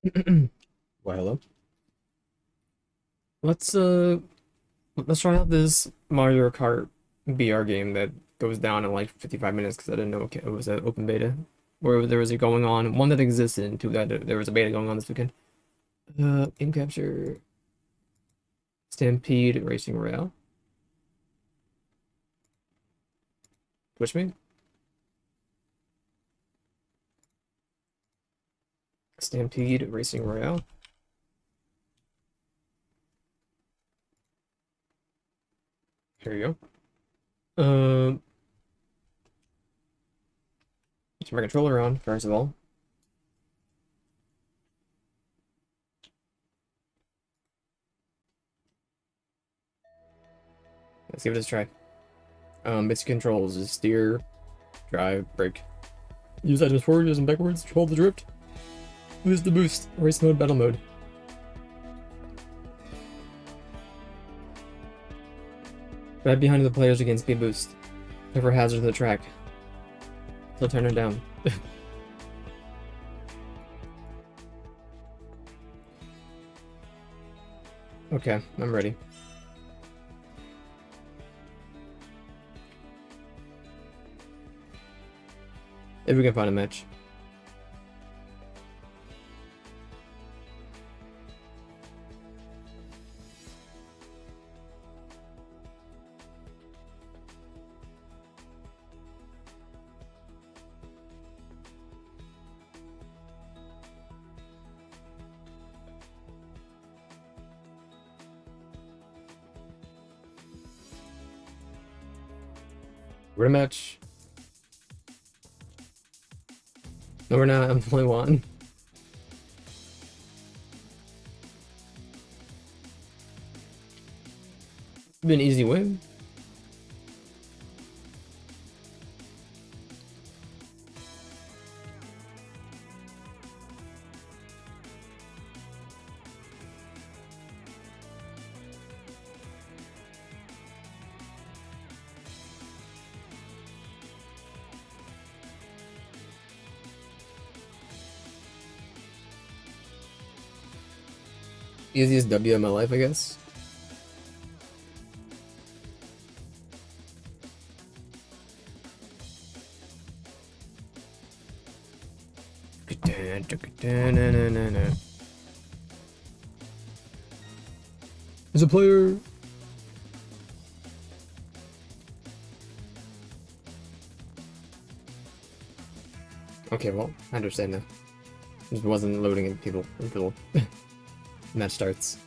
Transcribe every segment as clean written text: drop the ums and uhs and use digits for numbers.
Well, hello. Let's uh let's try out this Mario Kart BR game that goes down in like 55 minutes because I didn't know it was an open beta. Or there was a going on, one that existed and two that there was a beta going on this weekend. Game capture Stampede Racing Royale. Push me. Stampede Racing Royale. Here you go. Turn my controller on, first of all. Let's give it a try. Basic controls is steer, drive, brake. Use items forwards and backwards, hold the drift. Use the boost, race mode, battle mode. Right behind the players against speed boost. Look for hazards of the track. So turn it down. Okay, I'm ready. If we can find a match. We're a match. No, we're not. I'm the only one. Be an easy win. Easiest W in my life, I guess. There's a player. Okay, well, I understand now. Just wasn't loading in people until match starts.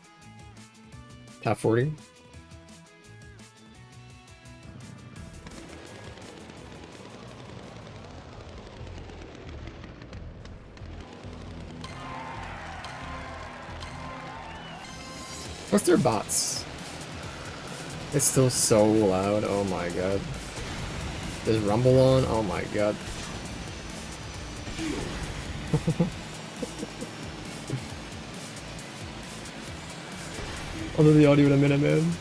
Top 40. What's their bots? It's still so loud. Oh my god. There's rumble on. Oh my god. I'll do the audio in a minute, man.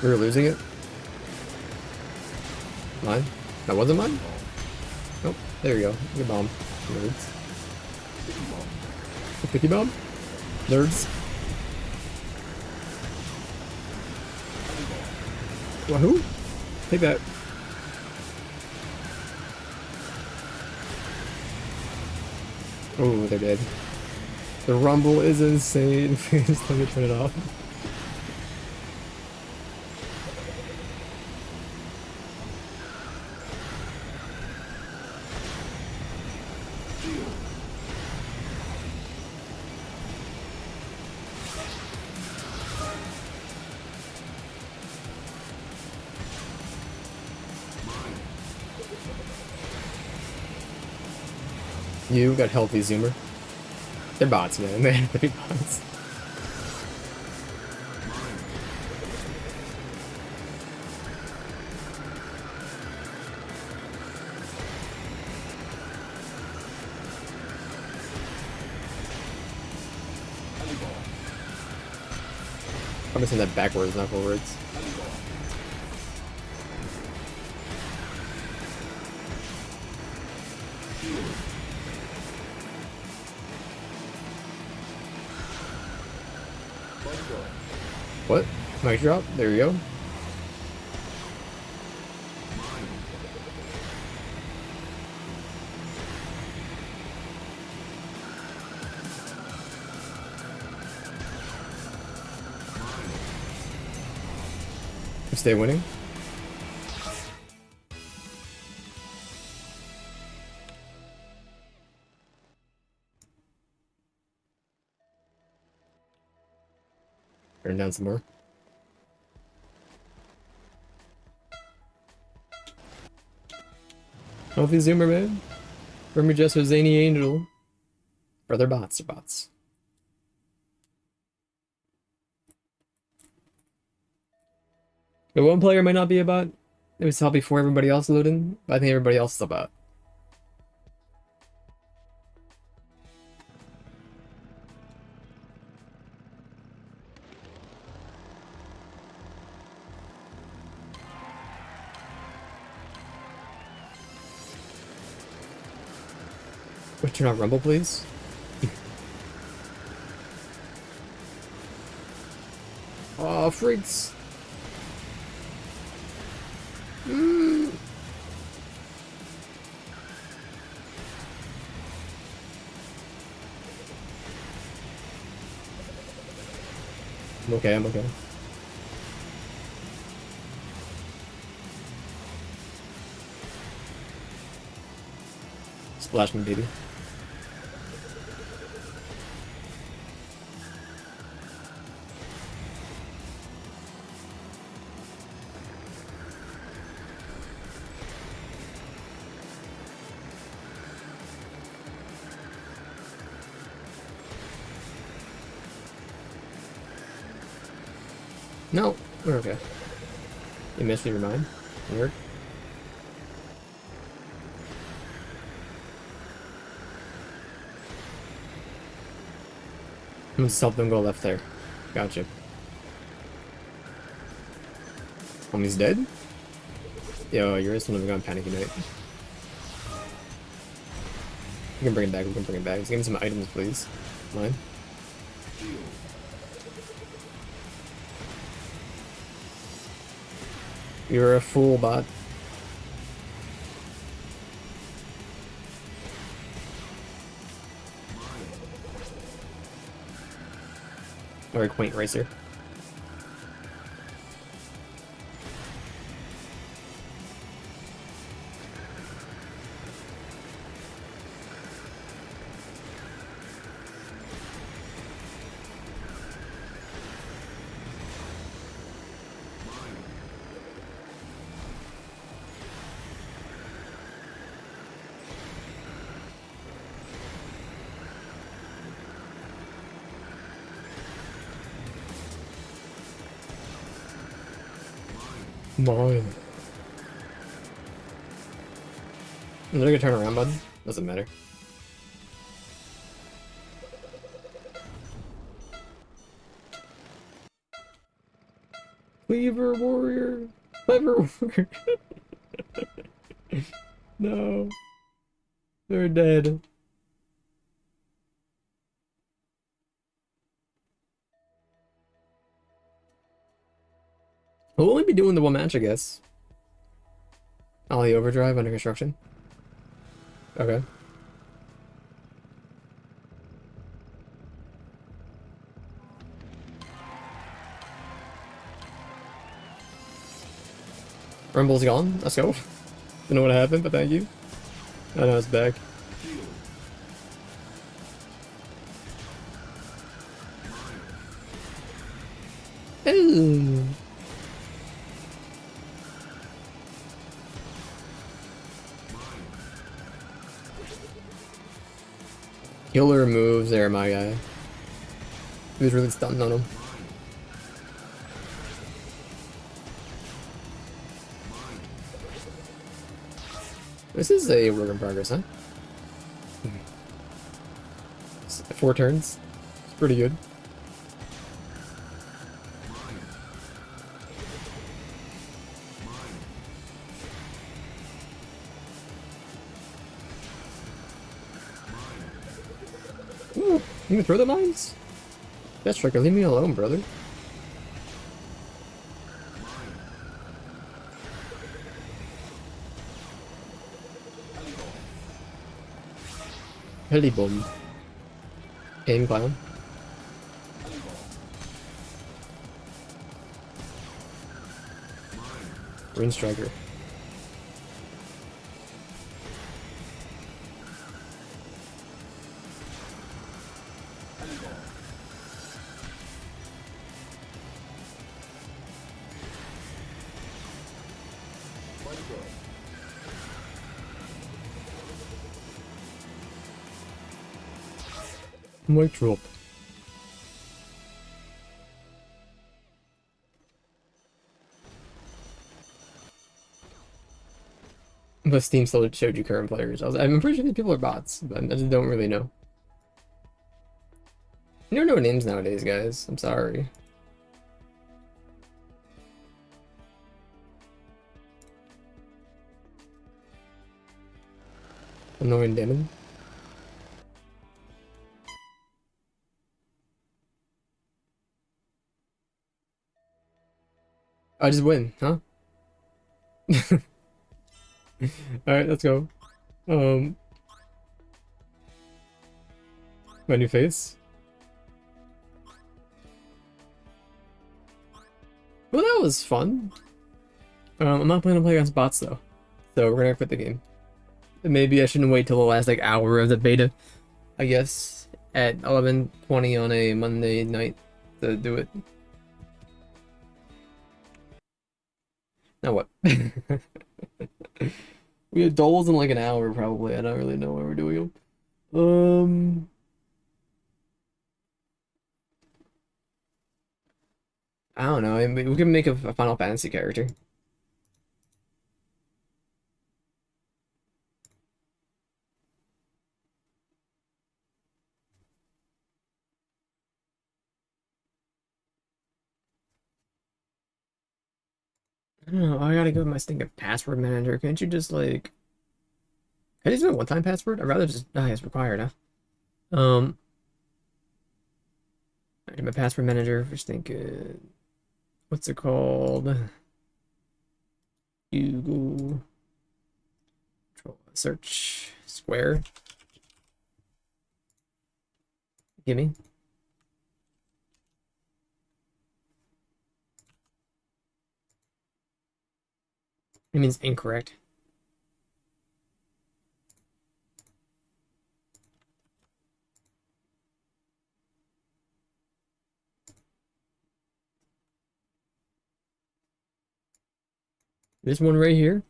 We were losing it. Mine? That wasn't mine? Nope. There you go. Good bomb. Nerds. A picky bomb? Nerds. Wahoo! Take that. Oh, they're dead. The rumble is insane. Please let me turn it off. You got healthy zoomer. They're bots, man. They're bots. I'm saying that backwards, not forwards. What? Mic drop? There you go. Stay winning. Turn down some more. Healthy Zoomer, man. Remember just a zany angel. Brother bots are bots. The one player might not be a bot. It was probably before everybody else loading, but I think everybody else is a bot. Would turn on Rumble, please? Oh, freaks. I'm okay, I'm okay. Splash me, baby. No, we're okay. You missed me, remind. Weird. I'm gonna help them go left there. Gotcha. Homie's dead? Yo, you're just one of them gone panicky night. We can bring it back, we can bring it back. Let's give me some items, please. Mine. You're a fool, bot. Very quaint racer. Mine. Is there a turn around button? Doesn't matter. Cleaver warrior. Clever warrior. No. They're dead. We'll only be doing the one match, I guess. Ollie Overdrive under construction. Okay. Rumble's gone. Let's go. Don't know what happened, but thank you. I know it's back. Ooh. Killer moves there, my guy. He was really stunned on him. This is a work in progress, huh? 4 turns. It's pretty good. Ooh, you can throw the mines? That's Striker, leave me alone, brother. Heli bomb. Aim clown. Green Striker. Mic drop. But Steam still showed you current players. I'm pretty sure these people are bots, but I just don't really know. You never know names nowadays, guys. I'm sorry. Annoying demon. I just win, huh? Alright, let's go. My new face. Well, that was fun. I'm not planning to play against bots though, so we're gonna quit the game. Maybe I shouldn't wait till the last like hour of the beta. I guess at 11:20 on a Monday night to do it. Now what? We have dolls in like an hour probably. I don't really know why we're doing them. I don't know. I mean, we can make a Final Fantasy character. I don't know. I gotta go with my stinking password manager. Can't you just like? Can I just do a one-time password? I'd rather just. Ah, it's required, huh? I do my password manager. Just think. What's it called? Google. Control search. Square. Gimme. It means incorrect. There's one right here.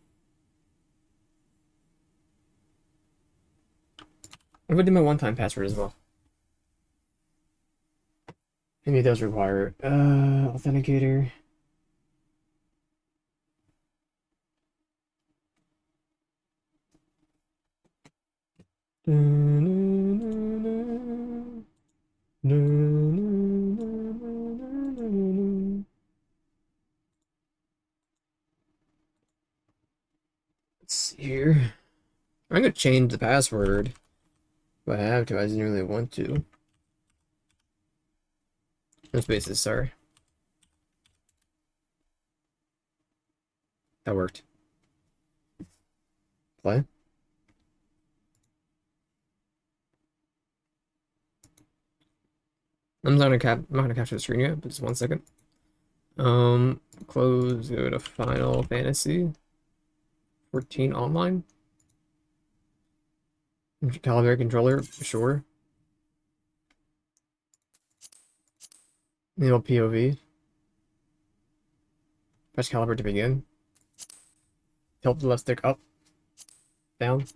I'm gonna do my one-time password as well. Maybe it does require authenticator. Let's see here. I'm gonna change the password if I have to. I didn't really want to. No spaces, sorry. That worked. Play. I'm not gonna capture the screen yet, but just 1 second. Close, go to Final Fantasy 14 online. Calibrate controller, sure. Enable POV. Press calibrate to begin. Tilt the left stick up, down,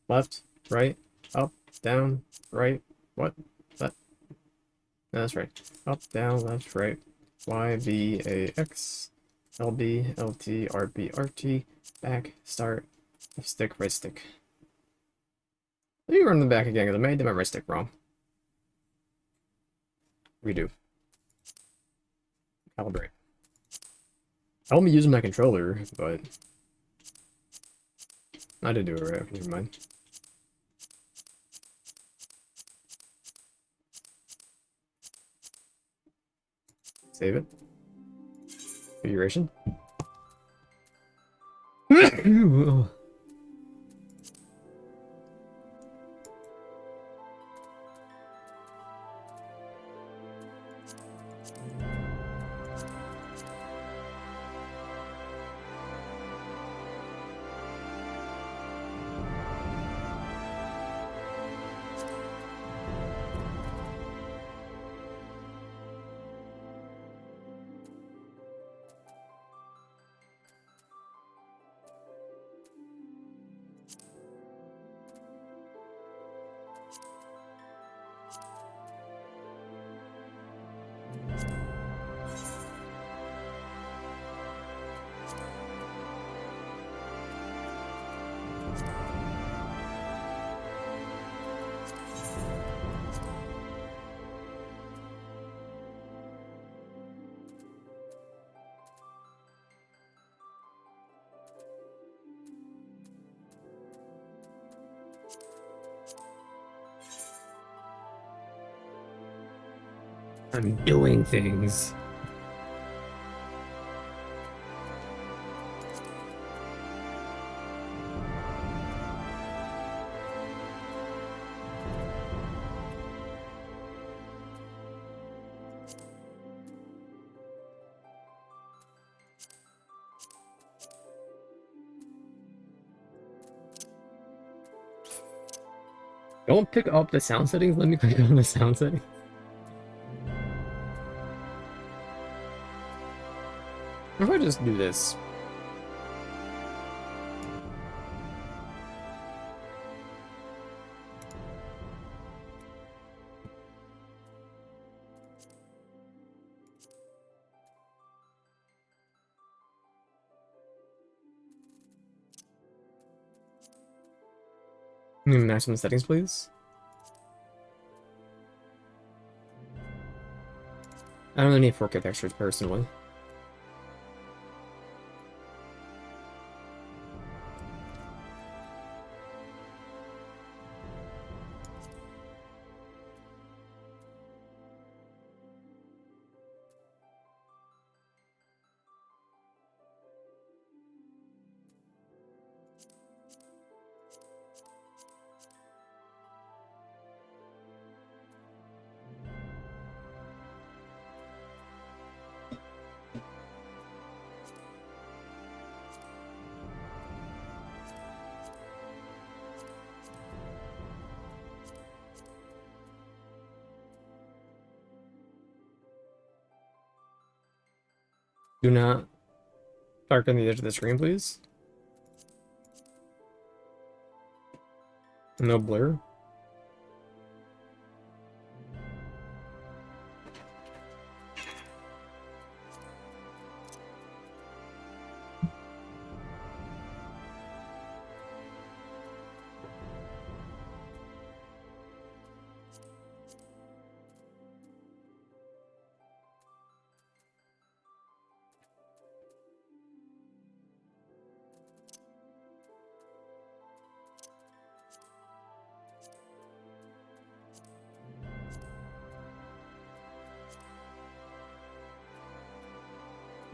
left, right, up, down, right. What? That? No, that's right. Up, down, left, right. Y, B, A, X, L, B, L, T, R, B, R, T. Back, start, left stick, right stick. Let me run them back again because I made my right stick wrong. Redo. Calibrate. I won't be using my controller, but I did do it right. Never mind. Save it. Configuration. I'm doing things. Don't pick up the sound settings. Let me click on the sound settings. What if I just do this? Maximum settings, please. I don't really need 4K textures personally. Do not darken the edge of the screen, please. No blur.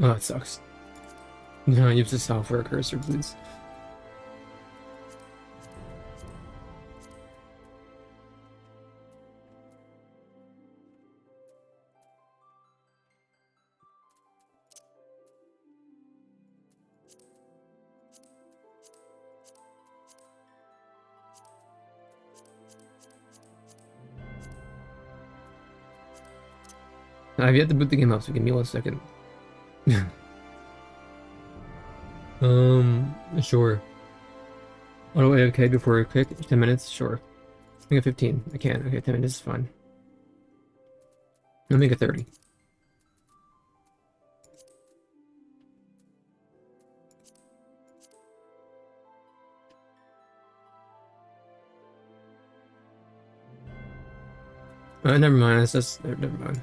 Oh, it sucks. No, use the software cursor, please. I've yet to boot the game up, so give me 1 second. Sure. Oh, wait, okay, before we click, 10 minutes, sure. Make it 15. I can. Okay, 10 minutes is fine. I'll make it 30. Never mind. It's just never mind.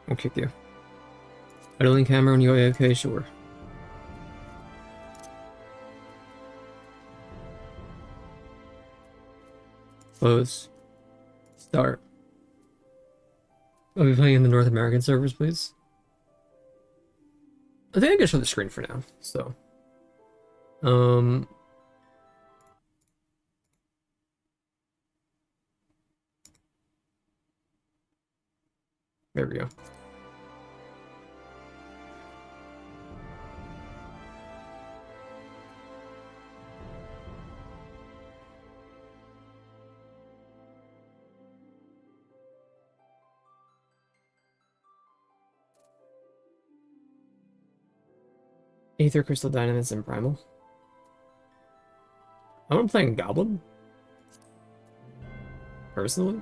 I'll kick you. Idling camera when you go AFK, sure. Close. Start. I'll be playing in the North American servers, please. I think I can show the screen for now. So, um, there we go. Aether, Crystal Dynamics, and Primal. I'm playing Goblin, personally.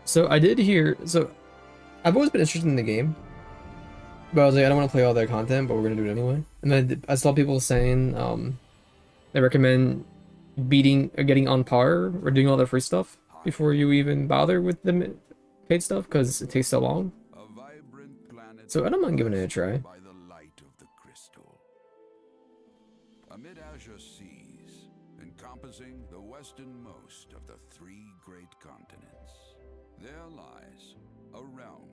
So I did hear, so I've always been interested in the game, but I was like, I don't want to play all their content, but we're gonna do it anyway. And then I saw people saying, they recommend beating or getting on par or doing all the free stuff before you even bother with the paid stuff because it takes so long. So I don't mind giving it a try. By the light of the crystal. Amid azure seas, encompassing the westernmost of the 3 great continents, there lies a realm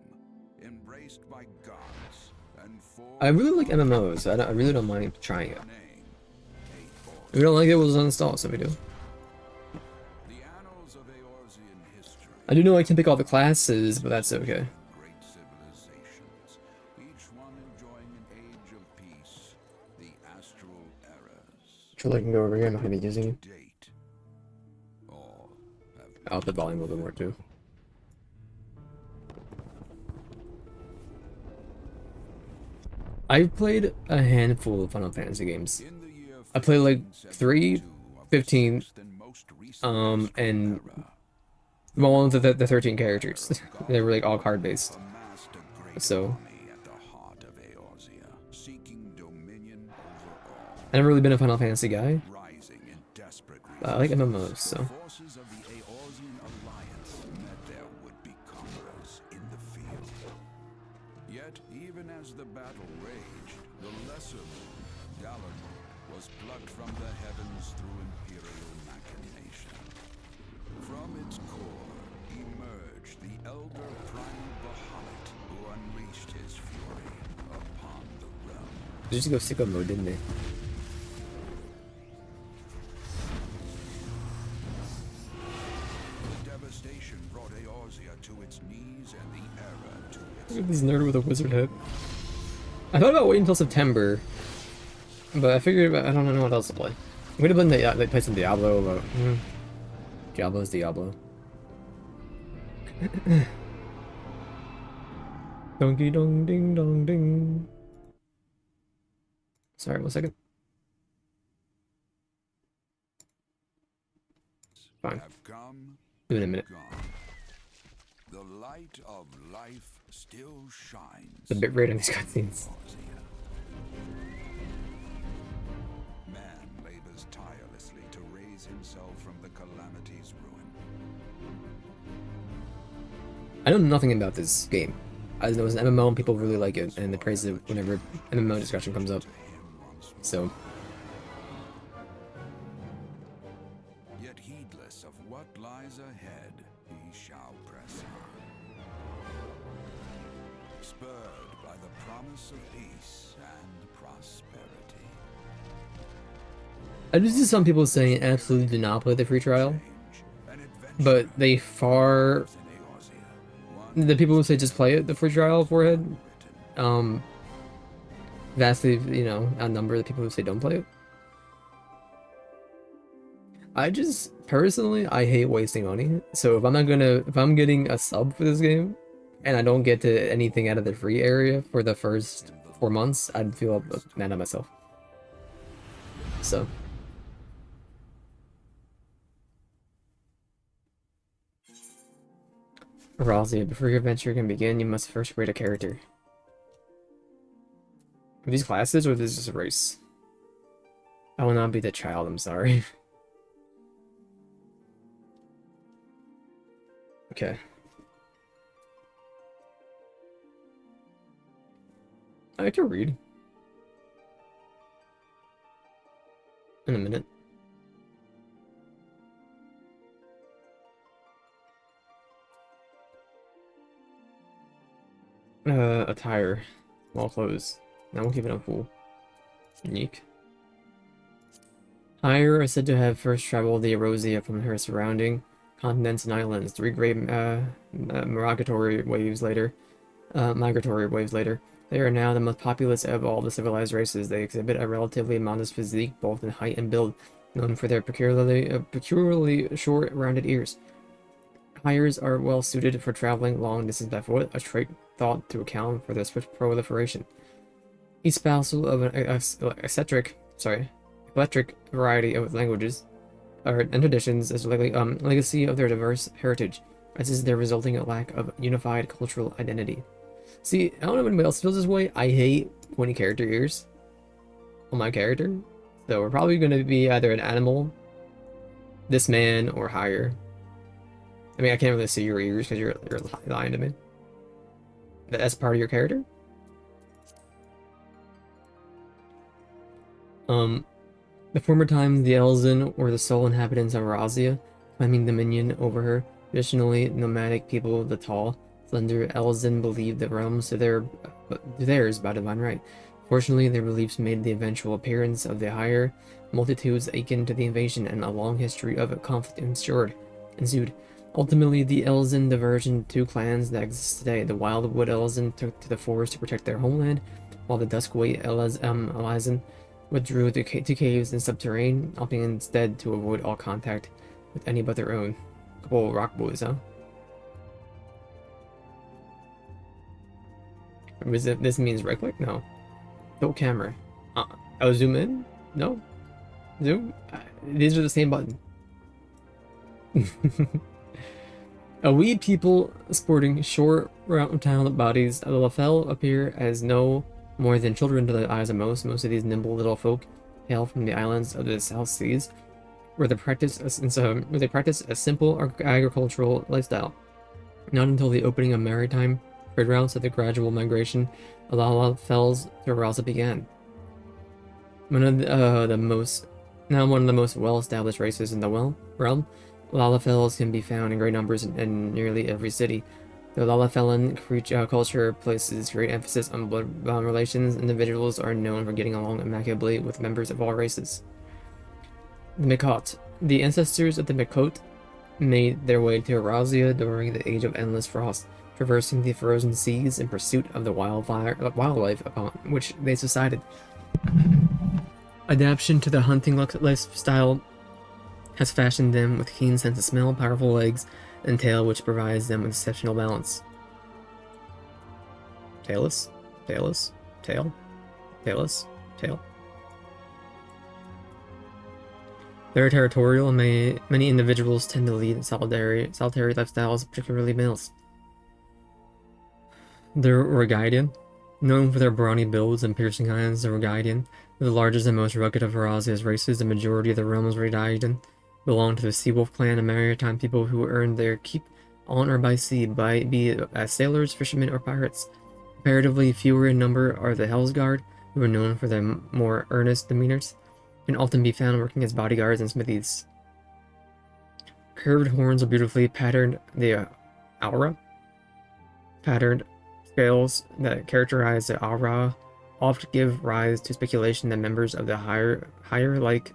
embraced by gods and 4. I really like MMOs. I really don't mind trying it. If we don't like it, we'll just uninstall it, so we do. The annals of Eorzean history. I do know I can pick all the classes, but that's okay. Great civilizations, each one enjoying an age of peace, the astral eras. I feel like I can go over here. I'm not gonna be using it. Date, all have I'll up the volume a little bit more too. I've played a handful of Final Fantasy games. in the year I played like 3, 1572 of 15, the first and most recent and era, well, the 13 characters. They were like all card based. amassed a great So army at the heart of Eorzea, seeking dominion over all, I've never really been a Final Fantasy guy. rising in desperate But I like resistance. MMOs, so The forces of the Eorzean alliance met their would-be conquerors in the field. Yet, even as the battle raged, the lesser moon, Dalamud, was plucked from the heavens through imperial machination. From its core emerged the elder primal Bahamut, who unleashed his fury upon the realm. they just go sicko mode, didn't they? The devastation brought Eorzea to its knees and the era to its Look at this nerd with a wizard head. I thought about waiting until September, but I figured I don't know what else to play. We could have been they play some Diablo, but Diablo's Diablo. Donkey dong ding dong ding. Sorry, 1 second. Fine. have come, Do it in a minute. gone. The light of life still shines. The bitrate on these cutscenes. Man labors tirelessly to raise himself from the calamity's ruin. I know nothing about this game. I know it's an MMO and people really like it, and they praise it whenever MMO discussion comes up. To him once more. So, Yet heedless of what lies ahead, he shall press on. Spurred by the promise of peace and prosperity. I just see some people saying absolutely do not play the free trial, Change, an adventure but they far in Eorzea, one the people who say just play it the free trial forehead, written. vastly outnumber the people who say don't play it. I just personally I hate wasting money. So if I'm getting a sub for this game and I don't get to anything out of the free area for the first 4 months, I'd feel mad at myself. So Razia, before your adventure can begin, you must first create a character. Are these classes or is this just a race? I will not be the child, I'm sorry. Okay. I can read. In a minute. Attire. Small clothes. Now we'll keep it on full. Unique. Higher are said to have first traveled the Erosia from her surrounding continents and islands. Three great migratory waves later. They are now the most populous of all the civilized races. They exhibit a relatively modest physique, both in height and build, known for their peculiarly short, rounded ears. Hires are well suited for traveling long distance by foot, a trait thought to account for their swift proliferation. Each spousal of an eclectic variety of languages and traditions is legacy of their diverse heritage, as is their resulting lack of unified cultural identity. See, I don't know if anybody else feels this way. I hate pointy character ears on my character. So we're probably going to be either an animal, this man, or higher. I mean, I can't really see your ears because you're lying to me. That's part of your character? The former times, the Elzen were the sole inhabitants of Eurasia, claiming dominion over her. Traditionally, nomadic people of the tall, slender Elzen believed the realms to theirs by divine right. Fortunately, their beliefs made the eventual appearance of the higher multitudes akin to the invasion, and a long history of conflict ensued. Ultimately, the Elzen diverged into two clans that exist today. The Wildwood Elzen took to the forest to protect their homeland, while the Duskway Elzen withdrew to caves and subterrane, opting instead to avoid all contact with any but their own. Couple of rock boys, huh? This means right click? No. Tilt camera. Oh, zoom in? No. Zoom? These are the same button. A wee people sporting short, round-town bodies, the Lafel appear as no more than children to the eyes of most. Most of these nimble little folk hail from the islands of the South Seas, where they practice a simple agricultural lifestyle. Not until the opening of maritime trade routes did the gradual migration of the Lalafels to Arousal began. One of the most well-established races in the realm, Lalafels can be found in great numbers in nearly every city. The Lalafellan culture places great emphasis on blood relations. Individuals are known for getting along immaculately with members of all races. The Mikot. The ancestors of the Mikot made their way to Eurasia during the Age of Endless Frost, traversing the frozen seas in pursuit of the wildlife upon which they subsided. Adaptation to the hunting lifestyle has fashioned them with keen sense of smell, powerful legs, and tail, which provides them with exceptional balance. Tailless, tailless, tail, tailless, tail. They're territorial, and many individuals tend to lead solitary lifestyles, particularly males. They're Rogidian. Known for their brawny builds and piercing eyes, the Rogidian, the largest and most rugged of Eurasia's races. The majority of the realm's Rogidian belong to the Seawolf clan, a maritime people who earned their keep on or by sea, be it as sailors, fishermen, or pirates. Comparatively fewer in number are the Hellsguard, who are known for their more earnest demeanors, and often be found working as bodyguards and smithies. Curved horns are beautifully patterned, the aura patterned scales that characterize the aura oft give rise to speculation that members of the higher-like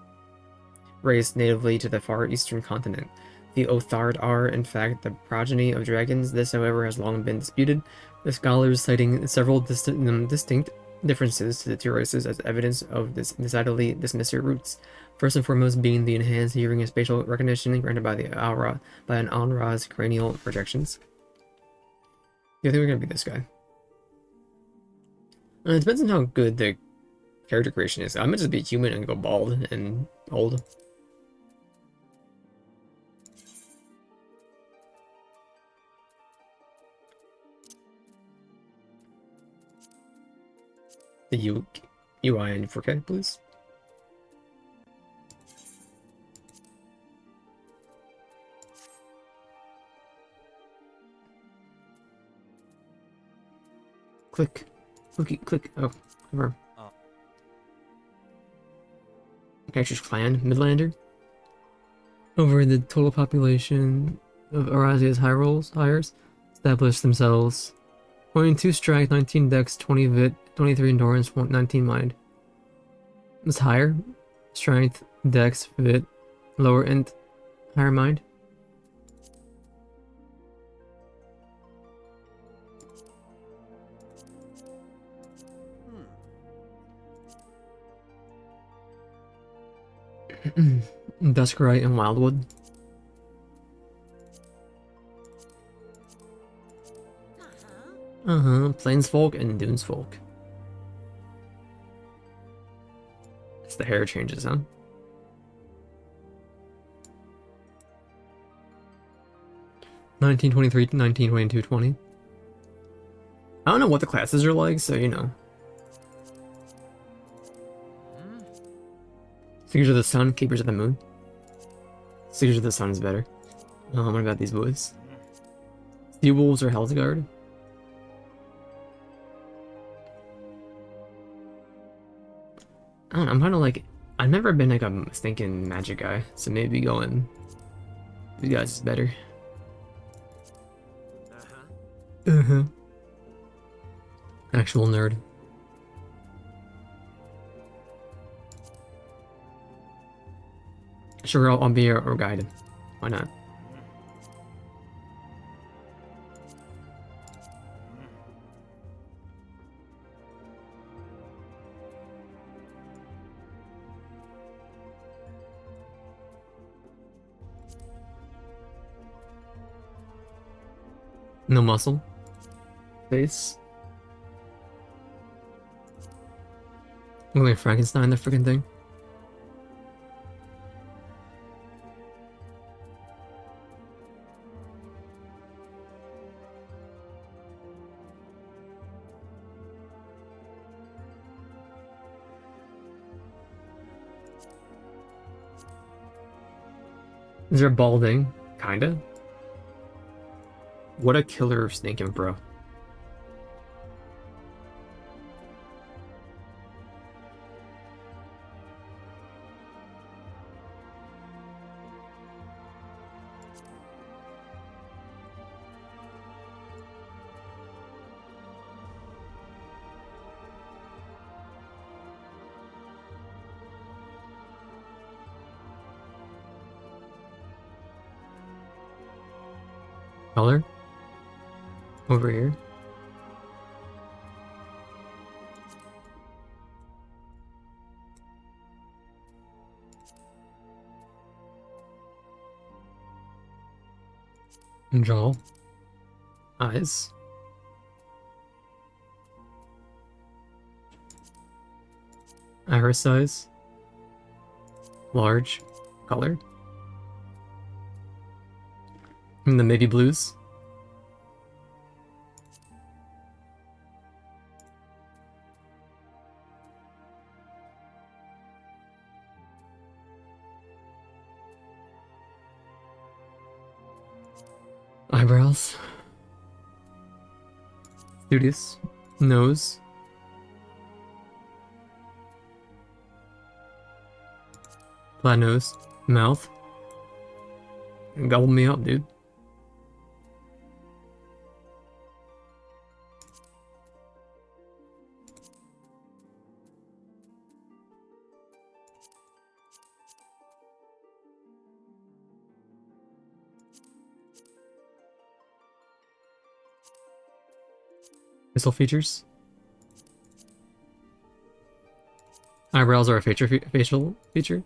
race natively to the far eastern continent. The Othard are, in fact, the progeny of dragons. This, however, has long been disputed, with scholars citing several distinct differences to the two races as evidence of this decidedly dismissive roots. First and foremost being the enhanced hearing and spatial recognition granted by the aura by an Anra's cranial projections. Yeah, I think we're gonna be this guy. It depends on how good the character creation is. I might just be human and go bald and old. The UI in 4K, please. Click. Click. Oh, confirm. Character's clan, Midlander. Over the total population of Eurasia's hires established themselves 22 strength, 19 dex, 20 vit, 23 endurance, 19 mind. It's higher. Strength, dex, vit, lower int, higher mind. Duskrite and Wildwood. Plainsfolk and Dunesfolk. It's the hair changes, huh? Nineteen 23, 19, 22, 20. I don't know what the classes are like, so you know. Seekers of the Sun, Keepers of the Moon. Seekers of the Sun is better. What about these boys? Sea Wolves or Hell's Guard? I don't know, I'm kind of like... I've never been like a stinking magic guy, so maybe going... These guys is better. Actual nerd. Sure, I'll be your guide. Why not? No muscle. Face. Look like Frankenstein, the freaking thing. Is there balding? Kinda. What a killer stinking bro. Color? Over here. Jaw. Eyes. Iris size. Large. Color. And the navy blues. Eyebrows. Studious. Nose. Flat nose. Mouth. Gobble me up, dude. Facial features. Eyebrows are a facial feature.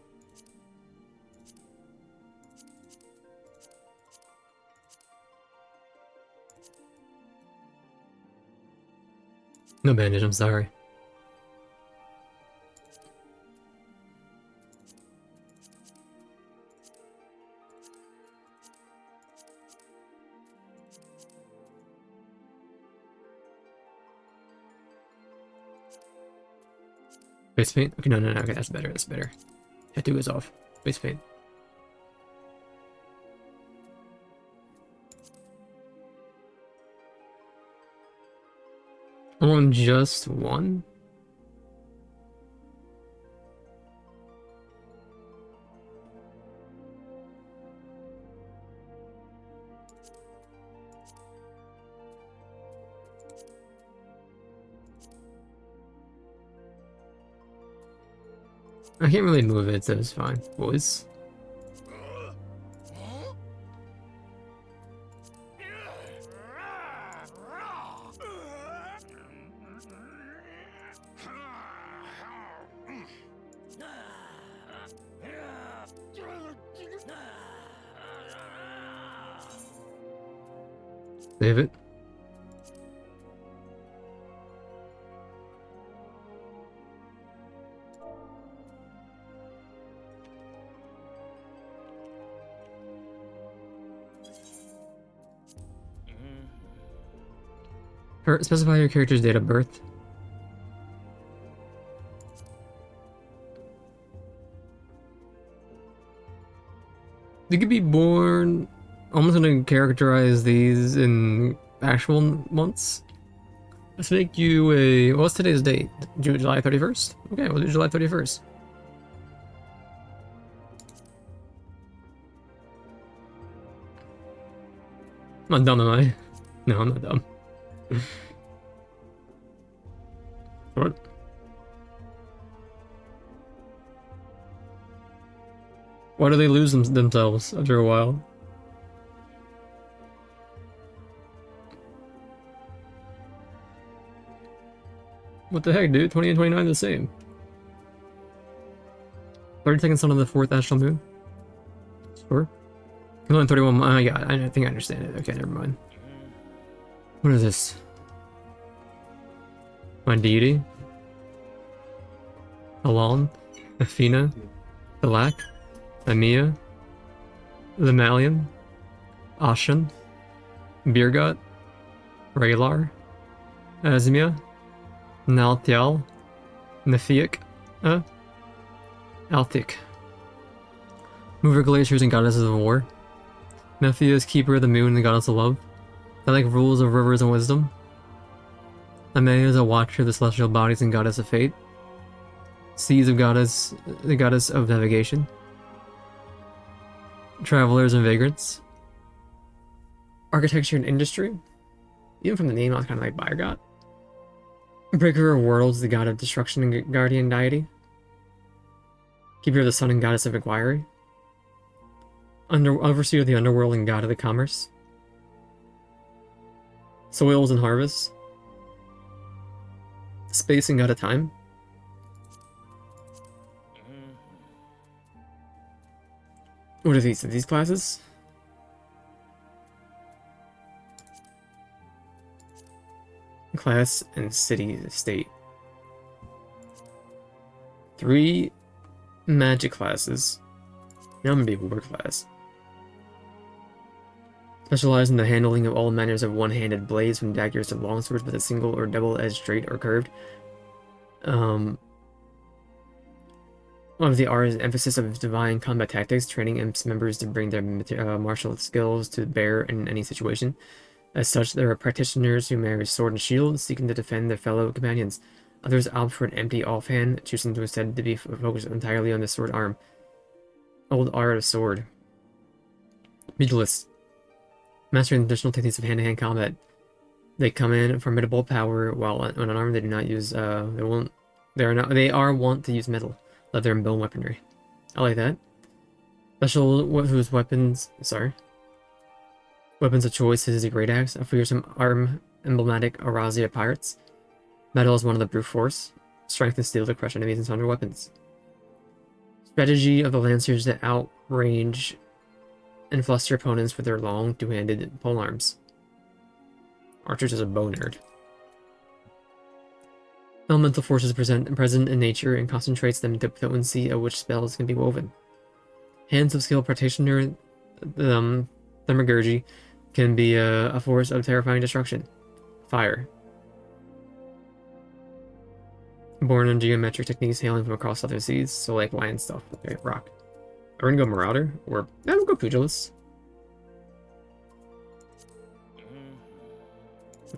No bandage, I'm sorry. Face paint? Okay, no, okay, that's better, that's better. Tattoo is off. Face paint. On just one? I can't really move it, so it's fine. Boys. Save it. Specify your character's date of birth. You could be born. I'm just gonna characterize these in actual months. Let's make you a. What's today's date? July 31st? Okay, we'll do July 31st. I'm not dumb, am I? No, I'm not dumb. What? Why do they lose themselves after a while? What the heck, dude? 20 and 29 the same. 32nd son of the 4th astral moon? Sure. 31. Oh, yeah, I think I understand it. Okay, never mind. What is this? My deity? Alon? Athena? Thalak? Amia? Lemalian? Ashen? Birgot? Raylar? Asmia? Naltial? Nephiac? Altic. Mover glaciers and goddesses of war. Nephia is keeper of the moon and the goddess of love. I like rules of rivers and wisdom. Amea is a watcher of the celestial bodies and goddess of fate. Seas of goddess, the goddess of navigation. Travelers and vagrants. Architecture and industry. Even from the name, I was kind of like Birgot. Breaker of worlds, the god of destruction and guardian deity. Keeper of the sun and goddess of inquiry. Overseer of the underworld and god of the commerce. Soils and harvests. Space and god of time. What are these? Are these classes? Class and city state. 3 magic classes. Now I'm gonna be a war class. Specialize in the handling of all manners of one-handed blades, from daggers to longswords with a single or double-edged, straight or curved. One of the R's emphasis of divine combat tactics, training IMP's members to bring their martial skills to bear in any situation. As such, there are practitioners who marry sword and shield, seeking to defend their fellow companions. Others opt for an empty offhand, choosing to instead to be focused entirely on the sword arm. Old art of sword. Pugilists. Mastering additional techniques of hand-to-hand combat. They come in formidable power, while unarmed they do not use they are wont to use metal, leather, and bone weaponry. I like that. Special whose weapons of choice is a great axe, a fearsome arm emblematic Arazia pirates. Metal is one of the brute force. Strength and steel to crush enemies and sunder weapons. Strategy of the lancers to outrange and fluster opponents with their long, two-handed polearms. Archers is a bow nerd. Elemental forces present in nature and concentrates them to potency of which spells can be woven. Hands of skill practitioner, Thaumaturgy, can be a force of terrifying destruction. Fire. Born in geometric techniques hailing from across southern seas, so like land stuff. Okay, rock. We're gonna go Marauder, or we'll go Pugilist.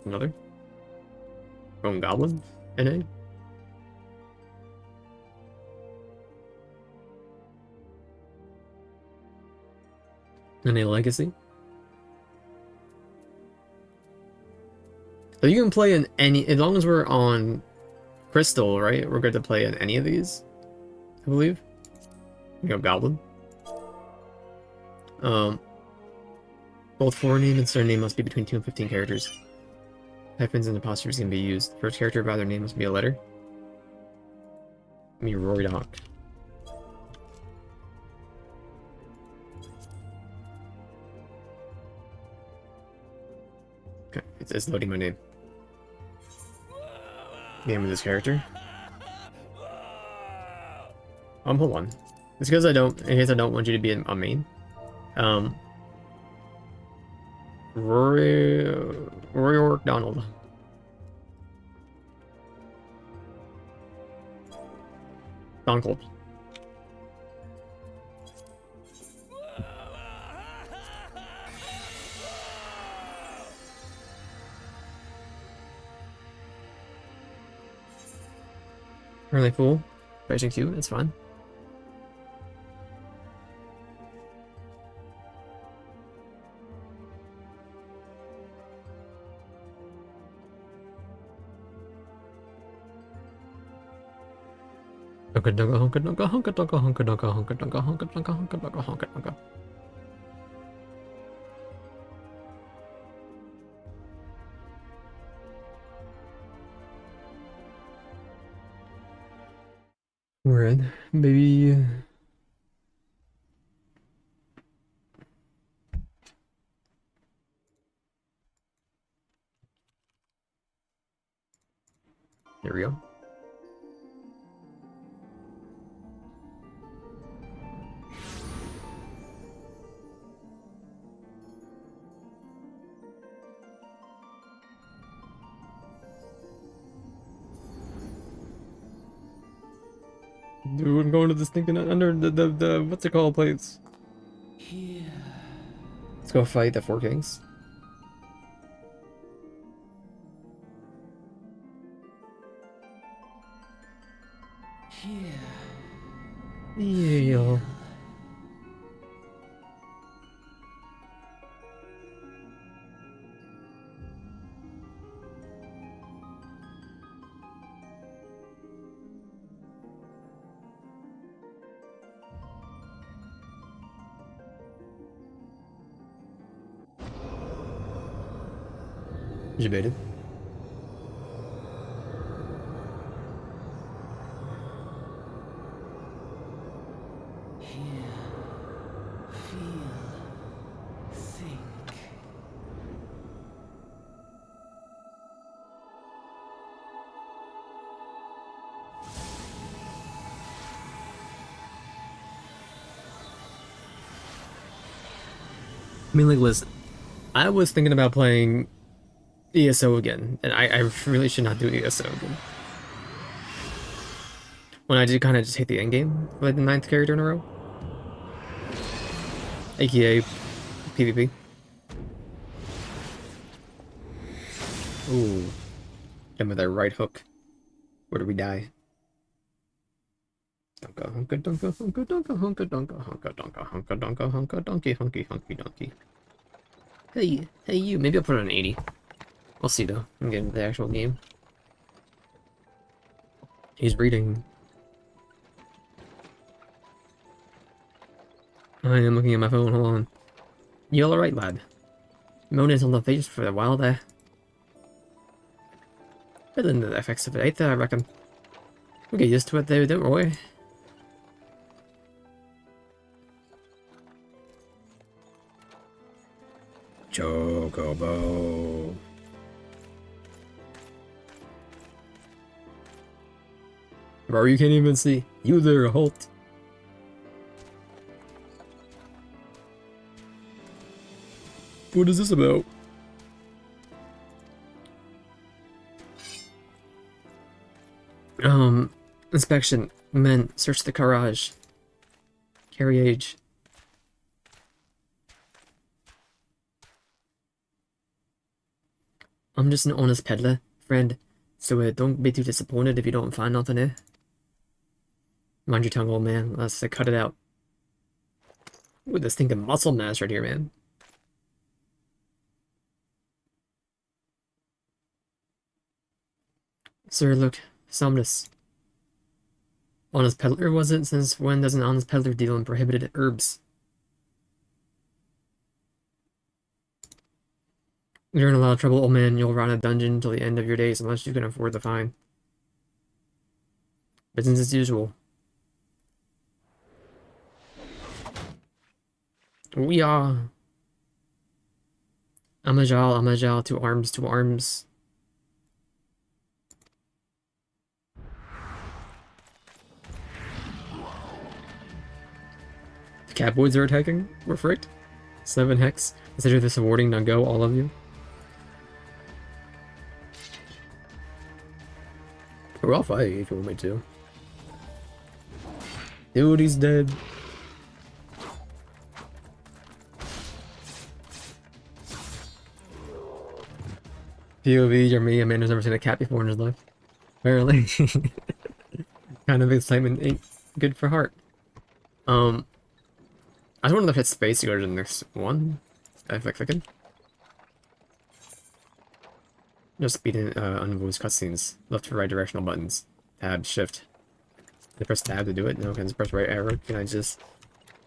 Another. Bone Goblin, NA. NA Legacy. So you can play in any, as long as we're on Crystal, right? We're good to play in any of these. I believe. You know, Goblin. Both forename and surname must be between 2 and 15 characters. Hyphens and apostrophes can be used. First character of either name must be a letter. Me, Rory Hawk. Okay, it's loading my name. Name of this character. Hold on. It's because in case I don't want you to be a main. Rory McDonald. Donald. Really cool. Racing cute, it's fine. We're in, baby. Here we go. Dude, I'm going to this thinking under the what's it called place? Here. Let's go fight the Four Kings. Here. Yeah. Debated. Here. Feel. Think. I mean, like, listen. I was thinking about playing ESO again, and I really should not do ESO again. When I did kind of just hit the end game for like the 9th character in a row, aka PvP. Ooh, and with that right hook, where do we die? Hunka hunka dunka hunka dunka hunka dunka hunka dunka hunka dunka hunka donkey hunky hunky donkey. Hey you. Maybe I'll put it on 80. We'll see though. I'm getting to the actual game. He's reading. I am looking at my phone. Hold on. You all alright, lad? Mona's on the face for a while there. Feeling the effects of it, ain't there, I reckon. We'll get used to it though, don't worry. Chocobo. Bro, you can't even see. You there, halt. What is this about? Inspection. Men, search the garage. Carriage. I'm just an honest peddler, friend. So don't be too disappointed if you don't find nothing here. Mind your tongue, old man. Let's cut it out. Ooh, this stinking muscle mass right here, man. Sir, look. Somnus. Honest peddler was it? Since when does an honest peddler deal in prohibited herbs? You're in a lot of trouble, old man. You'll rot in a dungeon till the end of your days unless you can afford the fine. Business as usual. We are. Amajal, to arms, to arms. The Catboys are attacking? We're fricked. 7 hex. Consider this a warning, now go, all of you. We're all fighting if you want me to. Dude, he's dead. POV, you're me, a man who's never seen a cat before in his life. Apparently. Kind of excitement ain't good for heart. I just wanted to hit space to go to the next one. If I click it. Just speed in unvoiced cutscenes. Left to right directional buttons. Tab, shift. Can I press tab to do it? No, can I just press right arrow? Can I just...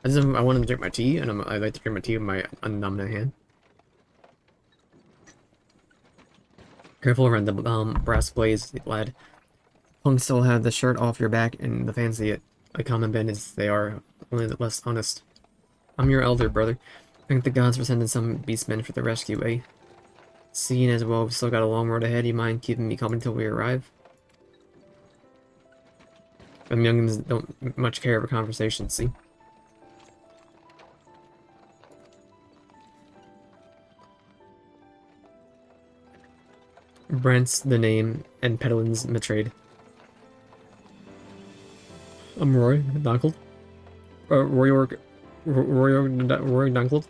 I want to drink my tea, and I like to drink my tea with my undominant hand. Careful around the brass blades, lad. Punks still have the shirt off your back, and the fans see it. A common bandits they are, only less honest. I'm your elder, brother. Thank the gods for sending some beastmen for the rescue, eh? Seeing as well, we've still got a long road ahead. You mind keeping me company until we arrive? Them youngins don't much care for conversation, see? Brent's the name, and Pedalin's the trade. I'm Roy Donald. Roy Donald.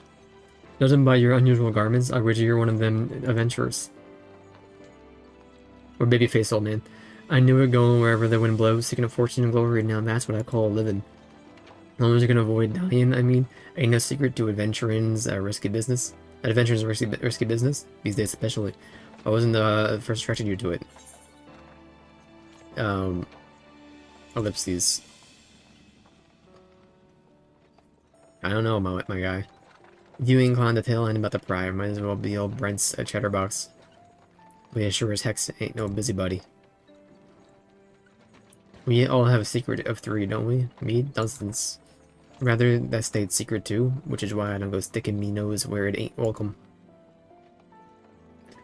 Judging by your unusual garments, I wager you're one of them adventurers. Or babyface old man. I knew it going wherever the wind blows, seeking a fortune and glory, now that's what I call a living. As long as you can avoid dying, I mean, ain't no secret to adventuring's risky business. Adventuring's risky business, these days especially. I wasn't the first attracted you to it. Ellipses. I don't know, my guy. If you ain't inclined to tell anything about the prior, might as well be old Brent's chatterbox. But yeah, sure as heck ain't no busybody. We all have a secret of 3, don't we? Me, Dunstan's. Rather, that stayed secret too, which is why I don't go sticking me nose where it ain't welcome.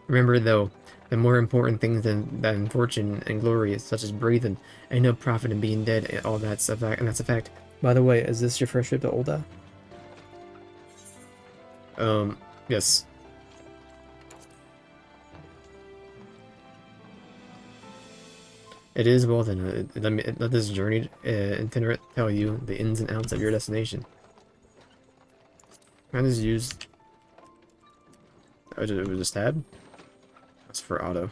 Remember though, the more important things than fortune and glory, such as breathing, ain't no profit in being dead. All that's a fact, and that's a fact. By the way, is this your first trip to Olda? Yes. It is. Well then, let this journey itinerant tell you the ins and outs of your destination. I just used... it was a tab? That's for auto.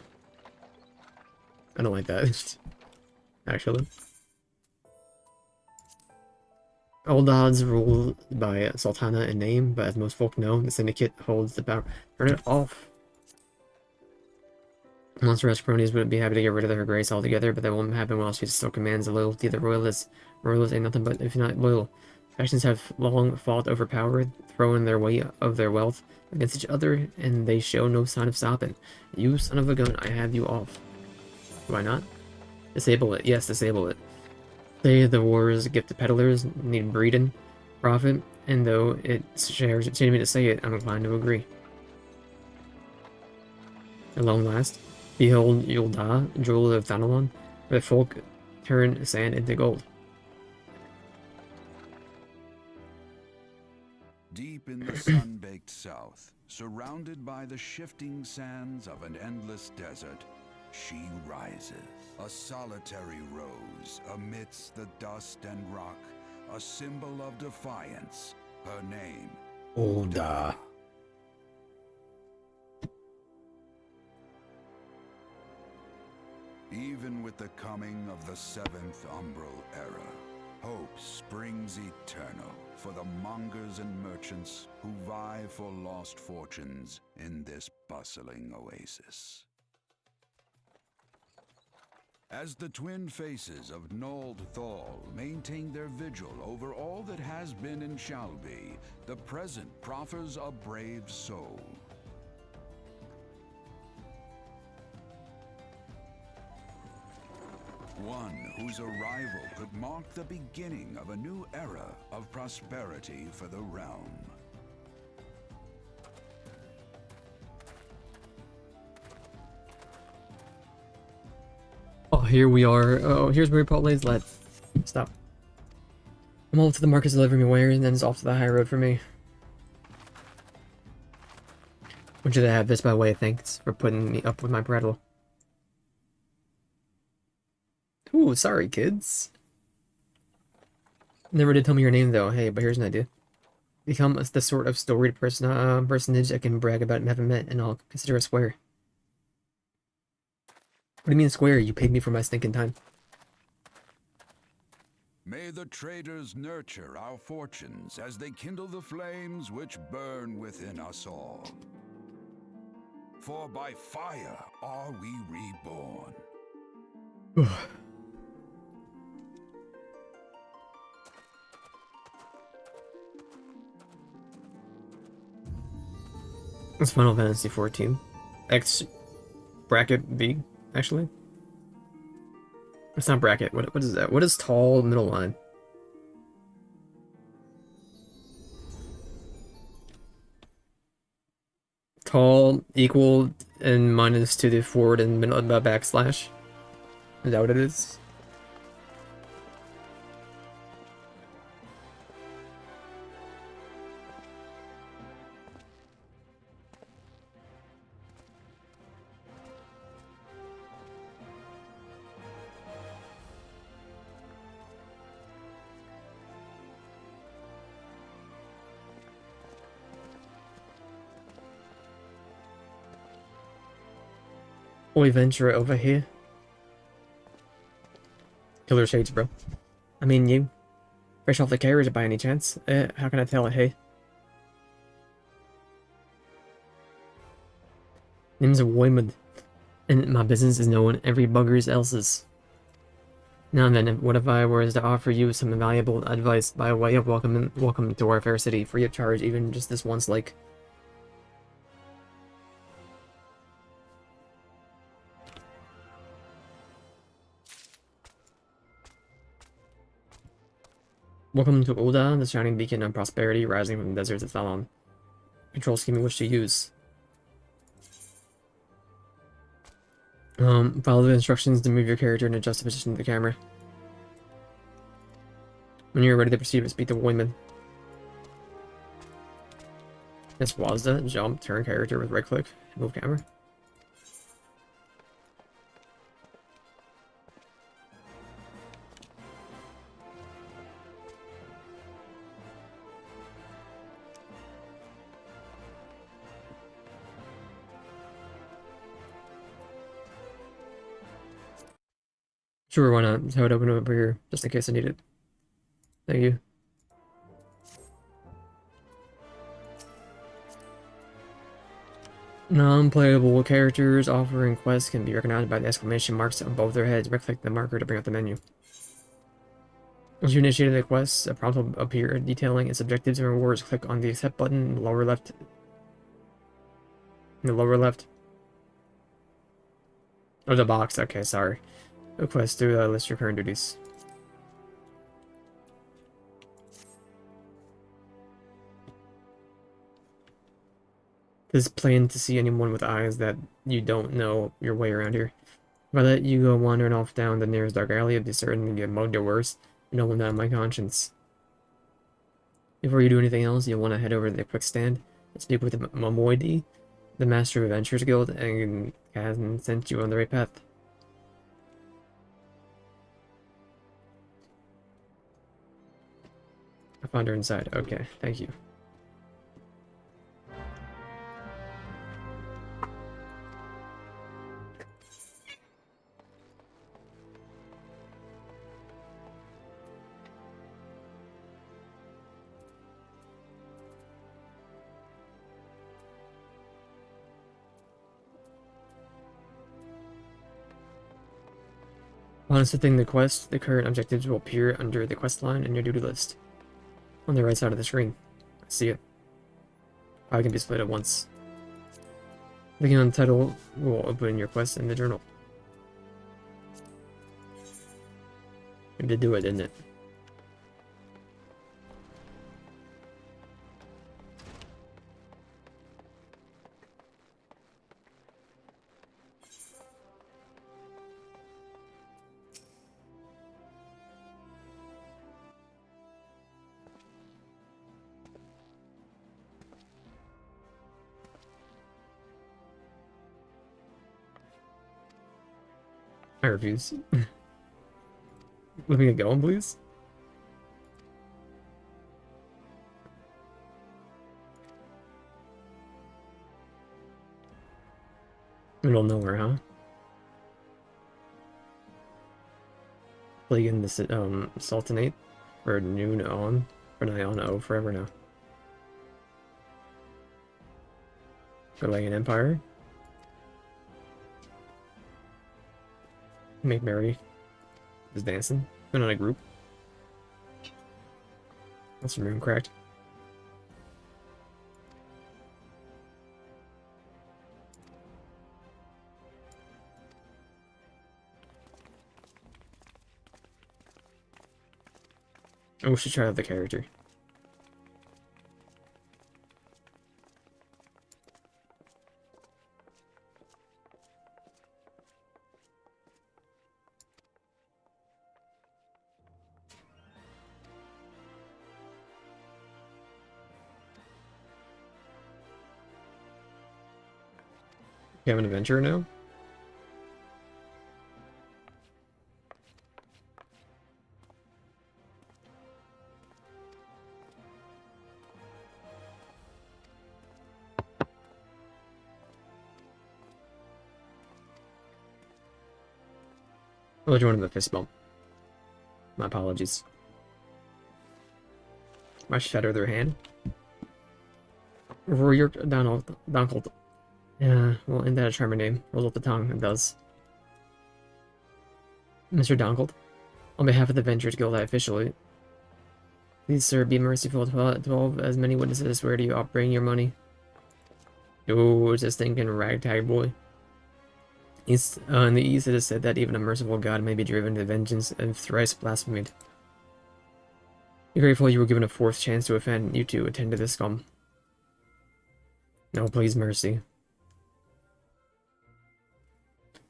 I don't like that, actually. Old odds ruled by Sultana in name, but as most folk know, the Syndicate holds the power. Turn it off! Monster Rush cronies would be happy to get rid of her grace altogether, but that won't happen while she still commands the loyalty of the Royalists. Royalists ain't nothing but if not loyal. Factions have long fought over power, throwing their weight of their wealth against each other, and they show no sign of stopping. You son of a gun, I have you off. Why not? Disable it. Yes, disable it. Say the wars gift to peddlers need breeding, profit, and though it shares it to me to say it, I'm inclined to agree. At long last, behold Yulda, jewel of Thanalon, where the folk turn sand into gold. Deep in the sun-baked south, surrounded by the shifting sands of an endless desert, she rises. A solitary rose amidst the dust and rock, a symbol of defiance. Her name, Olda. Even with the coming of the 7th Umbral Era, hope springs eternal for the mongers and merchants who vie for lost fortunes in this bustling oasis. As the twin faces of Nold Thal maintain their vigil over all that has been and shall be, the present proffers a brave soul. One whose arrival could mark the beginning of a new era of prosperity for the realm. Oh, here we are. Oh, here's where Paul lays lead. Stop. I'm off to the market to deliver me wire, and then it's off to the high road for me. Want you to have this by way of thanks for putting me up with my prattle. Ooh, sorry, kids. Never did tell me your name, though. Hey, but here's an idea. Become the sort of storied personage I can brag about and haven't met, and I'll consider a square. What do you mean square? You paid me for my stinking time. May the traders nurture our fortunes as they kindle the flames which burn within us all. For by fire are we reborn. It's Final Fantasy 14. X bracket B, actually. It's not bracket. What is that? What is tall middle line? Tall equal and minus to the forward and middle backslash. Is that what it is? We venture over here. Killer shades, bro. I mean you. Fresh off the carriage by any chance? How can I tell it, hey? Name's Waymond, and my business is knowing every bugger's else's. Now then, what if I was to offer you some valuable advice by way of welcome to our fair city, free of charge, even just this once, like... Welcome to Ul'dah, the shining beacon of prosperity rising from the deserts of Thalon. Control scheme you wish to use. Follow the instructions to move your character and adjust the position of the camera. When you're ready to proceed, speak to Woyman. This Wazda, jump, turn character with right click, move camera. Sure, why not? Just have it open over here, just in case I need it. Thank you. Non-playable characters offering quests can be recognized by the exclamation marks above their heads. Right-click the marker to bring up the menu. Once you initiated the quest, a prompt will appear detailing its objectives and rewards. Click on the accept button in the lower left. Oh, the box. Okay, sorry. Request to list your current duties. This is plain to see anyone with eyes that you don't know your way around here. If I let you go wandering off down the nearest dark alley, you'll be certain to get mugged or worse. No one down my conscience. Before you do anything else, you'll want to head over to the quick stand and speak with Mamoidi, the Master of Adventures Guild, and can send you on the right path. I found her inside. Okay, thank you. Upon accepting the quest, the current objectives will appear under the quest line in your duty list. On the right side of the screen. I see it. I can be split at once. Clicking on the title will open your quest in the journal. It did do it, didn't it? I refuse. Let me get going, please. Middle of nowhere, huh? Plague in the Sultanate or noon on or night on O forever now. Go like an empire. Make merry. Just dancing. Been on a group. That's some room cracked. Oh, we should try out the character. You have an adventurer now? Oh, you wanted the fist bump. My apologies. I shatter their hand. Royer Donald. Yeah, well, isn't that a charming name? Rolls off the tongue, it does. Mr. Donald, on behalf of the Ventures Guild, I officially. Please, sir, be merciful. 12 as many witnesses swear to you, I'll bring your money. Oh, it's this thinking ragtag boy. In the East, it is said that even a merciful god may be driven to vengeance and thrice blasphemed. Be grateful you were given a fourth chance to offend. You two attend to this scum. No, please, mercy.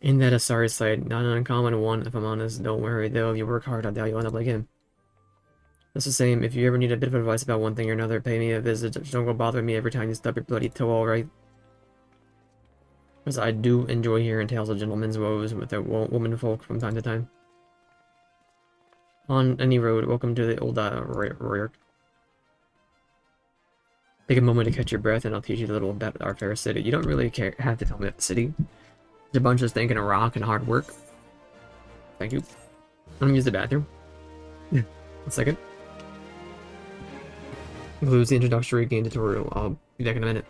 Ain't that a sorry sight? Not an uncommon one, if I'm honest. Don't worry, though. If you work hard, I doubt you'll end up like him. That's the same. If you ever need a bit of advice about one thing or another, pay me a visit. Just don't go bother me every time you stub your bloody toe, alright? Because I do enjoy hearing tales of gentlemen's woes with their woman folk from time to time. On any road, welcome to the old Royark. Take a moment to catch your breath and I'll teach you a little about our fair city. You don't really have to tell me about the city. There's a bunch of thinking of rock and hard work. Thank you. I'm gonna use the bathroom. 1 second. Includes the introductory game tutorial. I'll be back in a minute.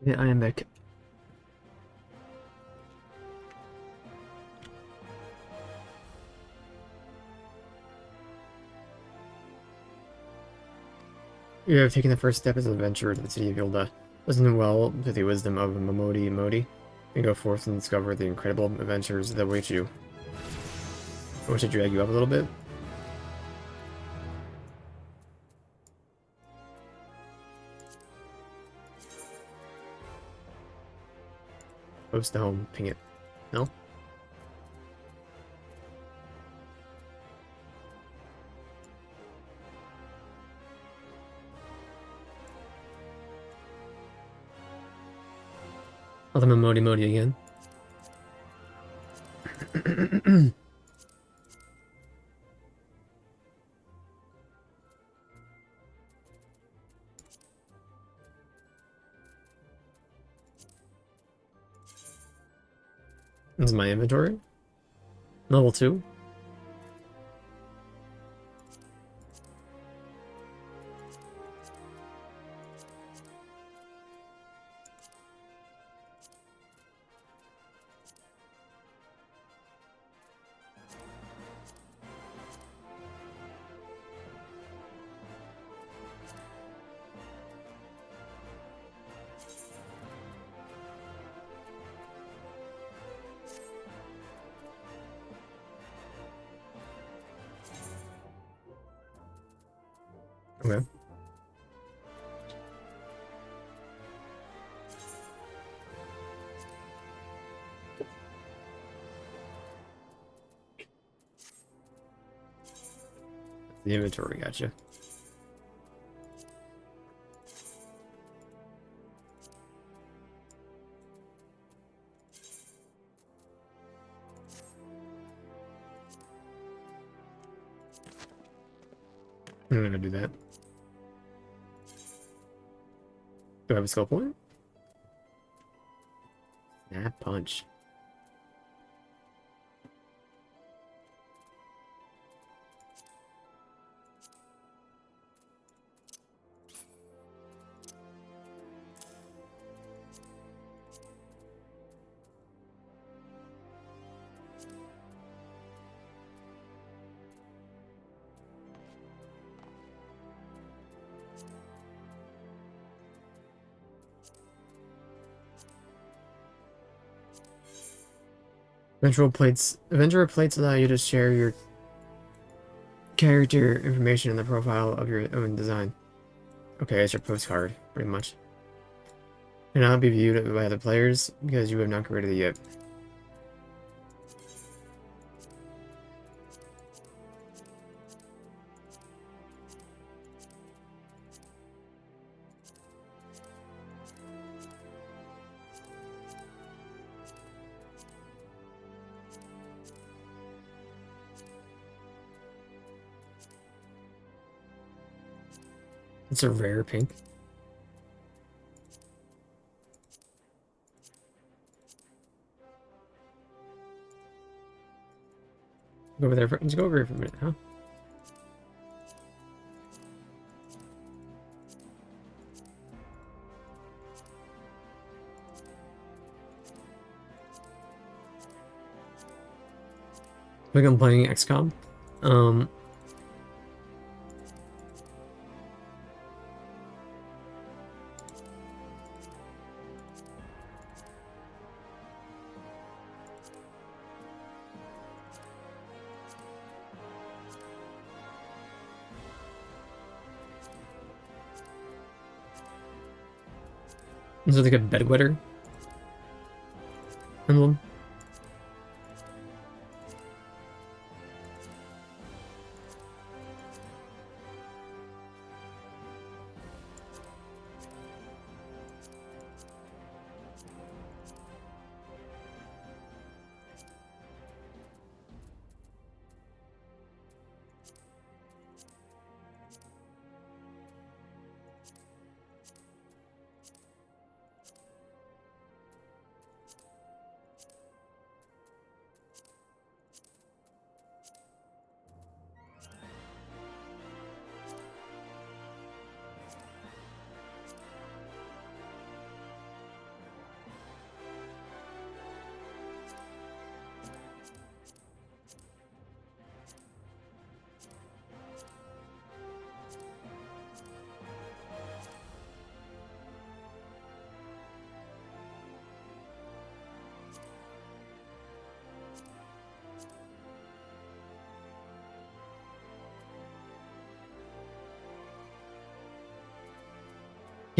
Yeah, I am back. You have taken the first step as an adventurer to the city of Yolda. Listen well to the wisdom of Modi, and go forth and discover the incredible adventures that await you. I wish I drag you up a little bit. Post to home, ping it. No? Ultimate Modi again. This is my inventory. Level 2. Okay. The inventory, gotcha. I'm gonna do that. Do I have a skill point? Snap punch. Adventurer plates allow you to share your character information in the profile of your own design. Okay, it's your postcard, pretty much. Cannot be viewed by other players because you have not created it yet. It's a rare pink. Go over there. Let's go over here for a minute, huh? Like I'm playing XCOM. Is it like a bedwetter emblem?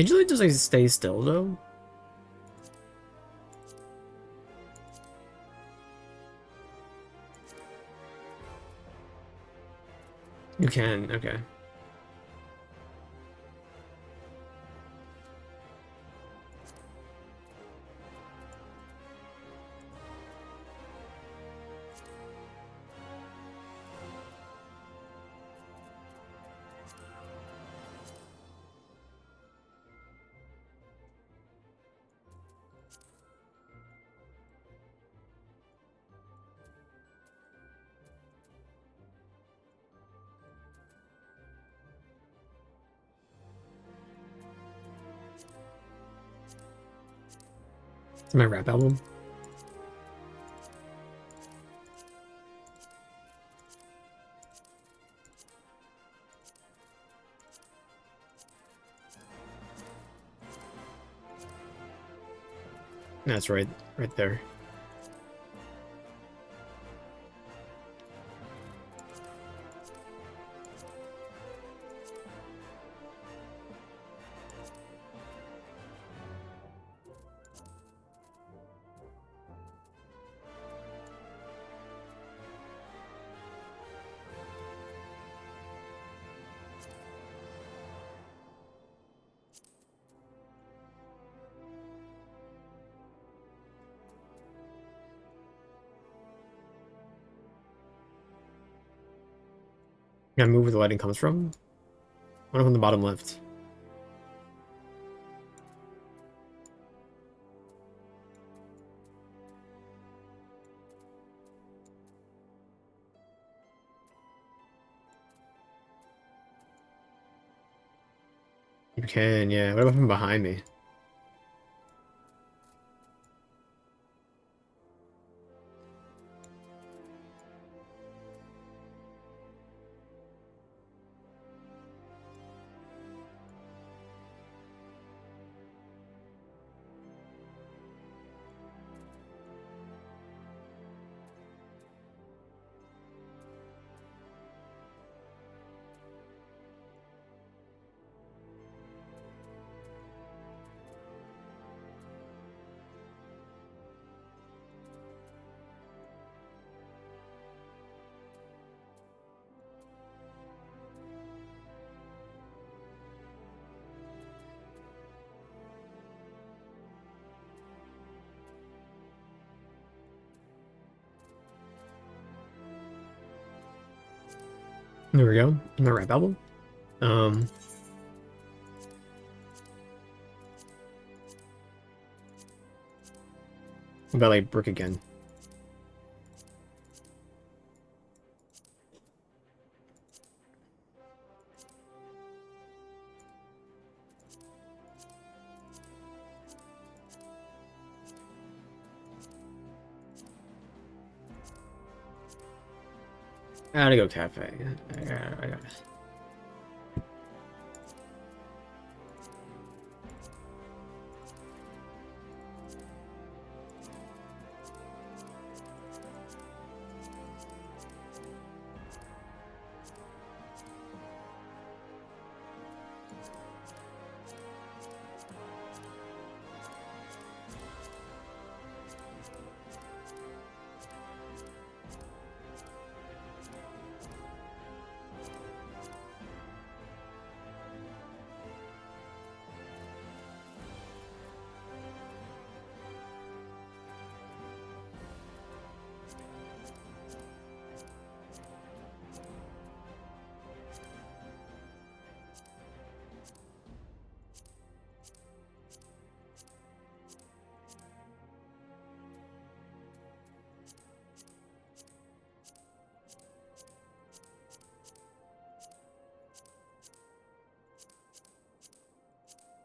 Can't you like just like stay still though? You can, okay. It's my rap album. That's right there. Gotta move where the lighting comes from. One on the bottom left. You can, yeah. What about from behind me? There we go. My rap album. Um, what about like brick again? I gotta go cafe. I gotta.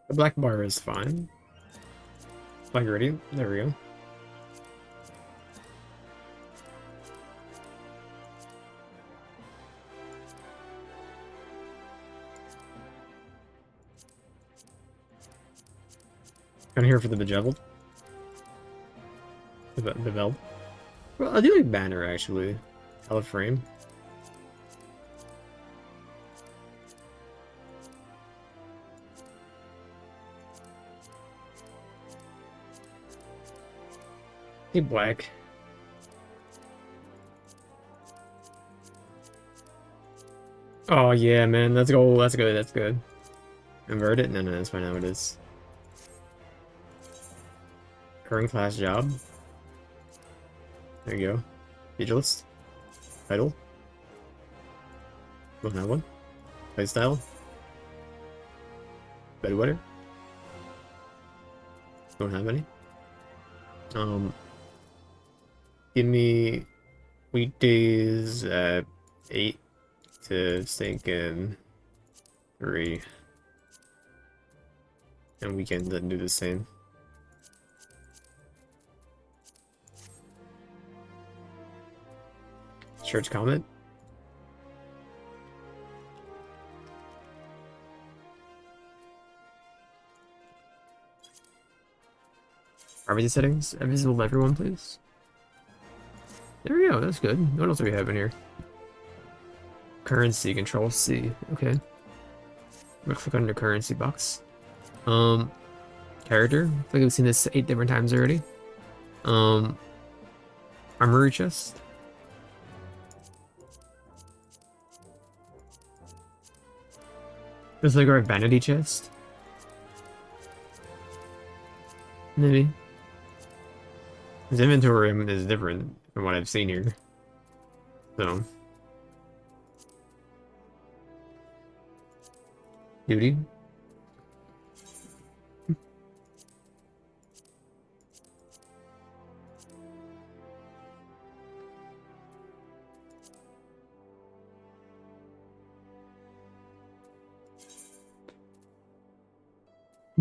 The black bar is fine. Like ready? There we go. I'm here for the bejeled. The belt. Well, I do like banner actually. Out of frame. Hey, Black. Oh yeah, man. Let's go. That's good. That's good. Invert it? No, no, that's fine how it is. Current class job. There you go. Pugilist. Title. Don't have one. Playstyle. Bedwetter. Don't have any. Give me weekdays at 8 to stink in 3. And weekends that do the same. Church comment. Privacy settings, visible to everyone, please. There we go, that's good. What else do we have in here? Currency, control C. Okay. We'll click under currency box. Character. I feel like we've seen this 8 different times already. Armory chest. There's like our vanity chest. Maybe. His inventory is different from what I've seen here. So. Duty.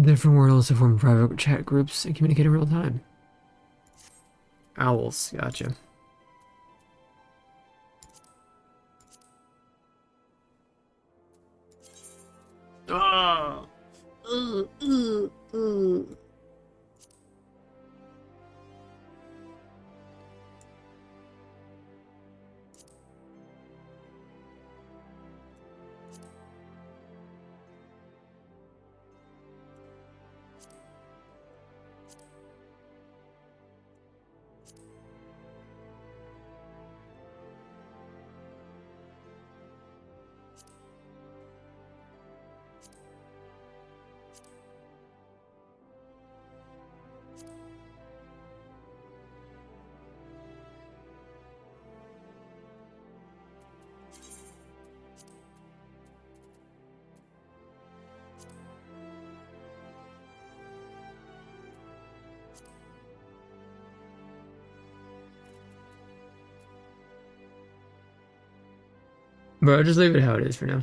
Different worlds to form private chat groups and communicate in real time. Owls, gotcha. Oh. Bro, just leave it how it is for now.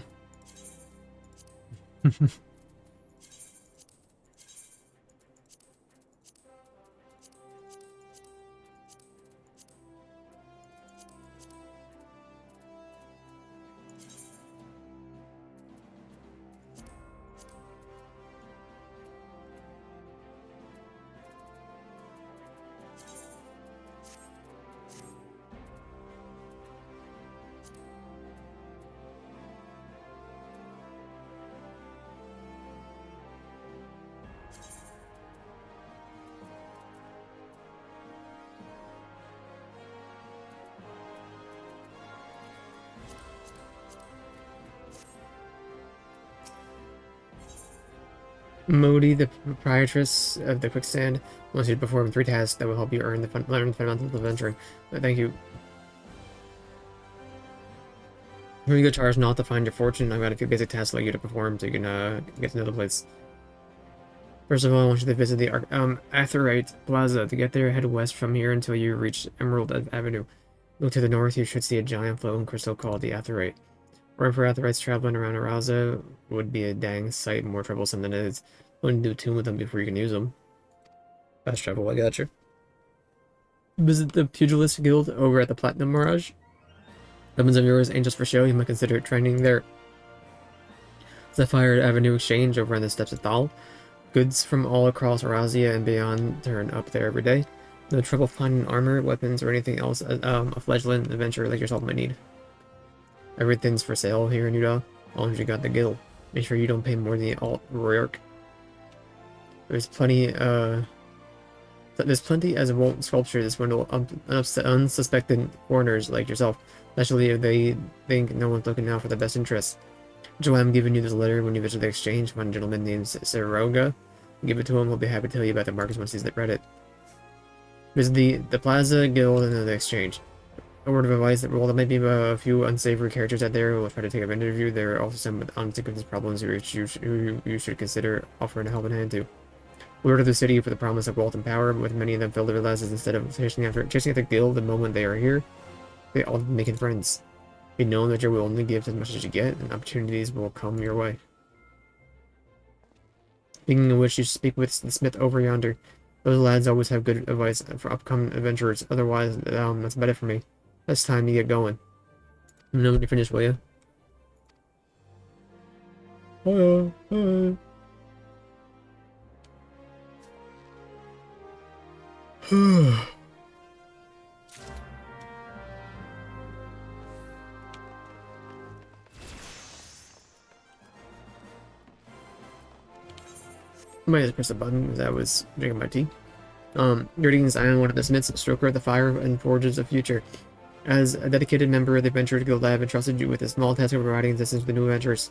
Modi, the proprietress of the quickstand, wants you to perform 3 tasks that will help you learn the fundamentals of venturing. Thank you. When you go charge not to find your fortune, I've got a few basic tasks like you to perform so you can get to know the place. First of all, I want you to visit the Aetheryte Plaza. To get there, head west from here until you reach Emerald Avenue. Look to the north, you should see a giant floating crystal called the Aetheryte. Or for Aetherytes traveling around Araza would be a dang sight more troublesome than it is. Wouldn't do tune with them before you can use them. Fast travel, I gotcha. Visit the Pugilist Guild over at the Platinum Mirage. Weapons of yours ain't just for show, you might consider training there. Sapphire Avenue Exchange over on the steps of Thal. Goods from all across Arazia and beyond turn up there every day. No trouble finding armor, weapons, or anything else a fledgling adventurer like yourself might need. Everything's for sale here in Utah, as long as you got the guild. Make sure you don't pay more than the alt Royark. There's plenty There's plenty as won't sculpture this window unsuspected foreigners like yourself, especially if they think no one's looking out for the best interests. Which is why I'm giving you this letter when you visit the exchange. One gentleman named Saroga. Give it to him, he'll be happy to tell you about the markets once he's read it. Visit the Plaza Guild and the exchange. A word of advice that while there might be a few unsavory characters out there who will try to take advantage of you, there are also some with unsignificant problems who you should consider offering a helping hand to. We order the city for the promise of wealth and power, with many of them filled their lives instead of chasing after the guild the moment they are here. They all making friends. Be known that you will only give as much as you get, and opportunities will come your way. Speaking of which, you should speak with the smith over yonder. Those lads always have good advice for upcoming adventurers. Otherwise, that's about it for me. It's time to get going. No, when you finish, will you? Hiya. I might just press a button because I was drinking my tea. Greetings, I am one of the smiths, stoker of the fire and forges of future. As a dedicated member of the Adventurers Guild, I have entrusted you with a small task of providing assistance to the new adventurers.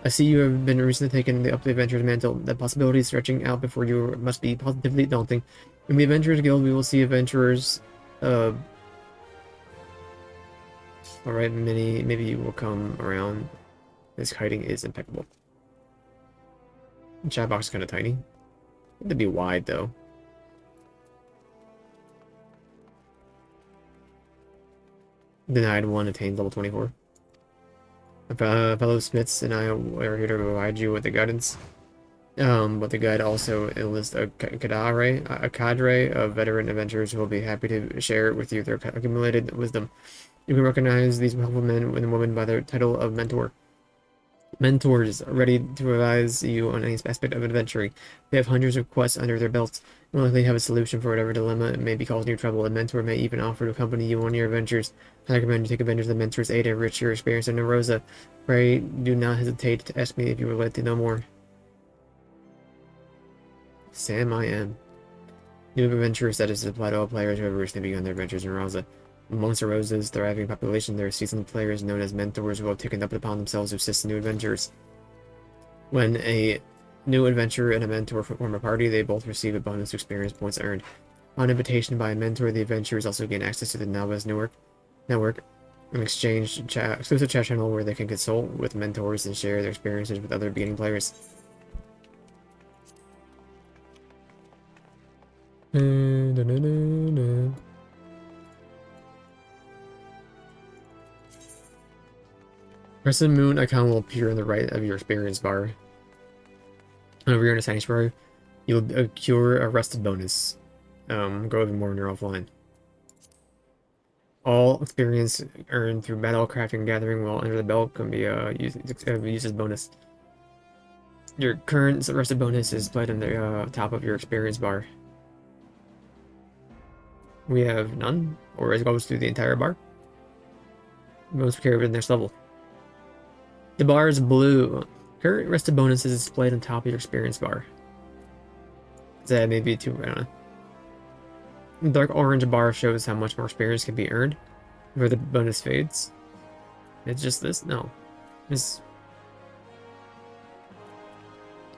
I see you have been recently taken up the Adventurers mantle. The possibilities stretching out before you must be positively daunting. In the Adventurers Guild, we will see adventurers. Alright, maybe you will come around. This kiting is impeccable. The chat box is kind of tiny. It'd be wide though. Denied one attains level 24. Fellow smiths and I are here to provide you with the guidance. But the guide also enlists a cadre of veteran adventurers who will be happy to share with you their accumulated wisdom. You can recognize these helpful men and women by their title of mentor. Mentors are ready to advise you on any aspect of adventuring. They have hundreds of quests under their belts and likely have a solution for whatever dilemma may be causing you trouble. A mentor may even offer to accompany you on your adventures. I recommend you take advantage of the mentor's aid and enrich your experience in Rosa. Pray do not hesitate to ask me if you would like to know more. Sam I am. New adventure status is applied to all players who have recently begun their adventures in Rosa. Amongst Rosa's thriving population, there are seasoned players known as mentors who have taken up upon themselves to assist new adventurers. When a new adventurer and a mentor form a party, they both receive a bonus experience points earned. On invitation by a mentor, the adventurers also gain access to the Novice network, an exclusive chat channel where they can consult with mentors and share their experiences with other beginning players. Crescent Moon icon will appear on the right of your experience bar. Whenever you're in a sanctuary, you'll accrue a rested bonus. Go even more when you're offline. All experience earned through battle, crafting, and gathering while under the belt can be used as bonus. Your current rested bonus is displayed on the top of your experience bar. We have none, or it goes through the entire bar. Most carry over the next level. The bar is blue. Current rested bonus is displayed on top of your experience bar. That may be too, I don't know. The dark orange bar shows how much more experience can be earned before the bonus fades. It's just this? No. If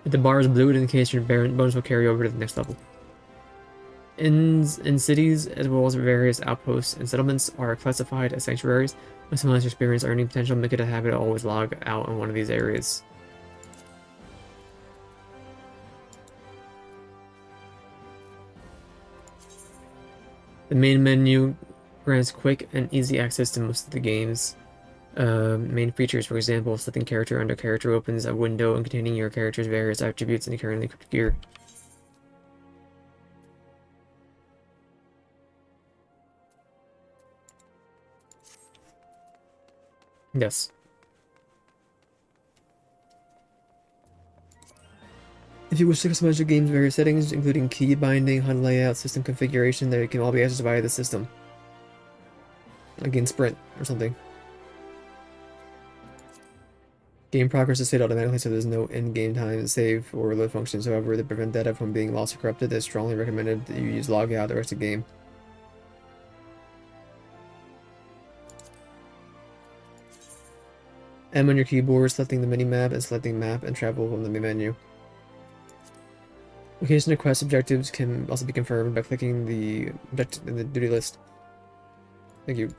the bar is blue, it indicates your bonus will carry over to the next level. Inns and cities, as well as various outposts and settlements, are classified as sanctuaries. Maximize your experience earning potential, make it a habit to always log out in one of these areas. The main menu grants quick and easy access to most of the game's main features. For example, selecting character under character opens a window containing your character's various attributes and currently equipped gear. Yes. If you wish to customize your game's various settings, including key binding, HUD layout, system configuration, they can all be accessed via the system. Like in Sprint or something. Game progress is saved automatically, so there's no in-game time save or load functions. However, to prevent data from being lost or corrupted, it's strongly recommended that you use logout the rest of the game. M on your keyboard, selecting the mini-map, and selecting map and travel from the main menu. Location of quest objectives can also be confirmed by clicking the objective in the duty list. Thank you.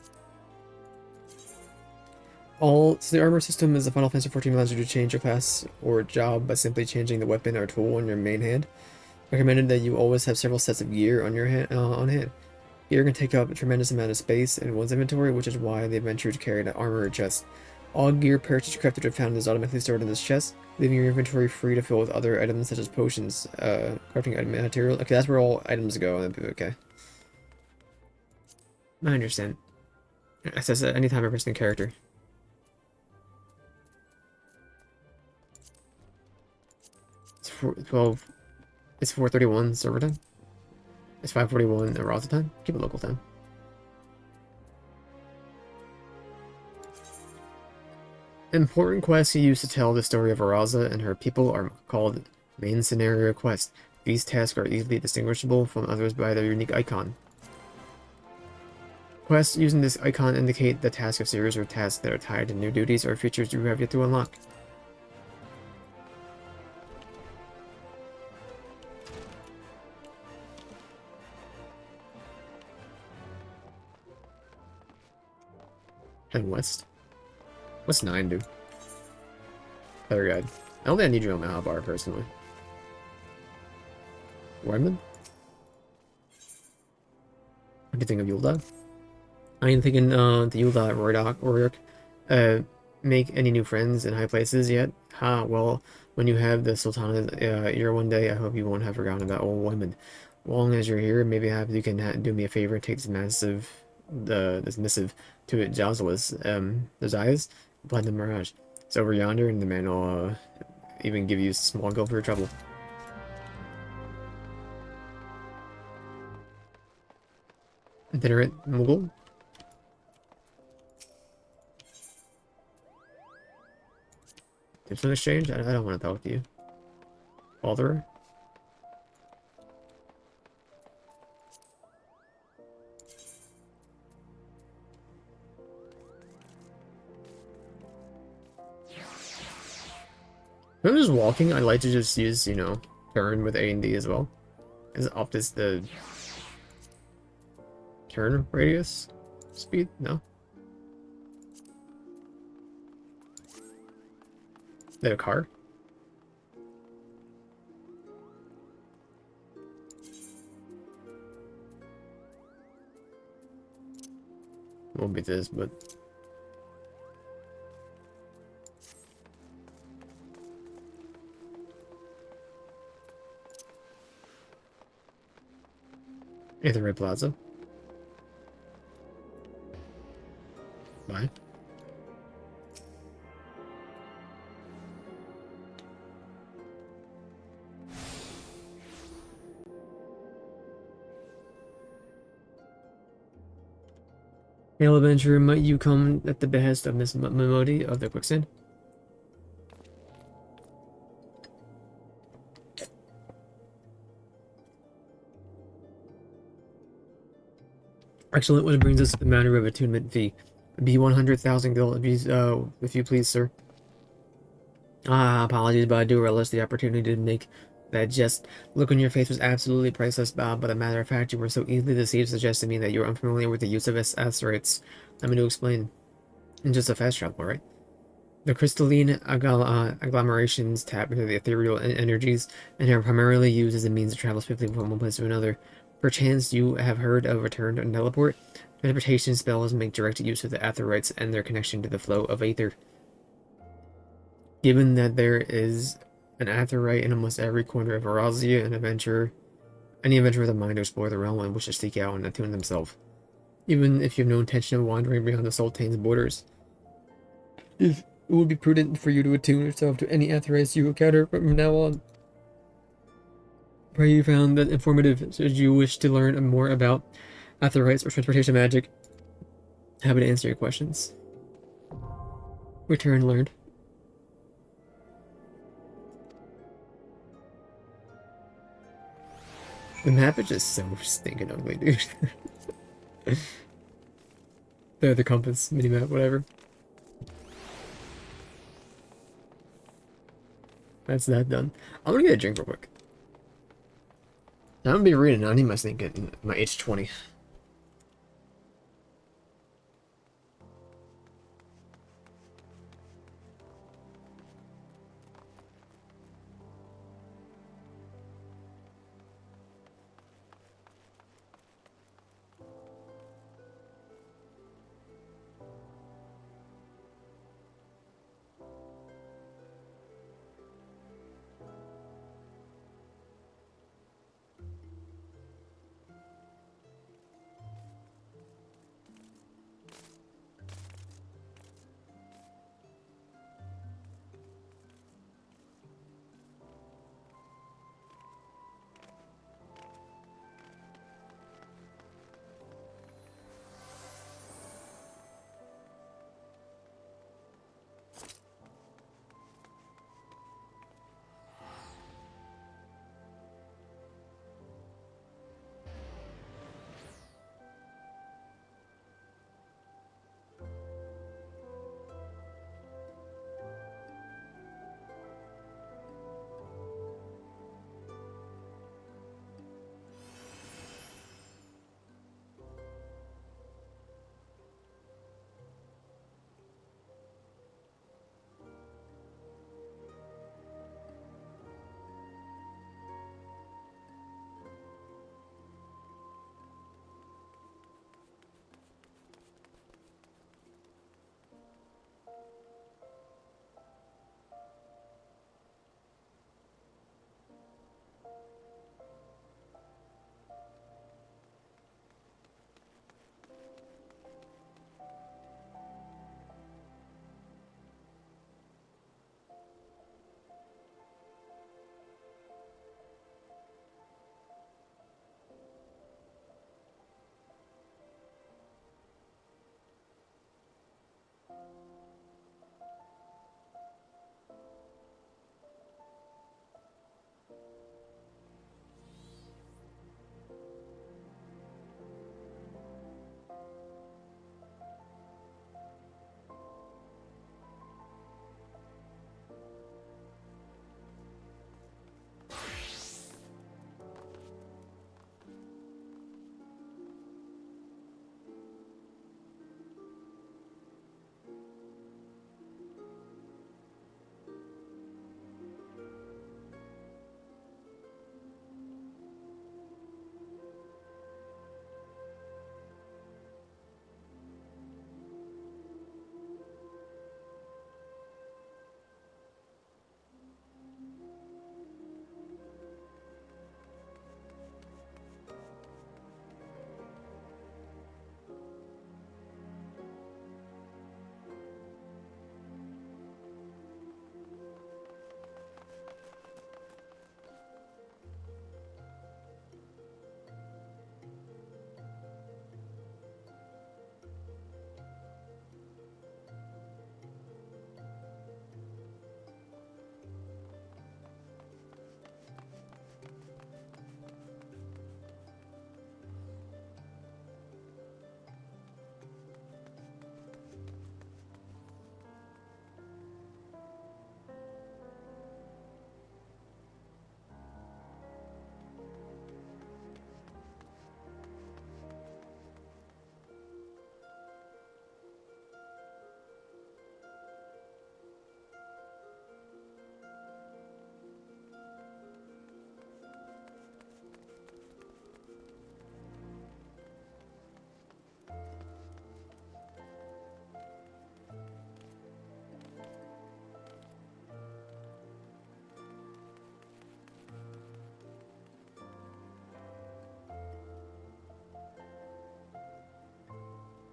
So the armor system is the Final Fantasy XIV allows you to change your class or job by simply changing the weapon or tool on your main hand. Recommended that you always have several sets of gear on your on hand. Gear can take up a tremendous amount of space in one's inventory, which is why the adventurers carry an armor chest. All gear purchased or crafted or found is automatically stored in this chest, leaving your inventory free to fill with other items such as potions, crafting item material. Okay, that's where all items go. Okay. I understand. It says that anytime I press the character. It's 12. It's 4:31 server time. It's 5:41 Arousal time. Keep it local time. Important quests you use to tell the story of Araza and her people are called main scenario quests. These tasks are easily distinguishable from others by their unique icon. Quests using this icon indicate the task of series or tasks that are tied to new duties or features you have yet to unlock. Head west. What's 9 do? Other guide. I don't think I need you on Mahabar personally. Wyman? What do you think of Yulda? I am thinking the Yulda Royok, make any new friends in high places yet? Ha, well, when you have the Sultana's ear one day, I hope you won't have forgotten about old Wyman. Long as you're here, maybe you can do me a favor and take this missive to Josli's, those eyes, blind the mirage. It's over yonder, and the man will even give you a small gold for your trouble. Dinner at Mughal? Tips in exchange? I don't want to talk to you. Alder? When I'm just walking, I like to just use, turn with A and D as well. Is up is the turn radius speed? No. They have a car? Won't be this, but Red Plaza. Bye. Hail Adventure, might you come at the behest of Miss Mimodi of the Quicksand? Excellent, which brings us to the matter of attunement fee. Be 100,000 gold, if you please, sir. Apologies, but I do relish the opportunity to make that jest. Look on your face was absolutely priceless, Bob, but a matter of fact, you were so easily deceived, suggesting to me that you were unfamiliar with the use of asteroids. Let me to explain. In just a fast travel, right? The crystalline agglomerations tap into the ethereal energies and are primarily used as a means to travel swiftly from one place to another. Perchance you have heard of return and teleport? Teleportation spells make direct use of the aetheroids and their connection to the flow of aether. Given that there is an aetherite in almost every corner of Erazia, any adventurer with a mind to explore the realm and wish to seek out and attune themselves. Even if you have no intention of wandering beyond the Sultan's borders. If it would be prudent for you to attune yourself to any aetherites you encounter from now on. Pray you found that informative. Should you wish to learn more about aetherites or transportation magic, happy to answer your questions. Return learned. The map is just so stinking ugly, dude. The compass mini map, whatever. That's that done. I'm gonna get a drink real quick. I'm gonna be reading. I need my sneaking my H20.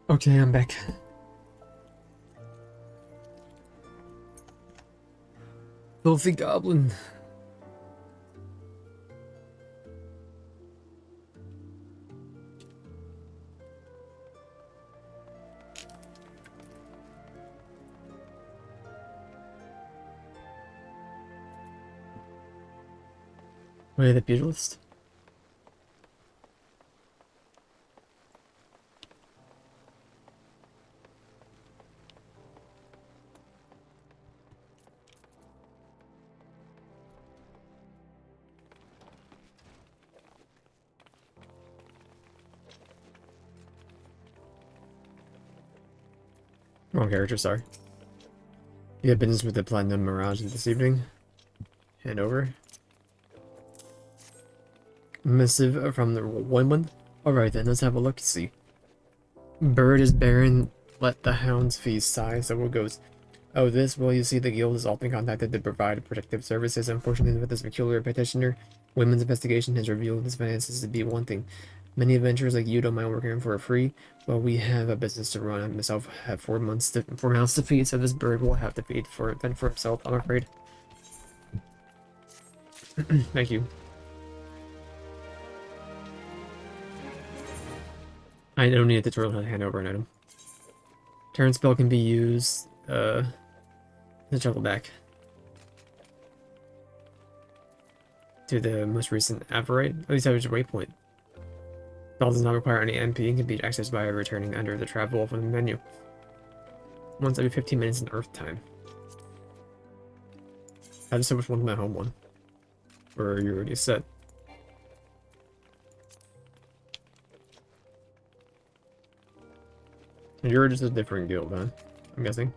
Okay, I'm back. Filthy goblin. Wait, the pugilist? Wrong character, sorry. You have business with the Platinum Mirage this evening. Hand over. Missive from the Woodman. Alright then, let's have a look. See. Bird is barren, let the hounds feast. Sigh, so it goes. Oh, this? Well, you see, the guild is often contacted to provide protective services. Unfortunately, with this peculiar petitioner, women's investigation has revealed his finances to be wanting. Many adventurers like you don't mind working for free, but we have a business to run. I myself have 4 mouths to feed, so this bird will have to feed for himself, I'm afraid. Thank you. I don't need a tutorial to hand over an item. Turn spell can be used, to travel back to the most recent Averite. At least average waypoint. Spell does not require any MP and can be accessed by returning under the travel from the menu. Once every 15 minutes in Earth time. I just so much one from my home one. Or you already set. You're just a different guild, huh? I'm guessing.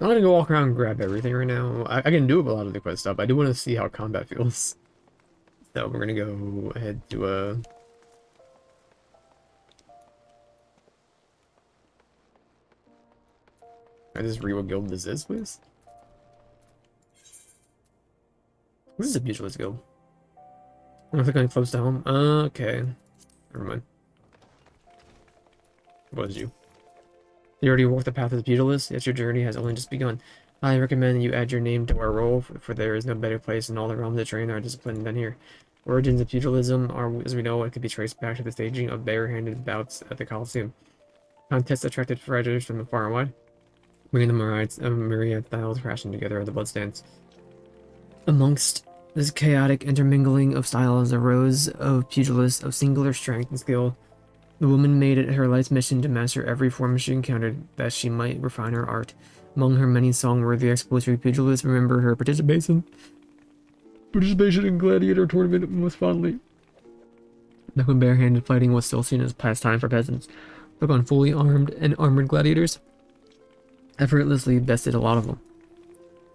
I'm gonna go walk around and grab everything right now. I can do a lot of the quest stuff. I do want to see how combat feels. So we're gonna go ahead to I just read what guild this is, please. This is a pugilist guild. I don't think I'm close to home. Okay. Never mind. What was you? You already walked the path of the pugilist, yet your journey has only just begun. I recommend you add your name to our roll, for there is no better place in all the realms to train our discipline than here. Origins of pugilism are, as we know, it could be traced back to the staging of bare-handed bouts at the Colosseum. Contests attracted fighters from far and wide, bringing the myriad styles crashing together at the bloodstands. Amongst this chaotic intermingling of styles arose of pugilists of singular strength and skill. The woman made it her life's mission to master every form she encountered, that she might refine her art. Among her many song-worthy exploits, we pugilists remember her participation in gladiator tournament most fondly. Back when bare-handed fighting was still seen as pastime for peasants, took on fully armed and armored gladiators, effortlessly bested a lot of them.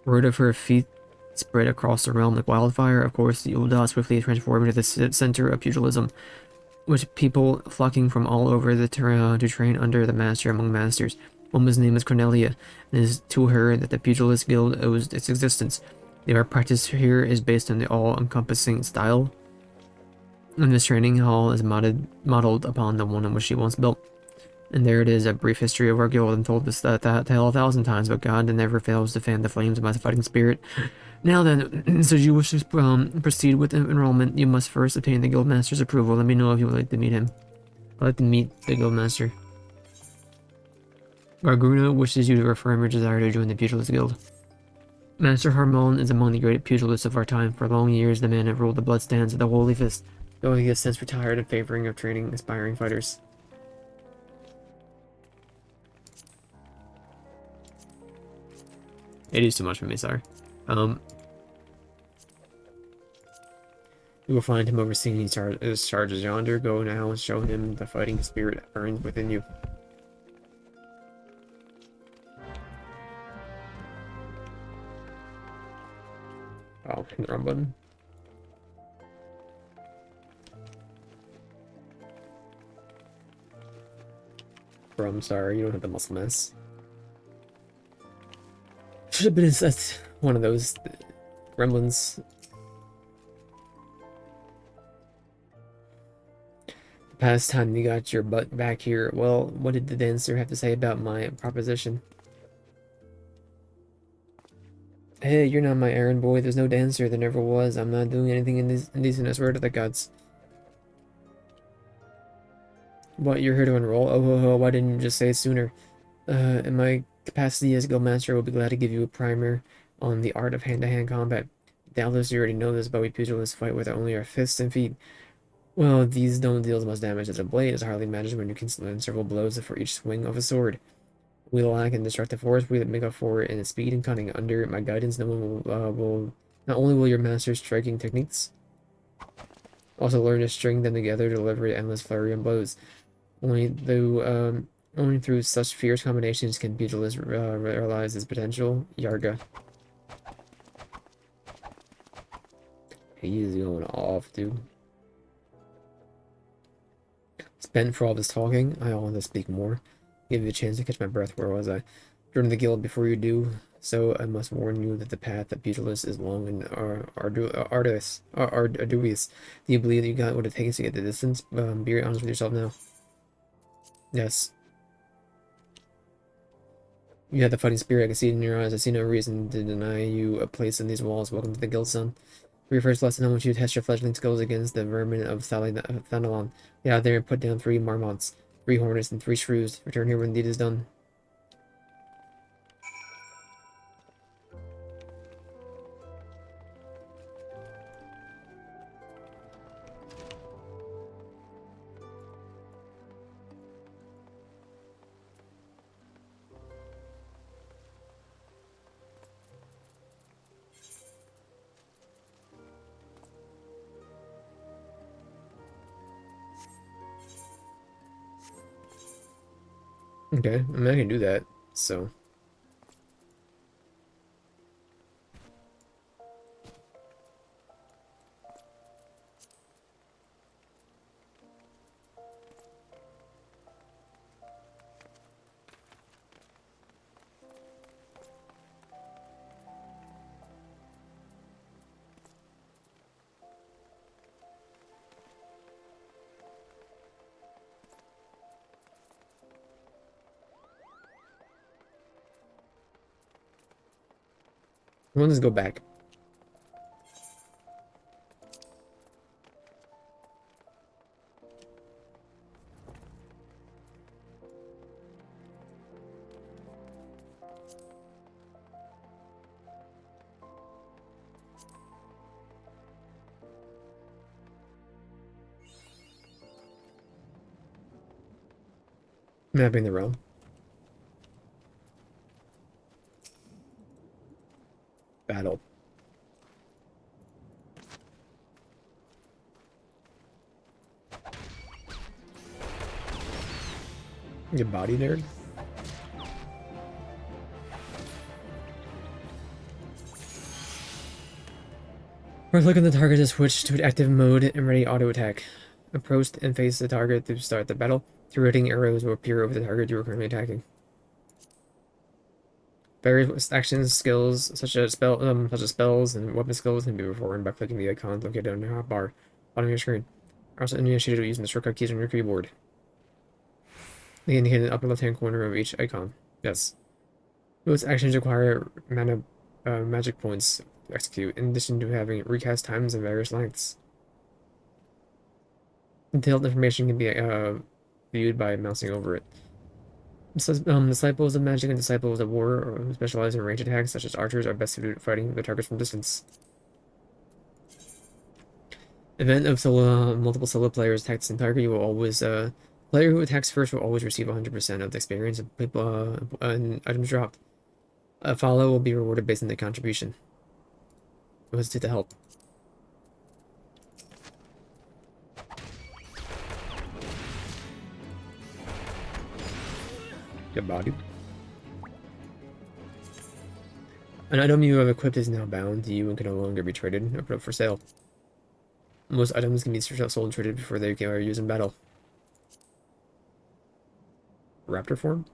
Word of her feat spread across the realm like wildfire. Of course, the Ul'dah swiftly transformed into the center of pugilism, with people flocking from all over the terrain to train under the master among masters. Woman's name is Cornelia, and it is to her that the Pugilist Guild owes its existence. The art practice here is based on the all-encompassing style, and this training hall is modeled upon the one in which she once built. And there it is, a brief history of our guild, and told us that tale 1,000 times, but God never fails to fan the flames of my fighting spirit. Now then, so you wish to proceed with enrollment, you must first obtain the guildmaster's approval. Let me know if you would like to meet him. I'd like to meet the guildmaster. Garguna wishes you to affirm your desire to join the Pugilist Guild. Master Harmon is among the great pugilists of our time. For long years, the man had ruled the bloodstands of the Holy Fist, though he has since retired in favoring of training aspiring fighters. It is too much for me, sorry. You will find him overseeing his charges yonder. Go now and show him the fighting spirit that burns within you. Oh, hit the wrong button. Bro, I'm sorry, you don't have the muscle mass. Should have been that's one of those gremlins. The past time you got your butt back here, well, what did the dancer have to say about my proposition? Hey, you're not my errand boy. There's no dancer. There never was. I'm not doing anything indecent. I swear to the gods. What, you're here to enroll? Oh ho ho, why didn't you just say it sooner? In my capacity as guildmaster, I will be glad to give you a primer on the art of hand-to-hand combat. Doubtless you already know this, but we pugilists fight with only our fists and feet. Well, these don't deal as much damage as a blade. It's hardly imagined when you can land several blows for each swing of a sword. We lack in destructive force, we make up for it in speed and cunning. Under my guidance, no one will not only will your master striking techniques, also learn to string them together to deliver an endless flurry of blows. Only though Only through such fierce combinations can Pugilist realize his potential. Yarga. He is going off, dude. Spent for all this talking, I want to speak more. Give you a chance to catch my breath. Where was I? Join the guild before you do. So I must warn you that the path of Pugilist is long and arduous. Arduous. Do you believe that you got what it takes to get the distance? Be honest with yourself now. Yes. You have the fighting spirit. I can see it in your eyes. I see no reason to deny you a place in these walls. Welcome to the guild, son. For your first lesson, I want you to test your fledgling skills against the vermin of Thanalon. Get out there and put down 3 marmots, 3 hornets, and 3 shrews. Return here when the deed is done. Okay, I mean, I can do that, so. Let's just go back. Mapping the realm. Battle. Your body nerd. We're looking at the target to switch to active mode and ready auto attack. Approach and face the target to start the battle. 2 rotating arrows will appear over the target you are currently attacking. Various actions, skills, such as spells and weapon skills, can be performed by clicking the icons located on the hotbar bottom of your screen. Also initiated using the shortcut keys on your keyboard. They indicate in the upper left-hand corner of each icon. Yes. Most actions require mana magic points to execute, in addition to having recast times and various lengths. Detailed information can be viewed by mousing over it. Disciples of magic and disciples of war who specialize in range attacks, such as archers, are best suited at fighting the targets from distance. Event of multiple solo players attack the same target, you will always player who attacks first will always receive 100% of the experience and items dropped. A follow will be rewarded based on the contribution. It was to help. Good body. An item you have equipped is now bound to you and can no longer be traded or put up for sale. Most items can be sold and traded before they are used in battle. Raptor form?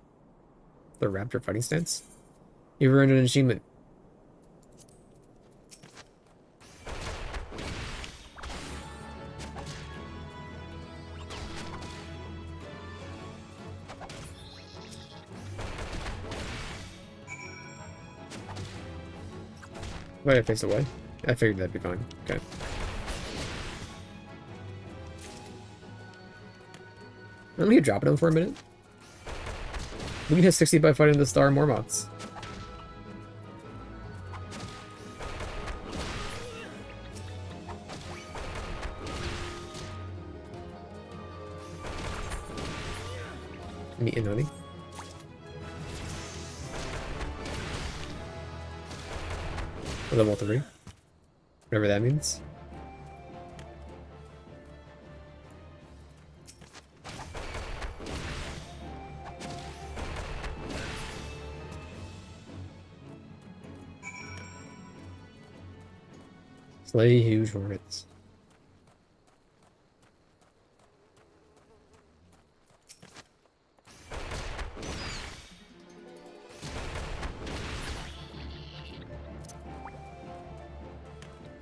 The raptor fighting stance? You've earned an achievement. Wait, I face away? I figured that'd be fine. Okay. Let me drop it on for a minute. We can hit 60 by fighting the Star Mormoths. Meat and honey. Level 3. Whatever that means. Slay huge hornets.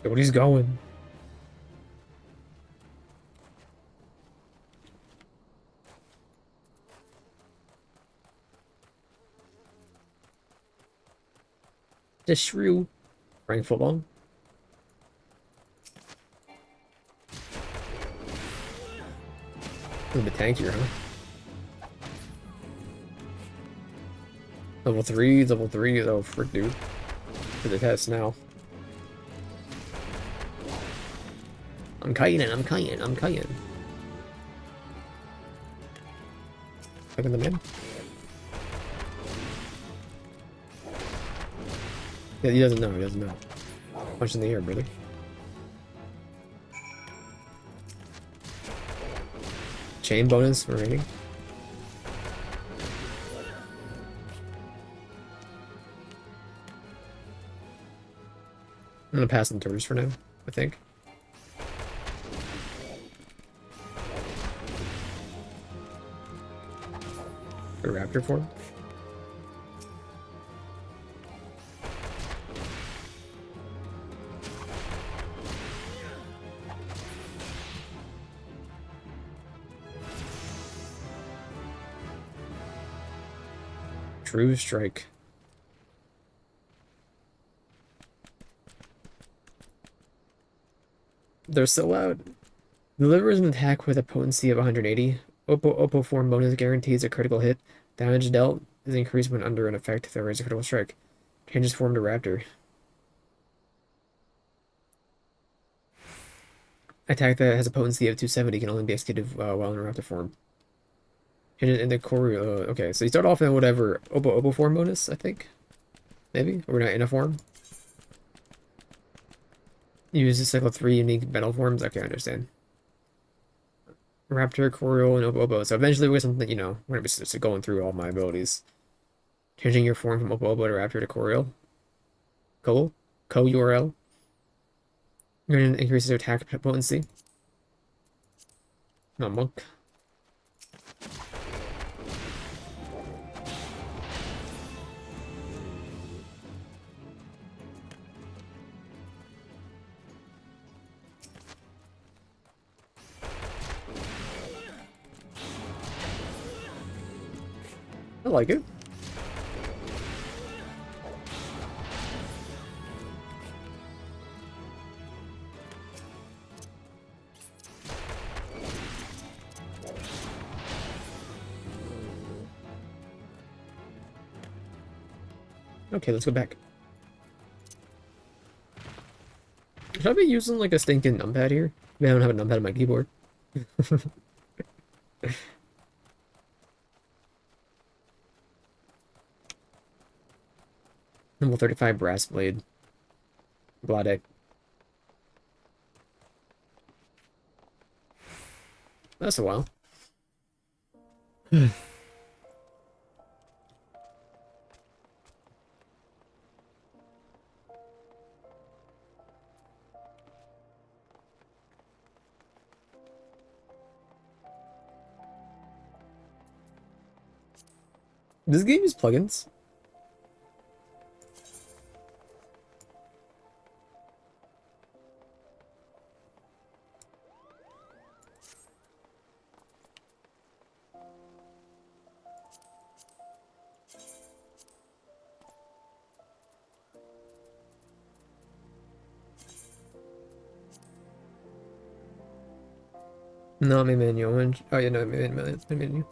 What he's going. The shrew. Rank football. A bit tankier, huh? Level 3, level 3. Oh, frick, dude. For the test now. I'm kiting, I'm kiting, I'm kiting. Looking them in. Yeah, he doesn't know, he doesn't know. Punch in the air, brother. Chain bonus remaining. I'm gonna pass on turtles for now, I think. A raptor form. True strike. They're so loud. Delivers an attack with a potency of 180. Oppo form bonus guarantees a critical hit. Damage dealt is increased when under an effect that raises a critical strike. Changes form to raptor. Attack that has a potency of 270 can only be executed while in raptor form. In the core, okay, so you start off in whatever Oppo form bonus, I think. Maybe? Or not in a form. Use the cycle 3 unique metal forms. Okay, I understand. Raptor, Coral, and Obo. So eventually we're something, you know, we're gonna be just going through all my abilities. Changing your form from Obo to Raptor to Coral. Co-URL. You're gonna increase your attack potency. Not monk. I like it. Okay, let's go back. Should I be using like a stinking numpad here? Maybe I don't have a numpad on my keyboard. Level 35 brass blade. Blade. That's a while. This game use plugins? No, main menu. Oh yeah, no, main menu.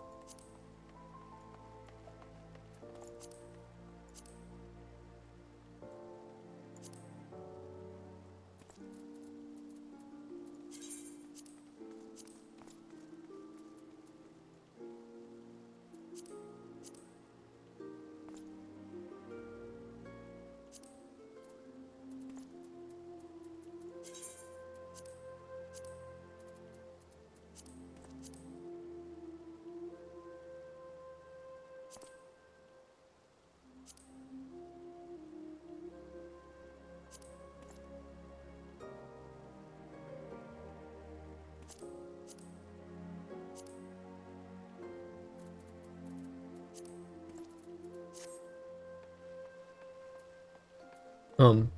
Um,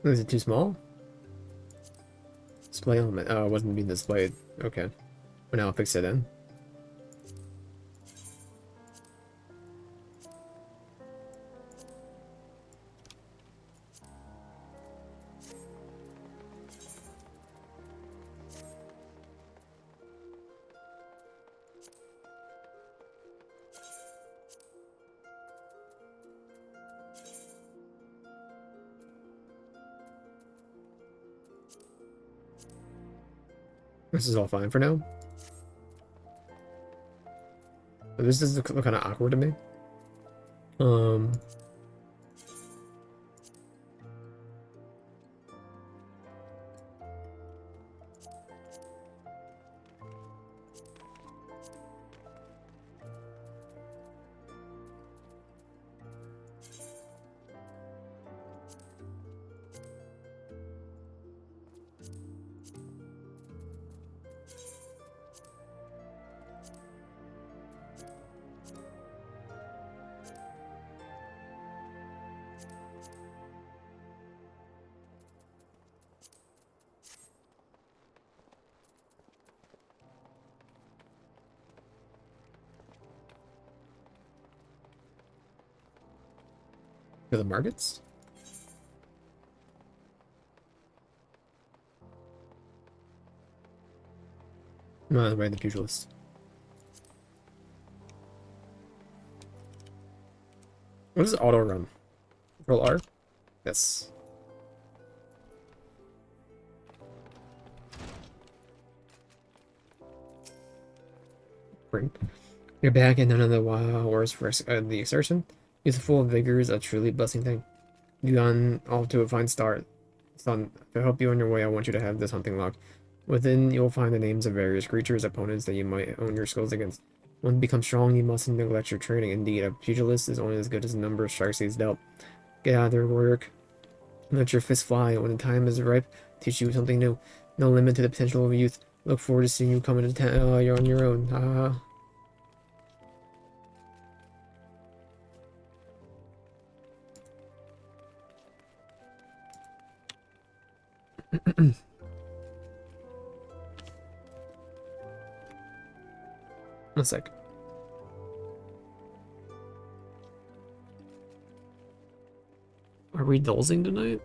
is it too small? Display element. Oh, it wasn't being displayed. Okay. Well, now I'll fix it then. This is all fine for now. But this does look kind of awkward to me. Um, for the markets? No, right, the pugilist. What is auto run? Control R? Yes. Great. You're back and none of the hours for the exertion. Youthful vigor is a truly blessing thing. You've gone off to a fine start. Son, to help you on your way, I want you to have this hunting log. Within, you'll find the names of various creatures, opponents that you might own your skills against. When you become strong, you mustn't neglect your training. Indeed, a pugilist is only as good as the number of strikes he's dealt. Get out there, work. Let your fists fly. When the time is ripe, teach you something new. No limit to the potential of youth. Look forward to seeing you come into town. You're on your own. One sec. Are we dulsing tonight?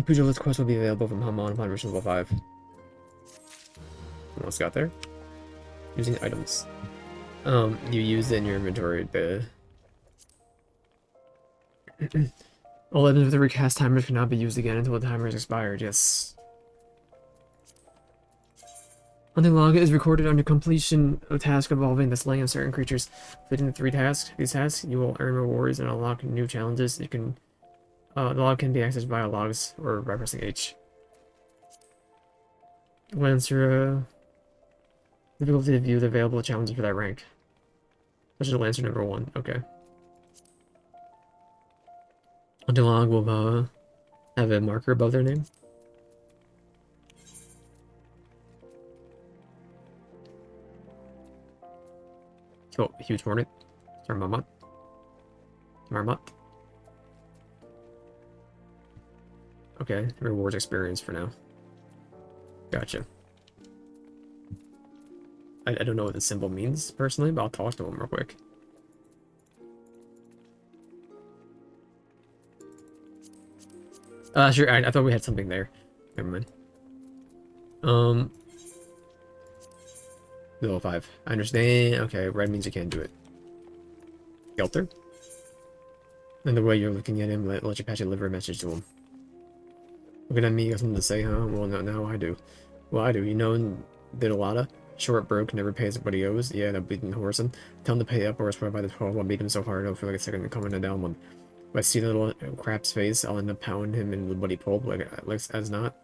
Pugilist quest will be available from Hamon upon reaching level 5. Almost got there. Using items. You used it in your inventory. All items with the recast timers cannot be used again until the timer is expired. Yes. Hunting log is recorded on your completion of task involving the slaying of certain creatures. Within the 3 tasks, these tasks, you will earn rewards and unlock new challenges. You can, the log can be accessed via logs or by pressing H. Lancer, difficulty to view the available challenges for that rank. Such as Lancer number 1. Okay. Hunting log will have a marker above their name. Oh, huge hornet. Marmot. Marmot. Okay, rewards experience for now. Gotcha. I don't know what the symbol means personally, but I'll talk to him real quick. Sure, I thought we had something there. Never mind. Level 5. I understand. Okay, red means you can't do it. Gelter? And the way you're looking at him, let you patch a liver message to him. Looking at me, you got something to say, huh? Well, no, now I do. Well, I do. You know, did a lotta. Short broke, never pays what he owes. Yeah, the bleeding horse. And tell him to pay up or else by the 12. I'll beat him so hard, I'll feel like a second coming to down one. If I see the little crap's face, I'll end up pounding him in the bloody pulp, like as not.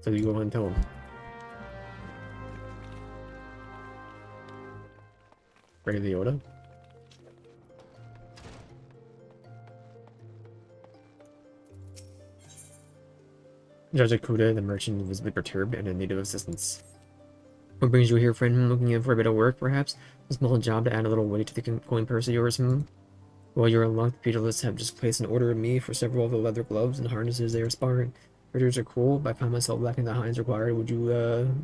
So you go ahead and tell him. Ray Liotta. Judge Akuda, the merchant, visibly perturbed and in need of assistance. What brings you here, friend? Looking in for a bit of work, perhaps? A small job to add a little weight to the coin purse of yours, Well, you're unlocked. The pugilists have just placed an order of me for several of the leather gloves and harnesses they are sparring. Critters are cool, but I find myself lacking the hinds required. Would you,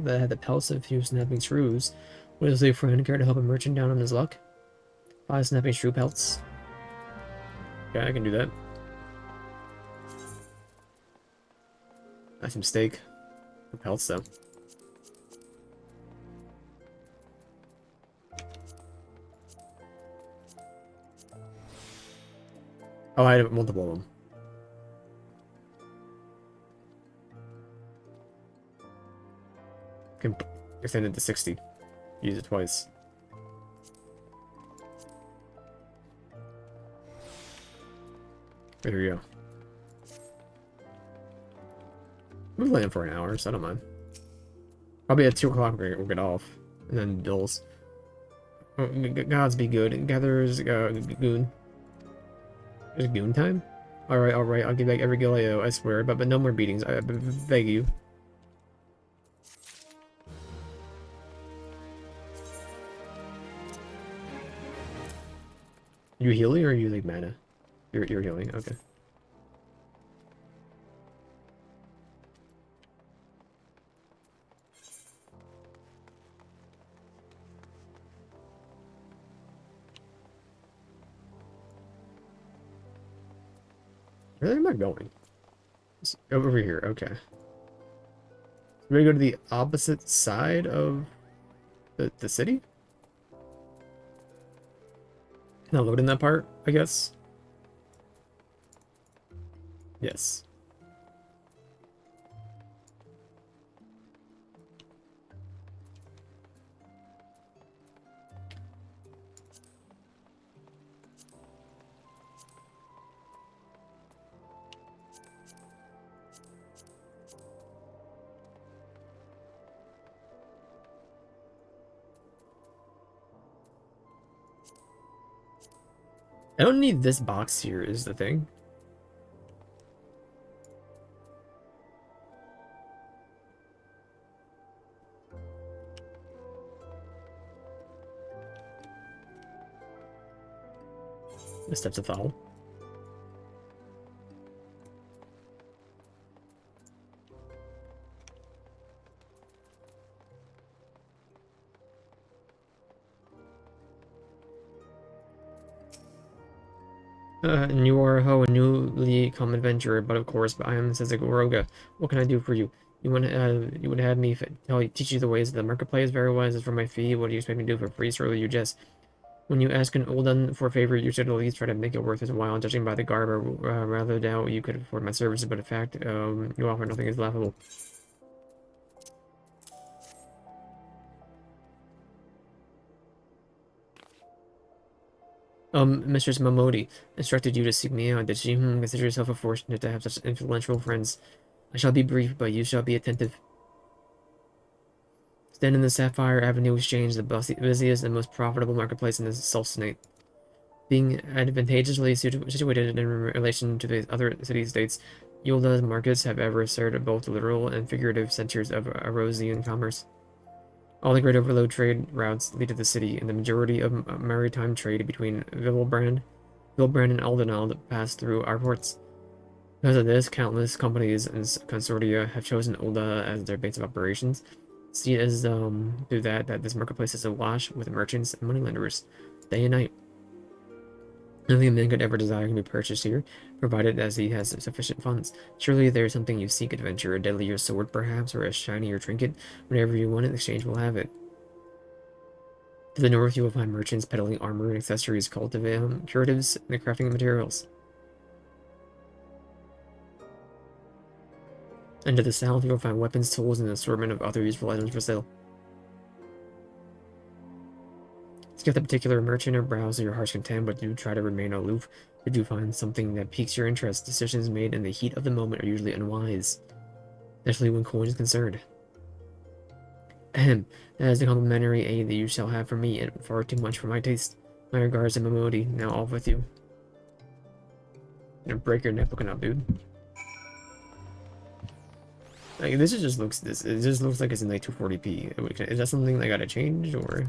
that had the pelts of a few snapping shrews? Would a slave friend care to help a merchant down on his luck? 5 snapping shrew pelts. Yeah, I can do that. That's some steak. The pelts, though. Oh, I had multiple of them. Can extend it to 60. Use it twice. There you go. We're playing for an hour, so I don't mind. Probably at 2 o'clock we'll get off. And then bills. Oh, gods be good. Gatherers, goon. There's goon time? Alright, I'll give back every gil I owe, I swear, but no more beatings, I beg you. You healing or are you like mana? You're healing, okay. Where am I going? It's over here, okay. We're gonna go to the opposite side of the city? Not loading that part, I guess. Yes. I don't need this box here, is the thing. The steps of Thal. And you are a newly come adventurer, but of course, I am Sezagoroga. What can I do for you? You would have me teach you the ways of the marketplace. Very wise as for my fee. What do you expect me to do for free? Surely you jest. When you ask an Uldan for a favor, you should at least try to make it worth his while. Judging by the garb, or rather doubt you could afford my services, but in fact, you offer nothing is laughable. Mistress Momodi instructed you to seek me out. Did she? Consider yourself fortunate to have such influential friends. I shall be brief, but you shall be attentive. Stand in the Sapphire Avenue Exchange, the busiest and most profitable marketplace in the Sultanate. Being advantageously situated in relation to the other city-states, Yulda's markets have ever served both literal and figurative centers of Arosian commerce. All the great overload trade routes lead to the city, and the majority of maritime trade between Vilbrand and Aldenald pass through our ports. Because of this, countless companies and consortia have chosen Ulda as their base of operations. See it as through that this marketplace is awash with merchants and moneylenders, day and night. Nothing a man could ever desire can be purchased here, provided as he has sufficient funds. Surely there is something you seek, adventure, a deadlier sword perhaps, or a shinier trinket. Whenever you want it, the exchange will have it. To the north you will find merchants peddling armor and accessories, curatives, and the crafting materials. And to the south you will find weapons, tools, and an assortment of other useful items for sale. Skip the particular merchant or browse your heart's content, but do try to remain aloof. Did you find something that piques your interest? Decisions made in the heat of the moment are usually unwise, especially when coin is concerned. Ahem. That is the complimentary aid that you shall have from me, and far too much for my taste. My regards and Momodi. Now off with you. Gonna break your neck looking up, dude. Like, this just looks it just looks like it's in like 240p. Is that something I gotta change, or?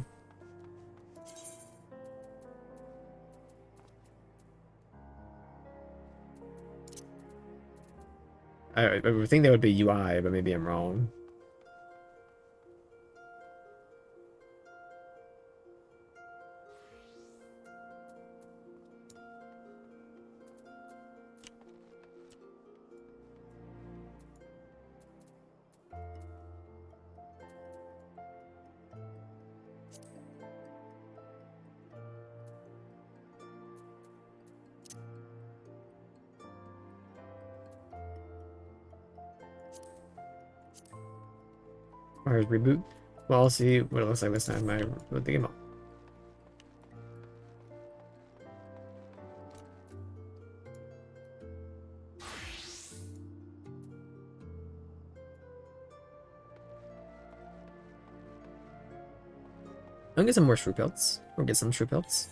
I would think that would be UI, but maybe I'm wrong. Or reboot. Well, I'll see what it looks like this time I load the game up. I'll get some more shrew pelts. Or get some shrew pelts.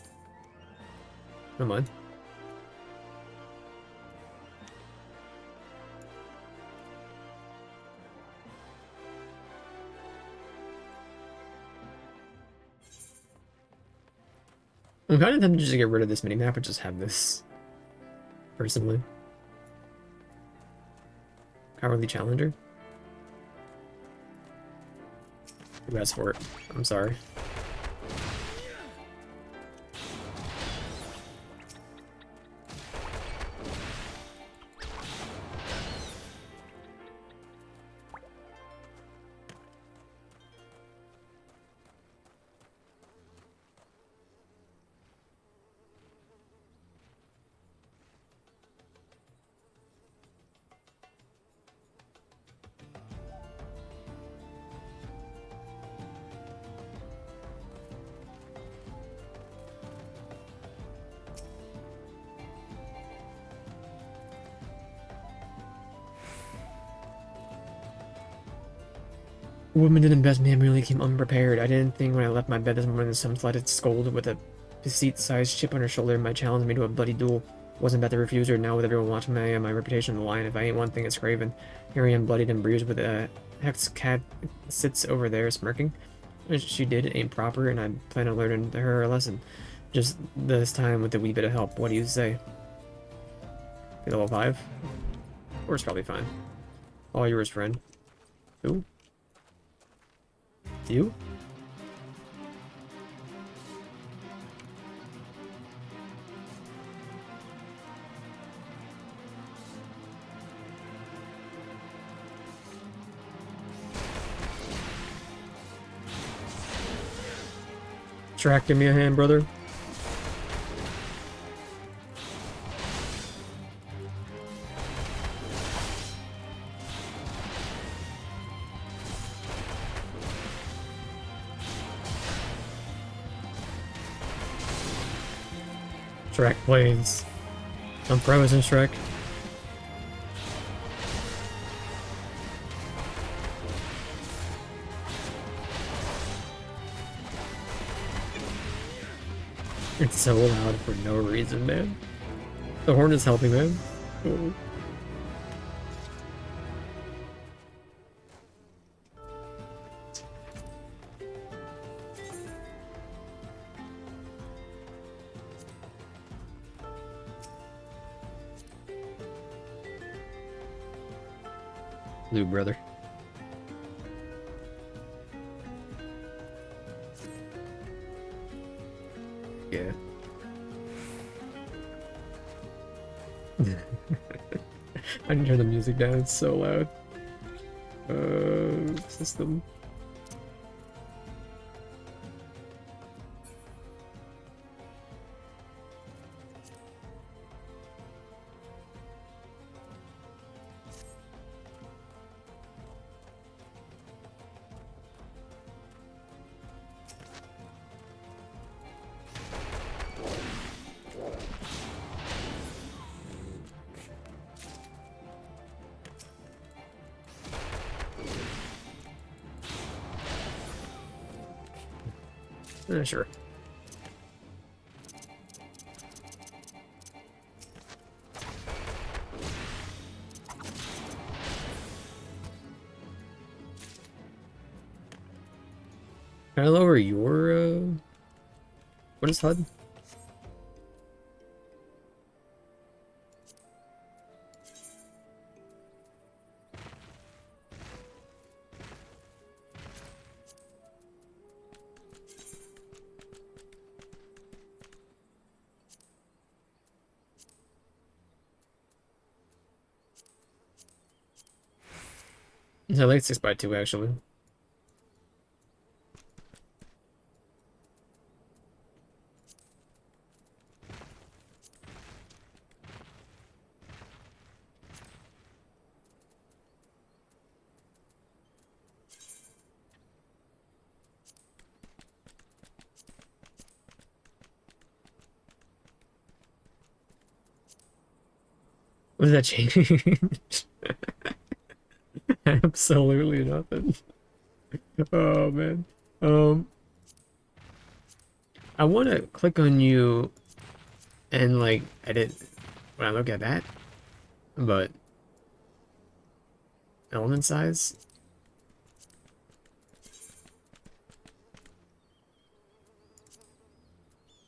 Don't mind. I'm kind of tempted just to get rid of this minimap and just have this. Personally. Cowardly Challenger. Who asked for it? I'm sorry. The woman didn't best me, I merely came unprepared. I didn't think when I left my bed this morning some slighted scold with a deceit-sized chip on her shoulder might challenge me to a bloody duel. Wasn't about to refuse her. Now with everyone watching me, my reputation on the line. If I ain't one thing, it's Craven. Here I am, bloodied and bruised, with a hex cat sits over there smirking. She did, it ain't proper, and I plan on learning her a lesson. Just this time with a wee bit of help. What do you say? Level 5? Or it's probably fine. All yours, friend. Who? You? Track, give me a hand, brother. Shrek plays. I'm frozen, Shrek. It's so loud for no reason, man. The horn is helping, man. Oh. Blue brother. Yeah. I can turn the music down, it's so loud. System. Sure. Can I lower your, what is HUD? I like 6x2 actually. What does that change? Absolutely nothing. Oh man. Um, I want to click on you and like edit when I look at that, but element size.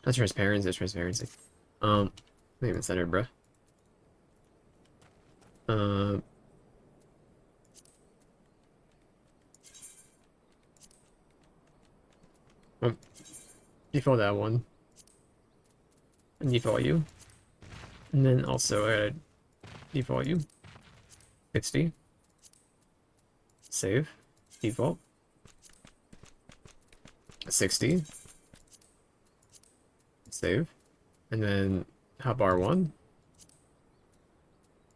That's transparency. That's transparency. Not even centered, bruh. Um, well, default that one, and default you, and then also default you. 60. Save. Default. 60. Save. And then hotbar 1.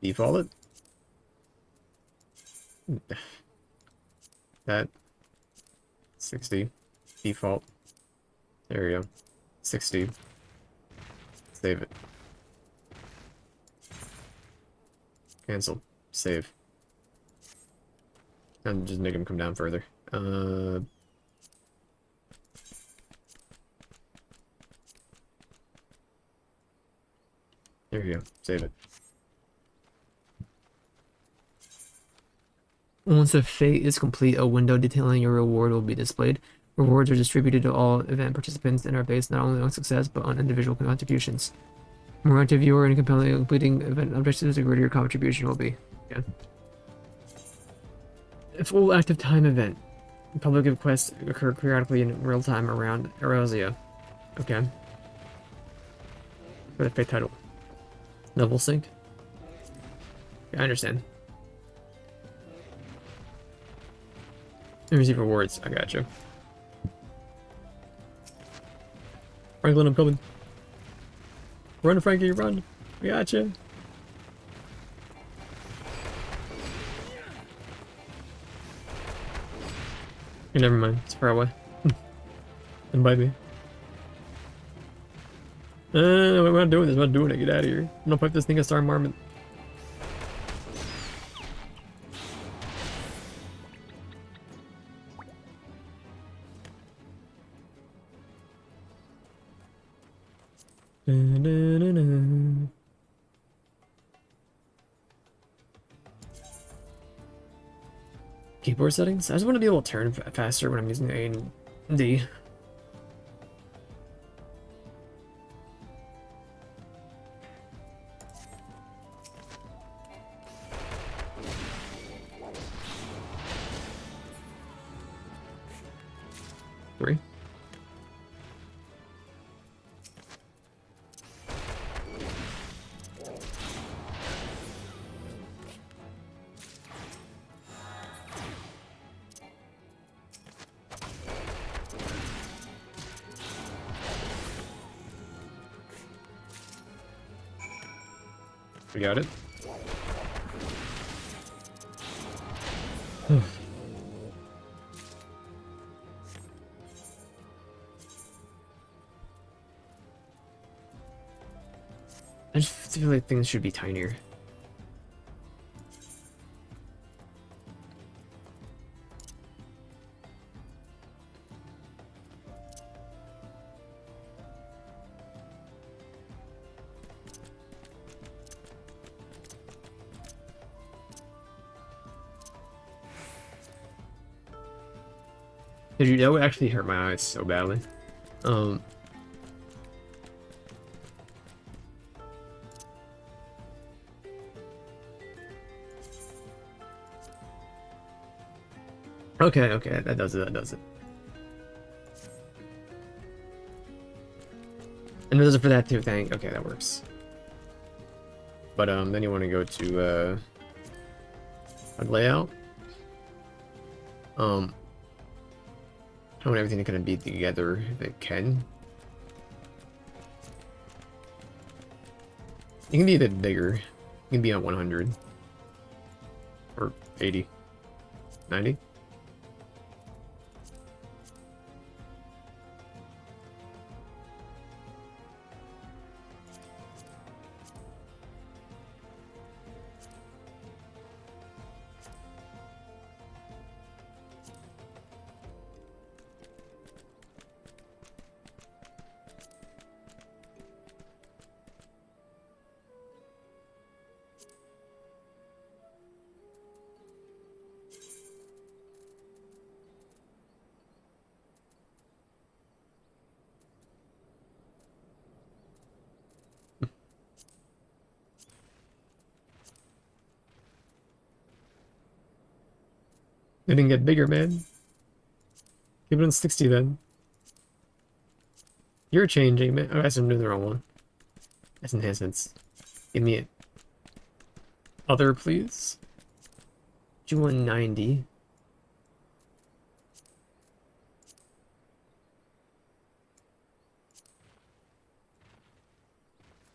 Default it. That. 60. Default. There we go. 60. Save it. Cancel. Save. And just make them come down further. There you go. Save it. Once a fate is complete, a window detailing your reward will be displayed. Rewards are distributed to all event participants and are based not only on success but on individual contributions. The more active you are in completing event objectives, the greater your contribution will be. Yeah. A full active time event. Public requests occur periodically in real time around Erosia. Okay. For the fate title. Level sync. Yeah, I understand. And receive rewards. I got you. Franklin, I'm coming. Run, Frankie, run. I got you. Never mind. It's far away. And bite me. We're not doing this. We're not doing it. Get out of here. I'm gonna pipe this thing a star marmot. Keyboard settings? I just want to be able to turn faster when I'm using A and D. Three. We got it. I just feel like things should be tinier. Dude, that would actually hurt my eyes so badly. Um, okay, that does it, that does it. And those are for that too, thank. Okay, that works. But then you want to go to layout. I want everything to kind of be together if it can. You can be a bit bigger. You can be on 100 or 80, 90. It didn't get bigger, man. Keep it on 60 then. You're changing, man. Oh, I am doing the wrong one. That's enhancements. Give me it. Other, please. Do you want 90?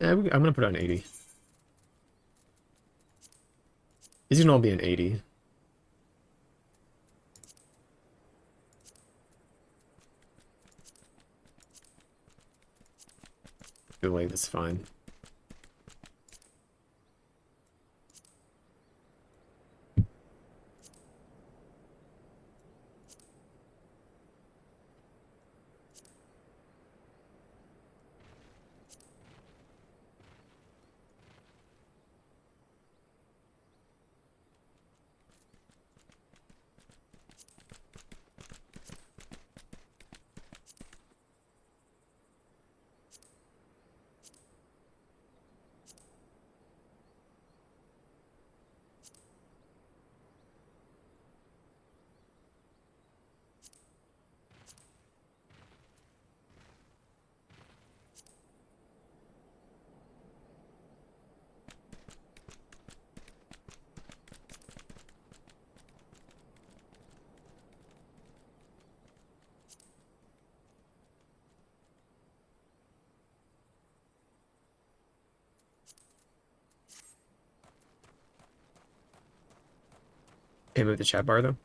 Yeah, I'm gonna put it on 80. These can all be an 80. Feel like that's fine. Can't move the chat bar though.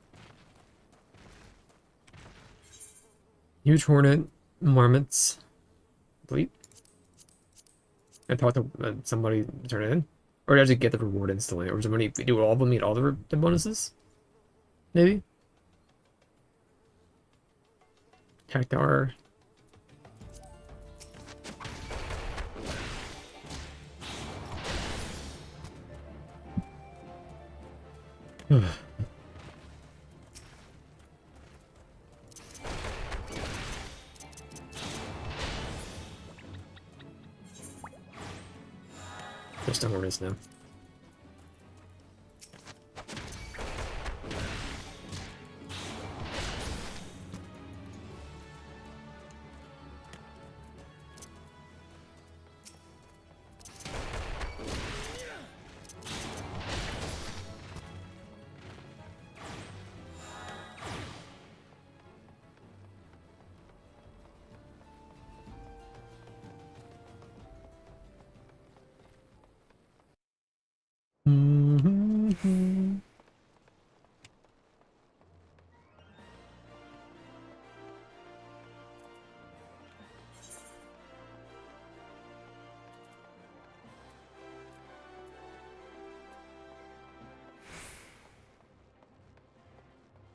Huge hornet, marmots, bleep. I talked to somebody turn it in, or did I just get the reward instantly, or somebody do all of them, meet all the bonuses? Maybe. Cactar. Just the hornets now.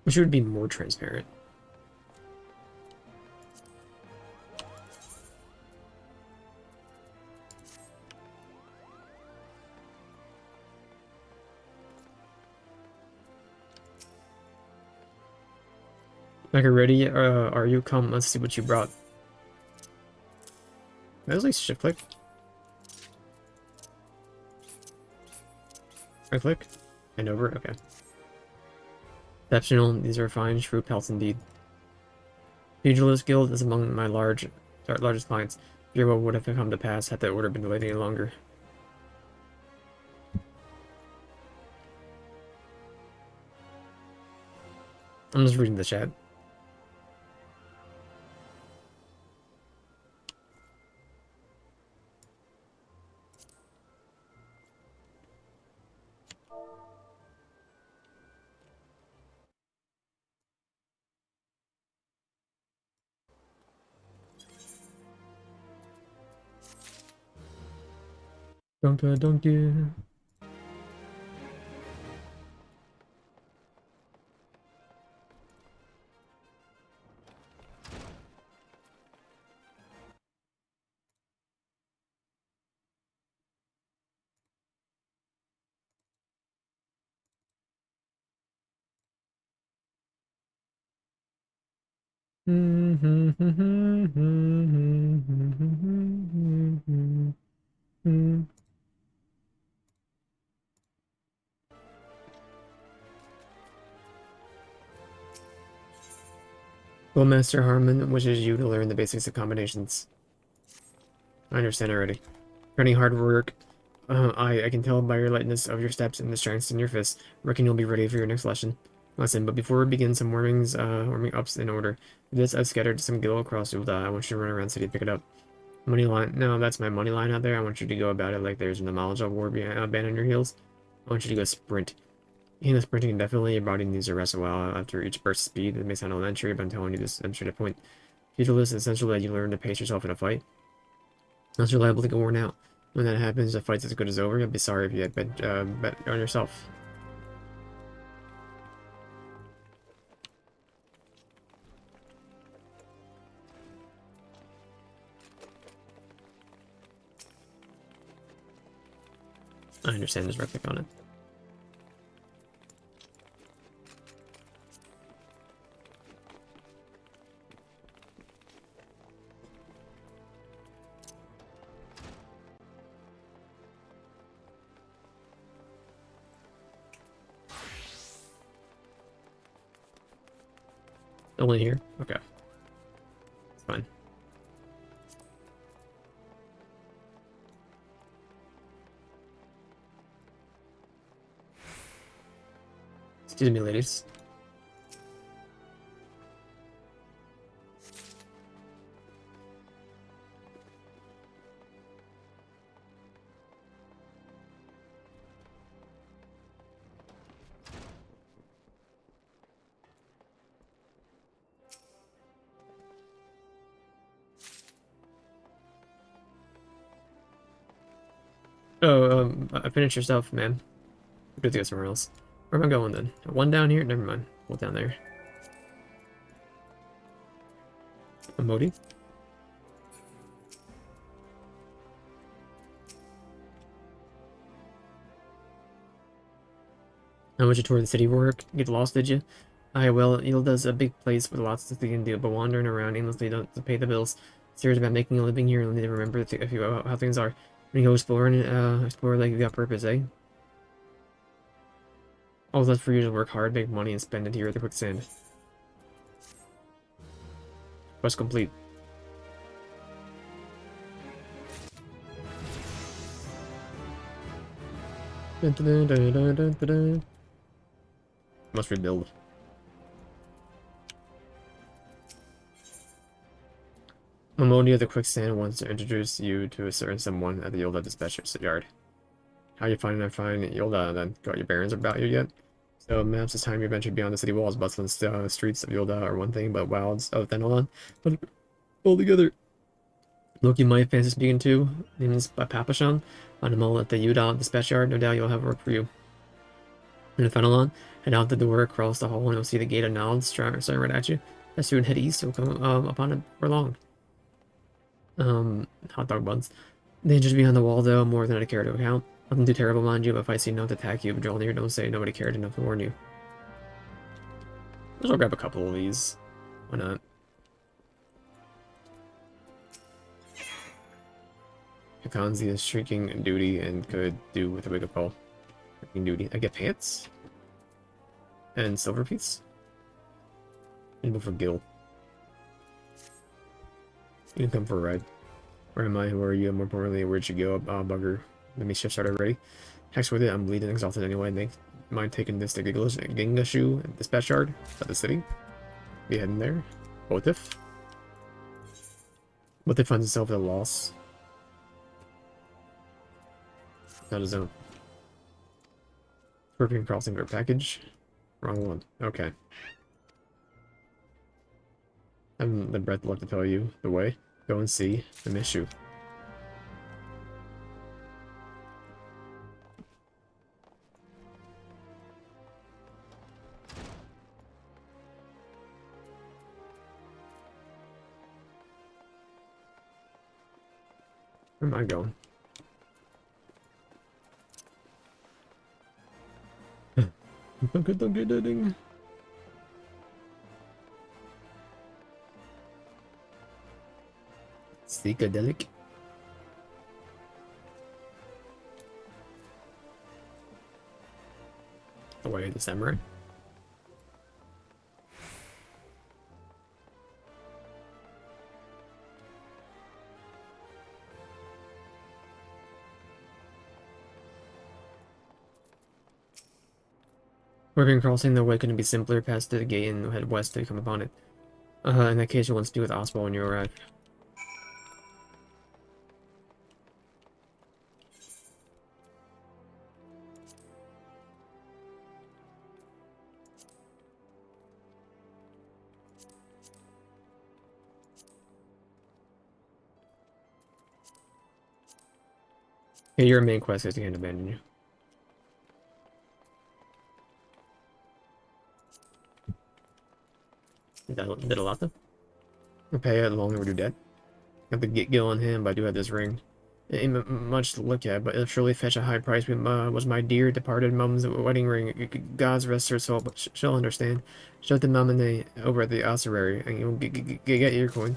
Which would be more transparent. Okay, ready? Are you? Come, let's see what you brought. That was like shift click. Right click. And over. Okay. Exceptional. These are fine shrew pelts indeed. Pugilist Guild is among my largest clients. Fear what would have come to pass had the order been delayed any longer. I'm just reading the chat. Don't you? Well, Master Harmon wishes you to learn the basics of combinations. I understand already. Running hard work. I can tell by your lightness of your steps and the strength in your fists. Reckon you'll be ready for your next lesson. But before we begin, some warming ups in order. For this, I've scattered some gil across Ulda. I want you to run around city to pick it up. Money line. No, that's my money line out there. I want you to go about it like there's an knowledge of war band on your heels. I want you to go sprint. You know, sprinting indefinitely, your body needs to rest a while after each burst of speed. It may sound elementary, but I'm telling you this demonstrated point. Pugilist is essential that you learn to pace yourself in a fight. Else you're liable to get worn out. When that happens, the fight's as good as over. You'll be sorry if you had bet on yourself. I understand there's right click on it. Only here? Okay. It's fine. Excuse me, ladies. Oh, I finished your stuff, man. We're good to go somewhere else. Where am I going then? One down here? Never mind. One down there. A Modi? How much you toured the city work? Get lost, did you? Aye, well, Ilda's a big place with lots of things to do, but wandering around aimlessly don't to pay the bills. Serious about making a living here and need to remember how things are. When you go exploring, explore like you got purpose, eh? All that's for you to work hard, make money, and spend it here at the quicksand. Quest complete. Dun, dun, dun, dun, dun, dun, dun. Must rebuild. Ammonia the Quicksand wants to introduce you to a certain someone at the Yolda Dispatcher's Yard. How you finding I find Yolda then? Got your bearings about you yet? So maps this time you ventured beyond the city walls, bustling streets of Yolda are one thing, but wilds of Thenelon, but altogether. Look, you might fancy speaking to, named is by Papashan, on a mole at the Yuda Dispatch Yard. No doubt you'll have work for you. In Fenelon, head out the door, across the hall, and you'll see the gate of knowledge staring right at you. As soon head east, you'll come upon it for long. Hot dog buns. Dangers behind the wall, though, more than I care to account. Nothing too terrible, mind you, but if I see enough to attack you, but draw near, don't say nobody cared enough to warn you. I'll grab a couple of these. Why not? Hakanzi is shrieking duty and could do with a wake up call. Shrieking duty. I get pants? And silver piece? And go for Gil. You can come for a ride. Where am I? Who are you? And more importantly, where'd you go? Bugger. Let me shift started already. Hex with it. I'm bleeding exhausted anyway. Make mind taking this to Gingashu and dispatch yard at the city. Be heading there. What if? What if finds itself at a loss? Not a zone. Scorpion crossing for package. Wrong one. Okay. I haven't the breath left to tell you the way. Go and see. I miss you. Where am I going? Psychedelic. The way of the samurai. Working crossing the way couldn't be simpler. Pass to the gate and head west to come upon it. In that case, you'll want to speak with Oswald when you arrive. Yeah, your main quest is to can't abandon you. Did a lot though. I'll pay it long overdue debt. Have to get Gil on him, but I do have this ring. It ain't much to look at, but it'll surely fetch a high price. Was my dear departed mum's wedding ring. God's rest her soul, but she'll understand. Shut the mum and they over at the ossuary, and you'll get your coin.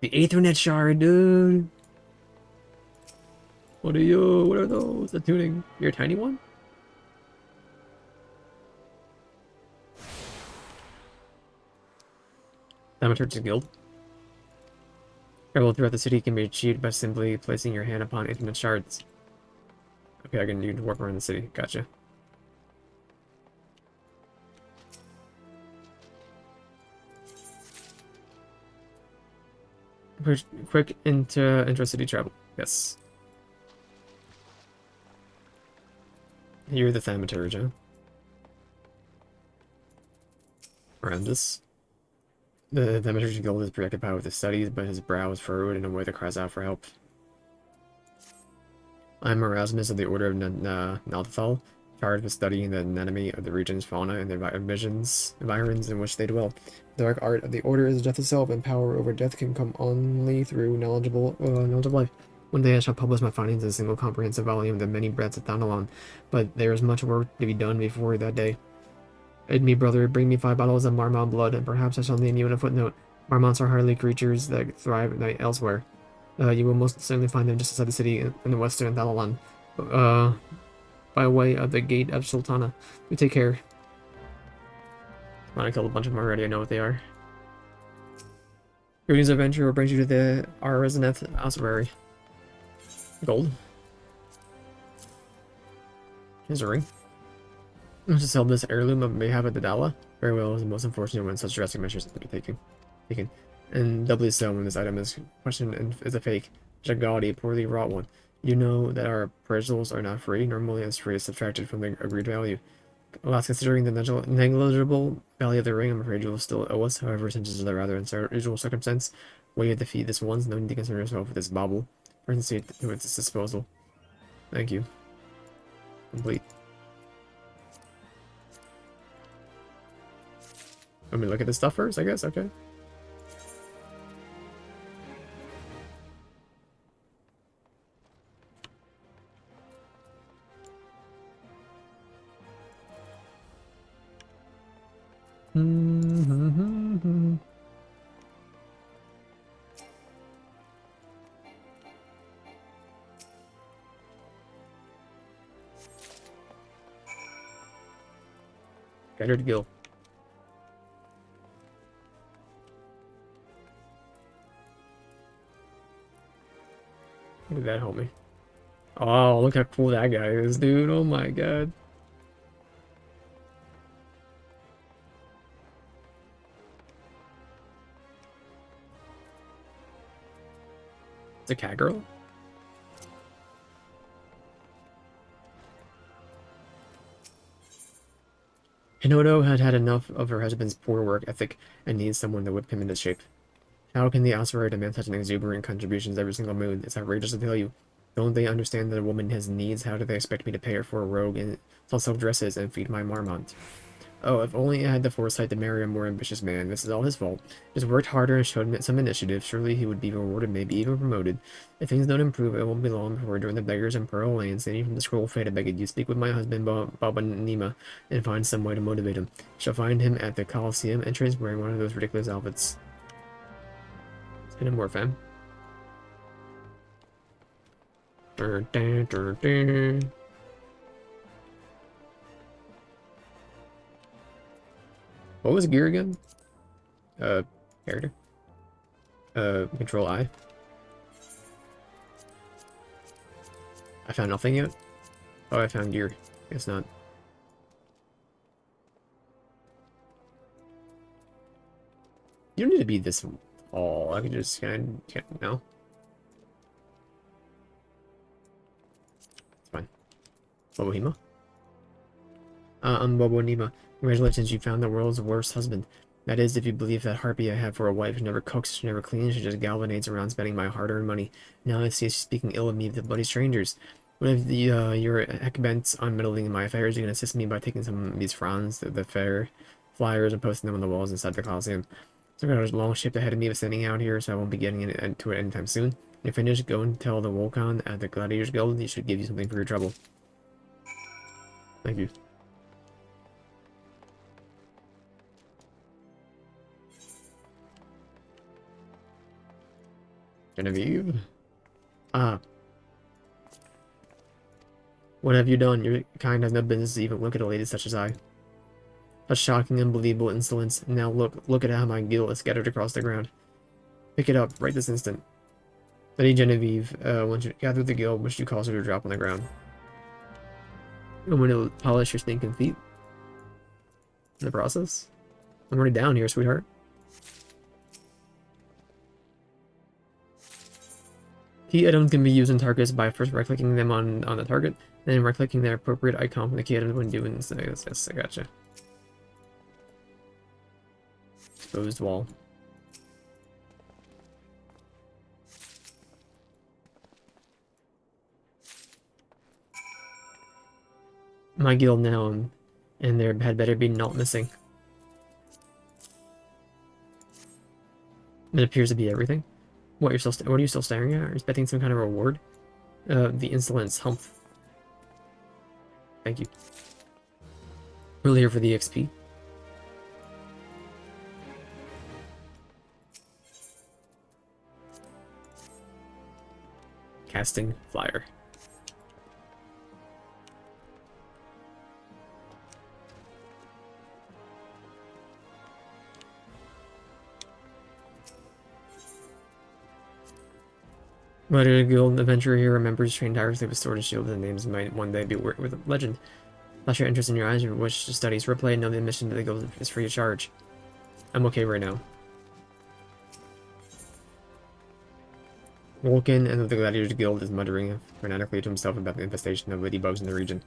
The Aethernet shard, dude. What are you? What are those? The tuning. You're a tiny one? Thaumaturge's Guild. Travel throughout the city can be achieved by simply placing your hand upon Aethernet shards. Okay, I can do warp around the city. Gotcha. Quick intra-city travel. Yes. You're the thaumaturge, huh? Horrendous. The thaumaturge guild is preoccupied with his studies, but his brow is furrowed in a way that cries out for help. I'm Erasmus of the Order of Nalthal, charged with studying the anatomy of the region's fauna and the environs in which they dwell. The dark art of the Order is death itself, and power over death can come only through knowledge of life. One day I shall publish my findings in a single comprehensive volume, The Many Breaths of Thanalan, but there is much work to be done before that day. Aid me, brother, bring me 5 bottles of Marmont blood, and perhaps I shall name you in a footnote. Marmonts are hardly creatures that thrive at night elsewhere. You will most certainly find them just outside the city in the western Thanalan, by way of the Gate of Sultana. You take care. I killed a bunch of them already, I know what they are. Greetings adventure will bring you to the Arzaneth ossuary. Gold. Here's a ring. To sell this heirloom on behalf of the Dala. Very well, is the most unfortunate when such drastic measures have to be taken. And doubly so when this item is questioned and is a fake, such a gaudy, poorly wrought one. You know that our appraisals are not free. Normally, as free is subtracted from the agreed value. Alas, considering the negligible value of the ring, I'm afraid you will still owe us. However, since this is a rather unusual circumstance, way to defeat this once, no need to concern yourself with this bauble. Urgency to its disposal. Thank you. Complete. Let me look at this stuff first, I guess. Okay. Better to go. Look at that, homie. Oh, look how cool that guy is, dude. Oh my god. It's a cat girl? Hinoto had had enough of her husband's poor work ethic and needs someone to whip him into shape. How can the Asurari demand such an exuberant contributions every single moon? It's outrageous to tell you. Don't they understand that a woman has needs? How do they expect me to pay her for a rogue and sell dresses and feed my marmot? Oh, if only I had the foresight to marry a more ambitious man. This is all his fault. Just worked harder and showed some initiative. Surely he would be rewarded, maybe even promoted. If things don't improve, it won't be long before I join the beggars in Pearl Lane. Standing from the scroll of fate, I beg you, speak with my husband, Baba Nima, and find some way to motivate him. Shall find him at the Coliseum entrance wearing one of those ridiculous outfits. Let's hit him more, fam. What was gear again? Character. Control I. I found nothing yet? Oh, I found gear. Guess not. You don't need to be this tall. I can just kind of, no. It's fine. Bobohima? I'm Bobonima. Congratulations, you found the world's worst husband. That is, if you believe that harpy I have for a wife who never cooks, she never cleans, she just galvanides around spending my hard-earned money. Now I see she's speaking ill of me to bloody strangers. What if you're heck-bent on meddling in my affairs? You can assist me by taking some of these frowns, the fair flyers, and posting them on the walls inside the Coliseum. So I've got a long shift ahead of me standing out here, so I won't be getting into it anytime soon. When you're finished, go and tell the Wolcon at the Gladiators Guild they should give you something for your trouble. Thank you. Genevieve? Ah. What have you done? Your kind has no business to even look at a lady such as I. A shocking, unbelievable insolence. Now look at how my guilt is scattered across the ground. Pick it up, right this instant. Lady Genevieve, once you gather the guild, wish you cause her to drop on the ground. I'm going to polish your stinking feet. In the process? I'm already down here, sweetheart. Key items can be used in targets by first right-clicking them on the target, and then right-clicking the appropriate icon from the key item when doing this. Yes, I gotcha. Exposed wall. My guild now, and there had better be naught missing. It appears to be everything. What are you still staring at? Are you expecting some kind of reward? The insolence, humph. Thank you. Really here for the XP. Casting flyer. Writer Guild adventurer here remembers trained tirelessly with sword and shield, and names might one day be worked with legend. Flash your interest in your eyes, you wish to study swordplay, know the admission to the guild is free of charge. I'm okay right now. Vulcan and the Gladiators Guild is muttering fanatically to himself about the infestation of ladybugs in the region.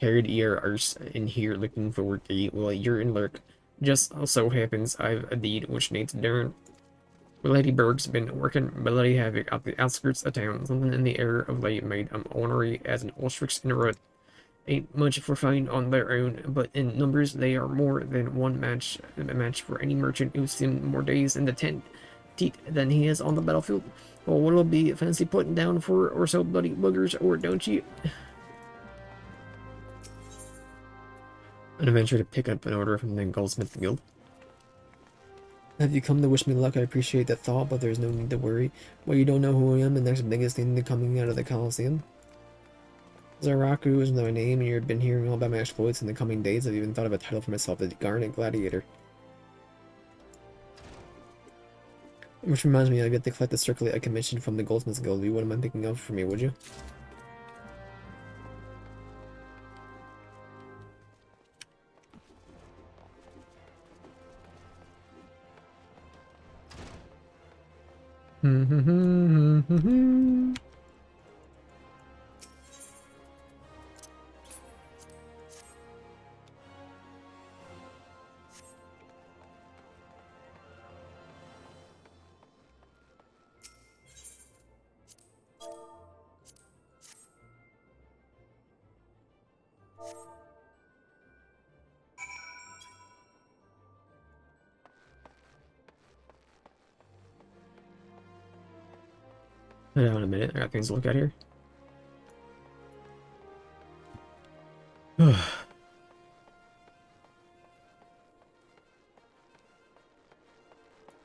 Carried ear arse in here looking for work to eat. Well, you're in lurk. Just so happens I've a deed which needs doing. Ladybug's been working bloody havoc at the outskirts of town. Something in the air of late made ornery as an ostrich in a rut. Ain't much for find on their own, but in numbers they are more than one match for any merchant who's seen more days in the tent teeth than he is on the battlefield. Well, what'll be fancy putting down for or so bloody boogers, or don't you? An adventure to pick up an order from the Goldsmith Guild. Have you come to wish me luck? I appreciate that thought, but there's no need to worry. Well, you don't know who I am, the next biggest thing coming out of the Coliseum. Zaraku is my name, and you've been hearing all about my exploits in the coming days. I've even thought of a title for myself, the Garnet Gladiator. Which reminds me, I get to collect the circlet I commissioned from the Goldsmiths Guild. You wouldn't mind picking up for me, would you? Hold on a minute, I got things to look at here. The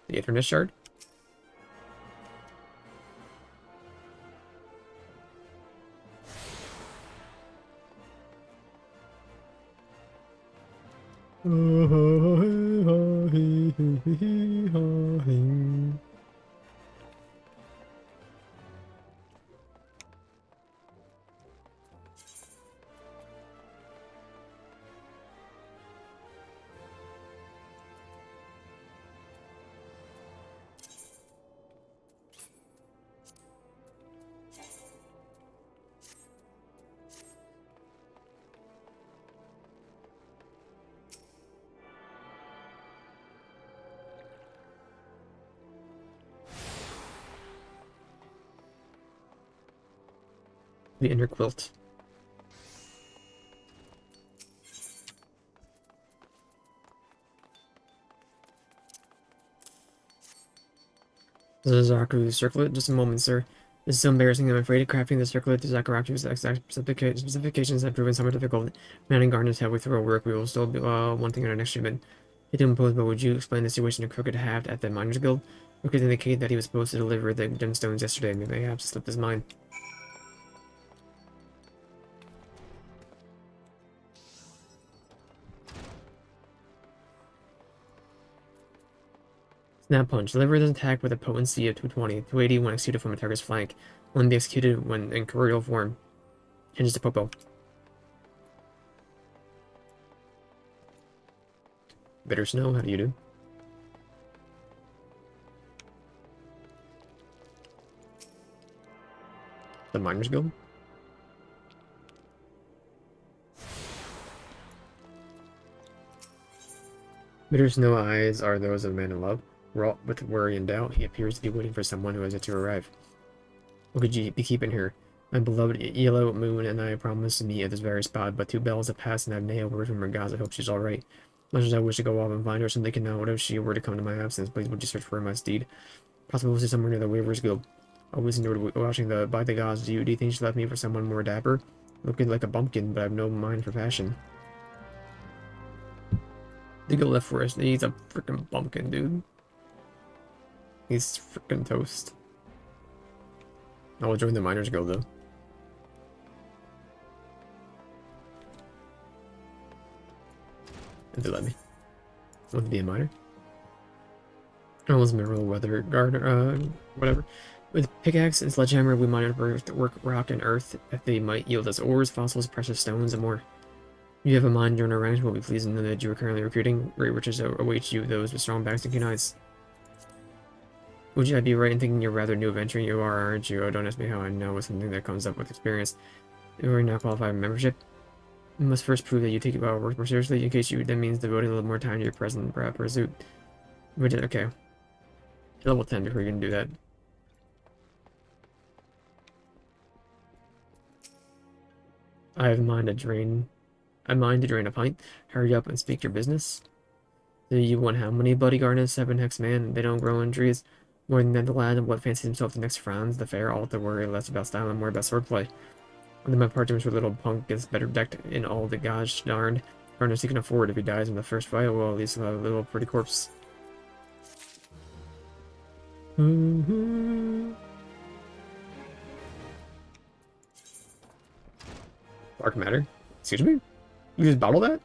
Ethernet shard? The inner quilt. Zazaku circlet? Just a moment, sir. This is so embarrassing. I'm afraid of crafting the circlet to Zakaraku's exact specifications have proven somewhat difficult. Man and Garnet have we thorough work. We will still be wanting in our next shipment. He didn't impose, but would you explain the situation to Crooked Haft at the Miners Guild? Crooked indicated that he was supposed to deliver the gemstones yesterday. Maybe I have slipped his mind. Snap Punch. Deliver the attack with a potency of 220. 280 when executed from a target's flank. Only be executed when in corporeal form. Changes to Popo. Bitter Snow, how do you do? The Miners Guild? Bitter Snow eyes are those of a man in love. Wrought with worry and doubt, he appears to be waiting for someone who has yet to arrive. What could you be keeping here? My beloved Yellow Moon and I promised to meet at this very spot, but 2 bells have passed and I have nailed word from her gods. I hope she's alright. Much as I wish to go off and find her, something can know. What if she were to come to my absence? Please would you search for her, my steed? Possibly we'll see somewhere near the Weaver's Guild. Always endured watching the by the gods. Do you think she left me for someone more dapper? Looking like a bumpkin, but I have no mind for fashion. The guild left for us. He's a freaking bumpkin, dude. He's freaking toast. I will join the Miners Guild though. If they let me. Want to be a miner? Oh, it's mineral weather gardener, whatever. With pickaxe and sledgehammer, we mine work rock and earth that they might yield us ores, fossils, precious stones, and more. If you have a mind during our ranks, we'll be pleased to know that you are currently recruiting. Great riches await you, those with strong backs and keen eyes. Would I be right in thinking you're rather new adventure? You are, aren't you? Oh, don't ask me how I know. It's something that comes up with experience. You are not qualified for membership. You must first prove that you take our work more seriously. In case that means devoting a little more time to your present pursuit. Okay. Level 10 before you can do that. I mind to drain a pint. Hurry up and speak your business. Do you want how many bloody garnets? 7 hex man. They don't grow on trees. More than that, the lad and what fancies himself the next Franz, the fair, all to worry less about style and more about swordplay. Under my parchments, your little punk gets better decked in all the gosh darned. Harness he can afford. If he dies in the first fight, well, at least he'll have a little pretty corpse. Dark matter? Excuse me? You just bottle that?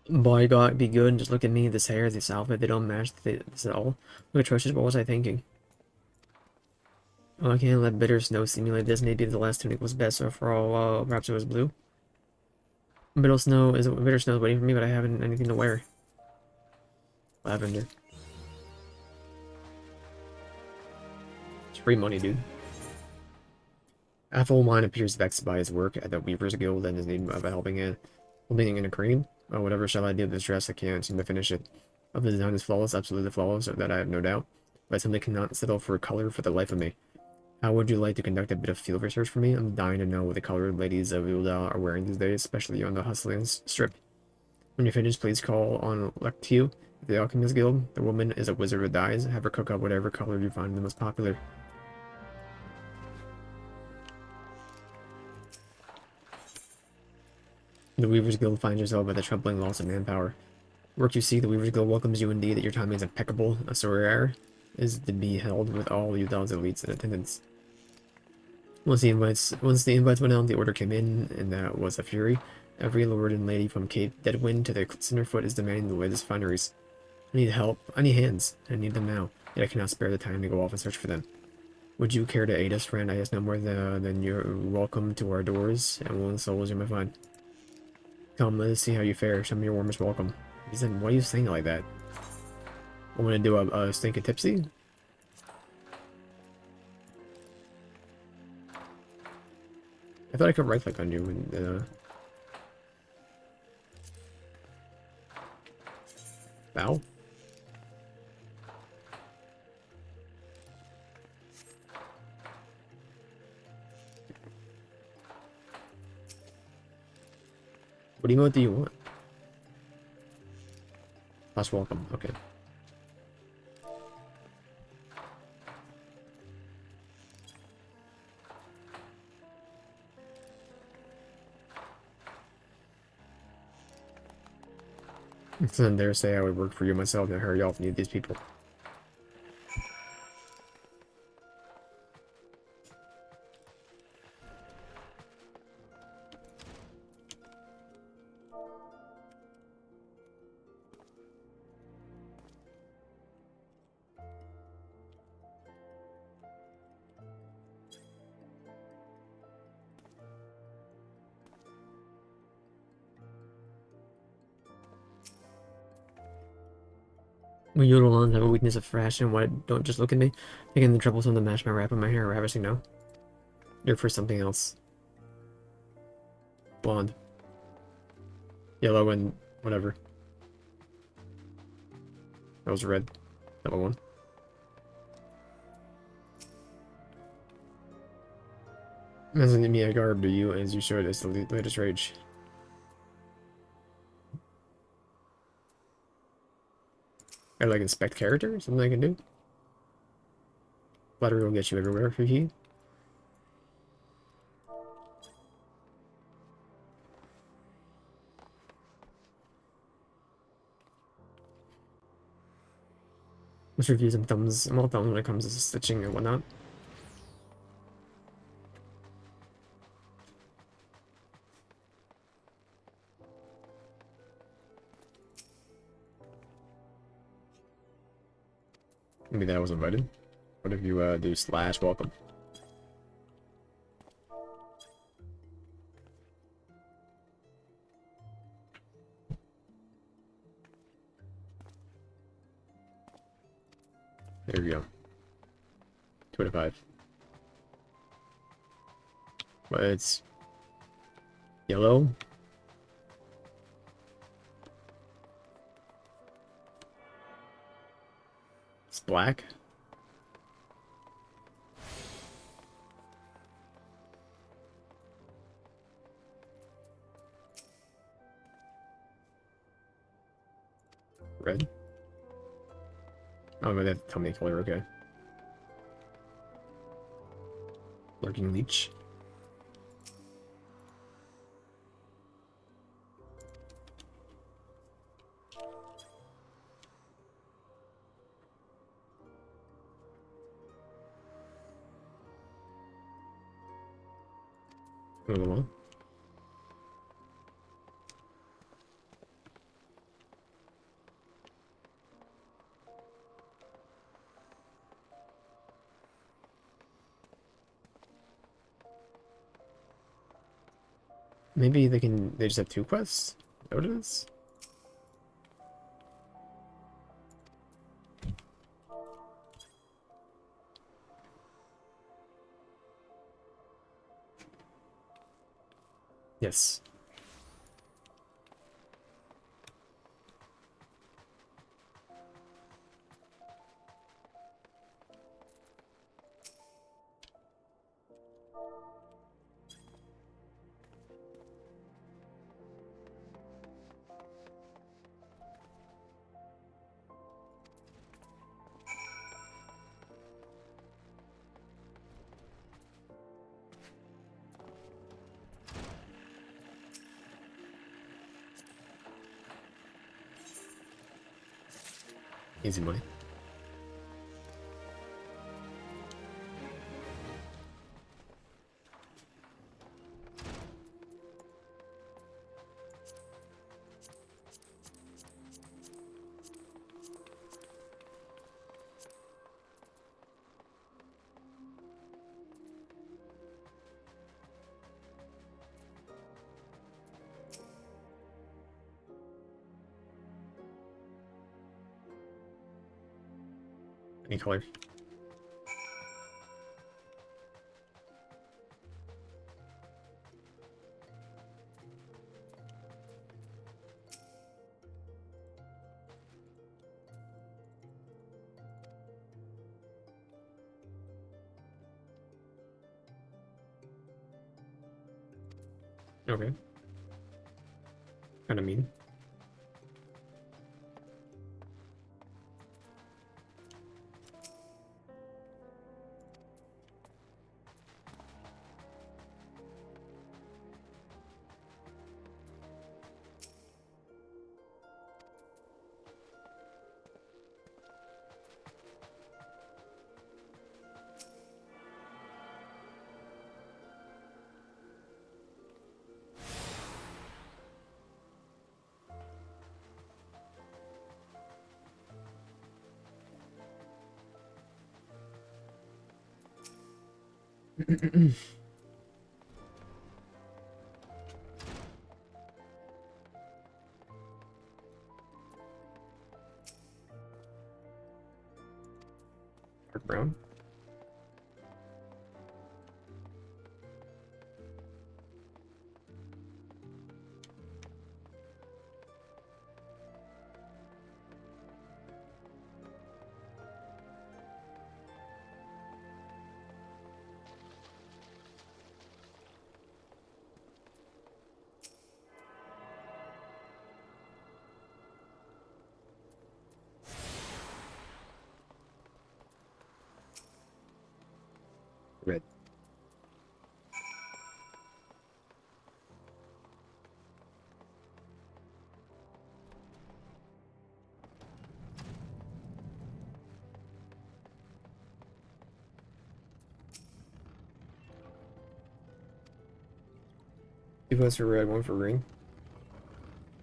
Boy, God, be good and just look at me. This hair, this outfit, they don't match this at all. Look atrocious, what was I thinking? Oh, I can't let bitter snow simulate this. Maybe the last tunic was best, so for all, perhaps it was blue. Bitter snow is waiting for me, but I haven't anything to wear. Lavender. It's free money, dude. Athelwine appears vexed by his work at the Weaver's Guild and his need of a helping hand. Holding in a cream? Oh, whatever shall I do with this dress? I can't seem to finish it. Oh, the design is flawless, absolutely flawless, of that I have no doubt. But I simply cannot settle for a color for the life of me. How would you like to conduct a bit of field research for me? I'm dying to know what the colored ladies of Ulda are wearing these days, especially on the hustling strip. When you're finished, please call on Lectiu of the Alchemist Guild. The woman is a wizard with dyes. Have her cook up whatever color you find the most popular. The Weaver's Guild finds yourself at the troubling loss of manpower. Work you see, the Weaver's Guild welcomes you indeed, that your timing is impeccable. A sorare is to be held with all Udal's elites in attendance. Once the invites went out, the order came in, and that was a fury. Every lord and lady from Cape Deadwind to the Cinderfoot is demanding the latest fineries. I need help. I need hands. I need them now, yet I cannot spare the time to go off and search for them. Would you care to aid us, friend? I ask no more than you're welcome to our doors, and willing souls you may find. Come, let us see how you fare. Show me your warmest welcome. He said, why are you saying it like that? I want to do a stinking tipsy? I thought I could right click on you and bow? What emote do you want? Last welcome, okay. Then dare say I would work for you myself and hurry off and need these people. When Yodelons have a weakness of fashion, why don't just look at me? Taking the troublesome to match my wrap in my hair, ravishing now. You're for something else. Blonde. Yellow and whatever. That was red. Yellow one. Doesn't me a garb, do you? As you showed us the latest rage. I like inspect character? Something I can do? Flattery will get you everywhere, hee. Let's review some thumbs. I'm all thumbs when it comes to stitching and whatnot. Maybe that was invited. What if you do slash welcome? There we go. 2 out of 5. But it's yellow. It's black. Red. Oh, but they have to tell me the color, okay. Lurking Leech. Another one. Maybe they just have 2 quests? Is that what it is? Yes. Easy money. Any color. Okay. Kind of mean. Dark brown. Red. Two votes for red, 1 for green.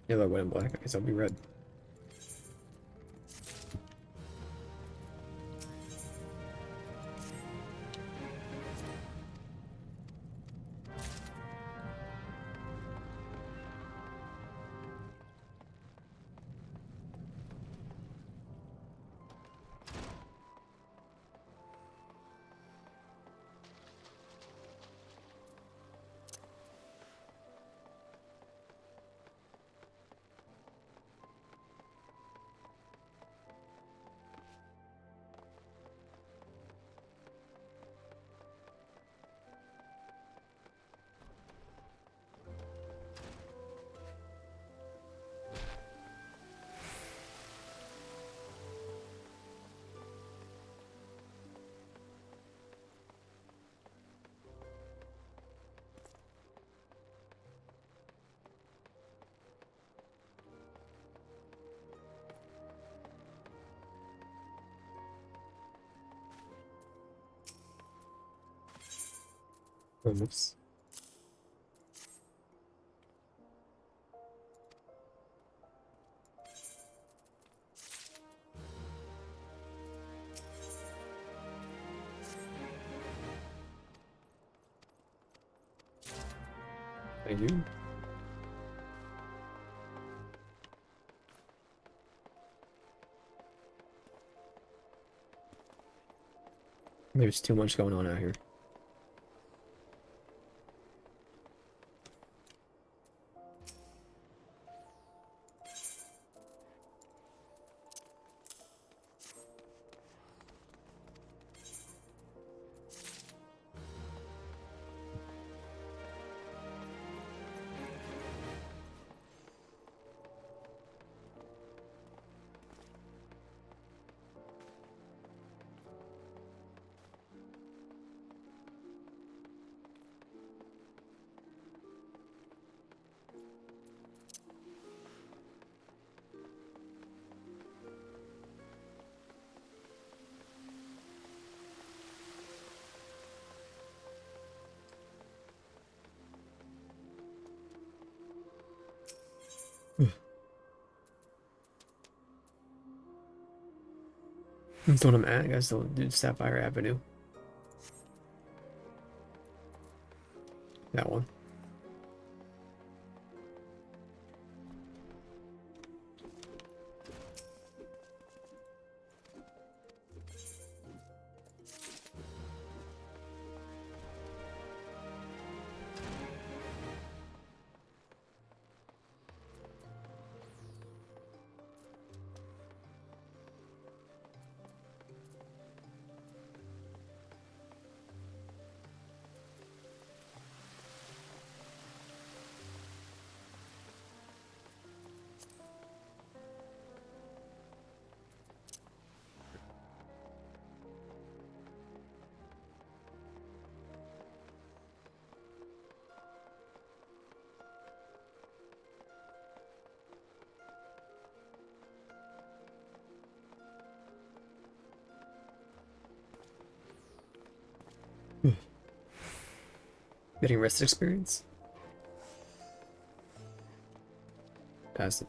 Yellow, white, and black. I guess I'll be red. Oh, whoops. Thank you. There's too much going on out here. That's what I'm at. I gotta still do Sapphire Avenue. That one. Getting rest experience? Pass it.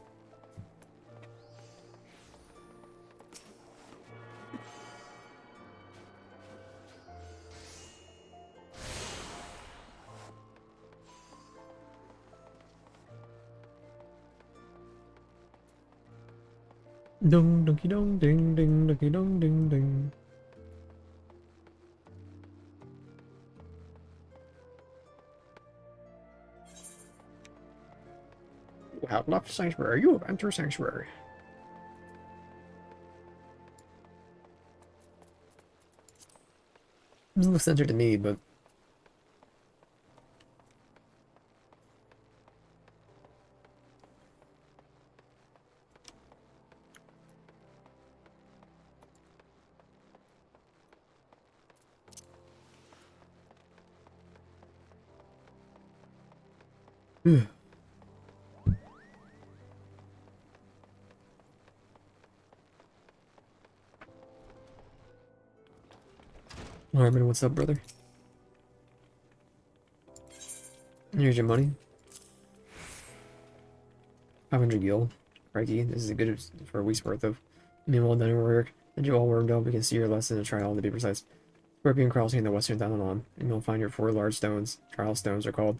Dong donkey dong ding ding donkey dong ding ding. You have left sanctuary. You have entered sanctuary. It looks centered to me, but Harmon, what's up, brother? Here's your money. 500 gil. Crikey, this is good for a week's worth of. Meanwhile, done your work. And you all warmed up. We can see your lesson and trial to be precise. Scorpion crossing in the western Dalalon, and you'll find your 4 large stones. Trial stones are called.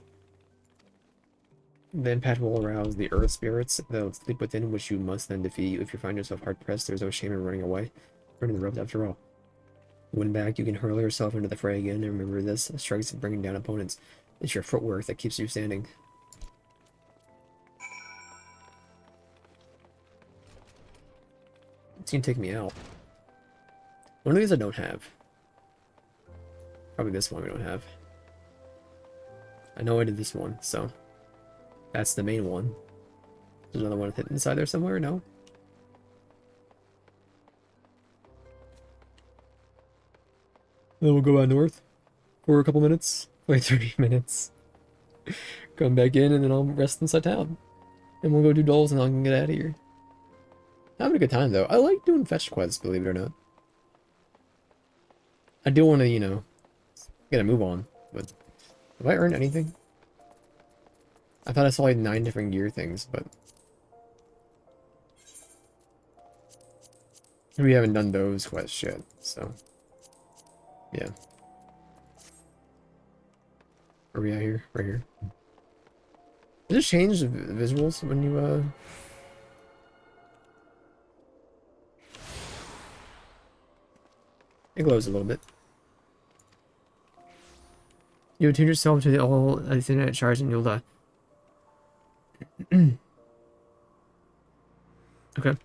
The impact will arouse the earth spirits that sleep within, which you must then defeat. If you find yourself hard pressed, there's no shame in running away. Burning the ropes after all. When back, you can hurl yourself into the fray again, and remember this: strikes and bringing down opponents. It's your footwork that keeps you standing. It's gonna take me out. One of these I don't have. Probably this one we don't have. I know I did this one, so that's the main one. There's another one hidden inside there somewhere, no? Then we'll go out north for a couple minutes. Wait, 30 minutes. Come back in and then I'll rest inside town. And we'll go do dolls and I can get out of here. Having a good time though. I like doing fetch quests, believe it or not. I do want to, you know, get a move on, but Have I earned anything? I thought I saw like 9 different gear things, but we haven't done those quests yet, so yeah. Are we out here? Right here. Does it change the visuals when you it glows a little bit. You attune yourself to the all internet charge and you'll die. Okay.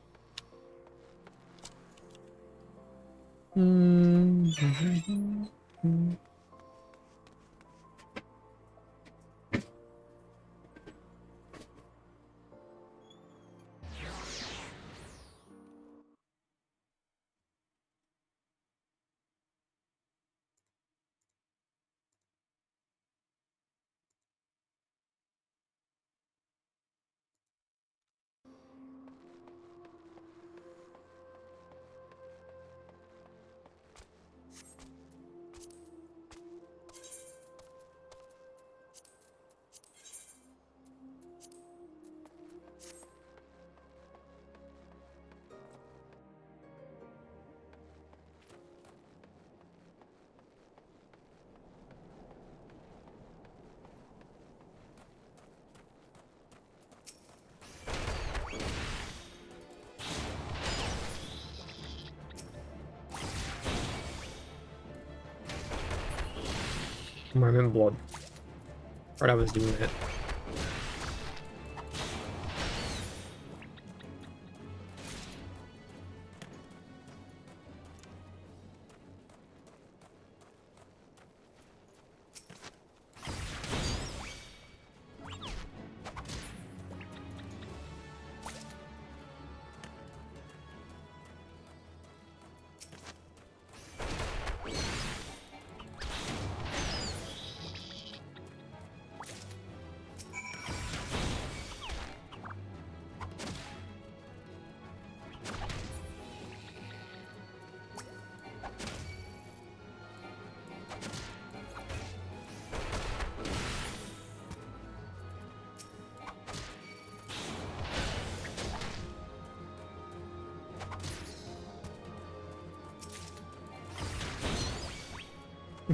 I'm in blood. Right, I was doing it.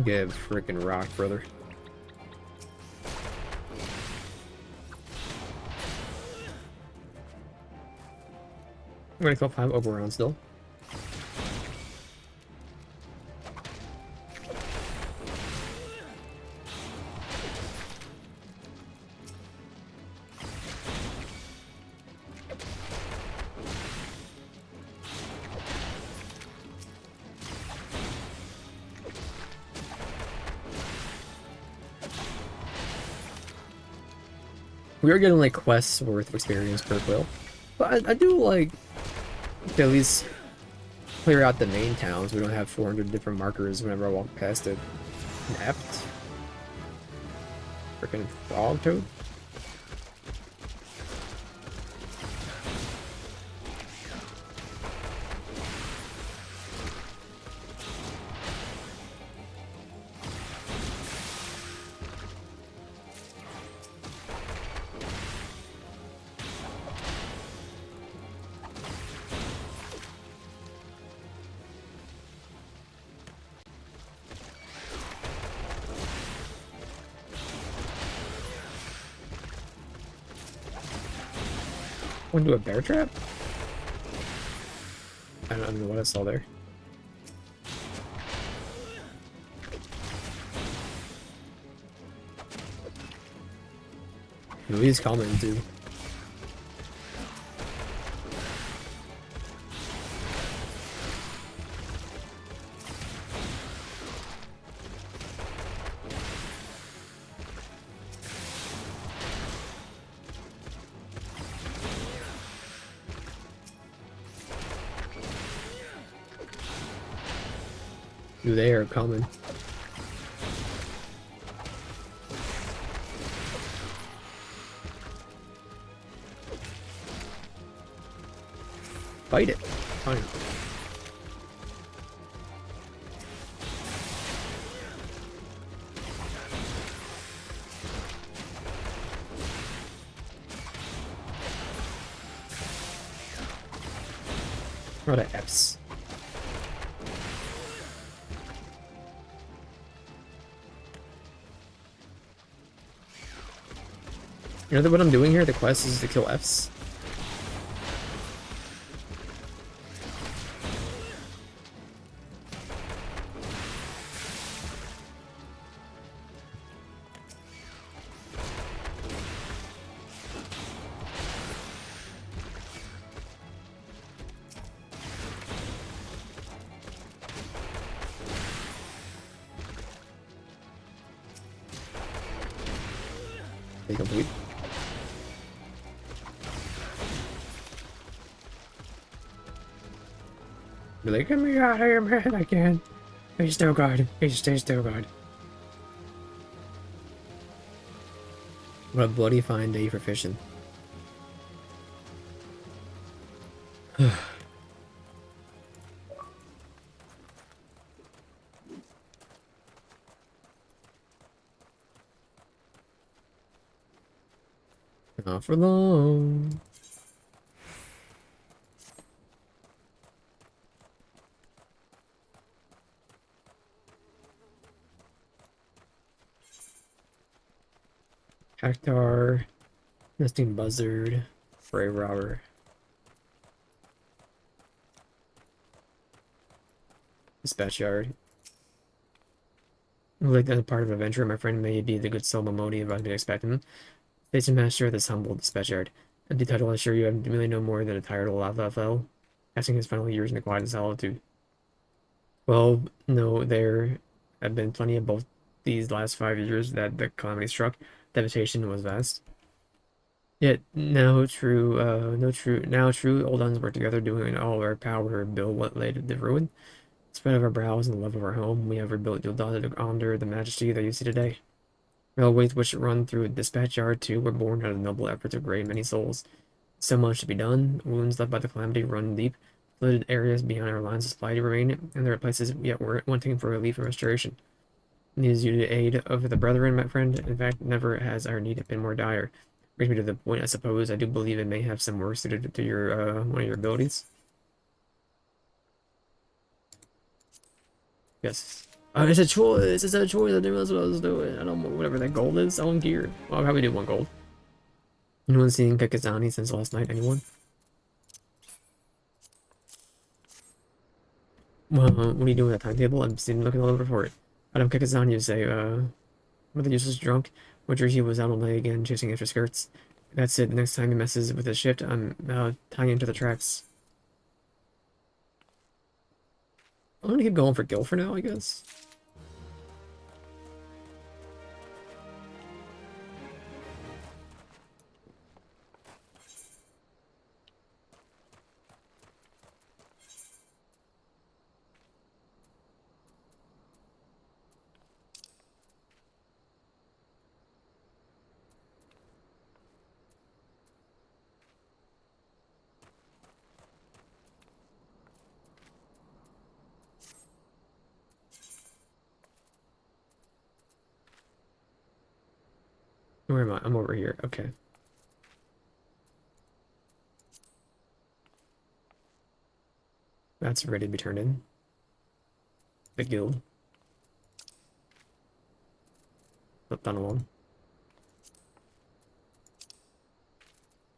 Give freaking rock, brother. I'm gonna kill 5 Oberon still. We are getting like quests worth of experience per quill, but I do like to at least clear out the main towns. We don't have 400 different markers whenever I walk past it. Napped. Freaking fog toad. Want to do a bear trap? I don't know what I saw there. No, he's coming too. They are coming. Fight it. Fine. What are F's? You know what I'm doing here? The quest is to kill F's. They complete. Be like, get me out of here, man! I can't. Be still, God. Be stay still, God. What a bloody fine day for fishing. Not for long. Cactar, nesting buzzard, prey robber. Dispatch yard. Like that part of adventure, my friend may be the good soul motive I've been expecting. Station master of this humble dispatch yard. And the title I assure you I'm really no more than a tired old FFL, passing his final years in the quiet and solitude. Well, no, there have been plenty of both these last 5 years that the calamity struck. Devastation was vast. Yet now true old uns work together, doing all our power to rebuild what lay to ruin. In spite of our brows and the love of our home, we have rebuilt your daughter under the majesty that you see today. Railways which run through Dispatch Yard too were born out of noble efforts of great many souls. So much to be done. Wounds left by the calamity run deep. Flooded areas beyond our lines of supply remain, and there are places yet wanting for relief and restoration. Needs you the aid of the brethren, my friend. In fact, never has our need been more dire. Brings me to the point, I suppose. I do believe it may have some work suited to your one of your abilities. Yes. It's a choice. It's a choice. I didn't realize what I was doing. I don't know whatever that gold is. I want gear. Well, I'll probably do one gold. Anyone seen Kakazani since last night? Anyone? Well, what are you doing with that timetable? I'm sitting looking all over for it. Adam Kakazani, you say, what the useless drunk? Winter he was out all night again, chasing after skirts. That's it. The next time he messes with his shift, I'm tying him to the tracks. I'm gonna keep going for Gil for now, I guess. Where am I? I'm over here. Okay. That's ready to be turned in. The guild. The funnel one.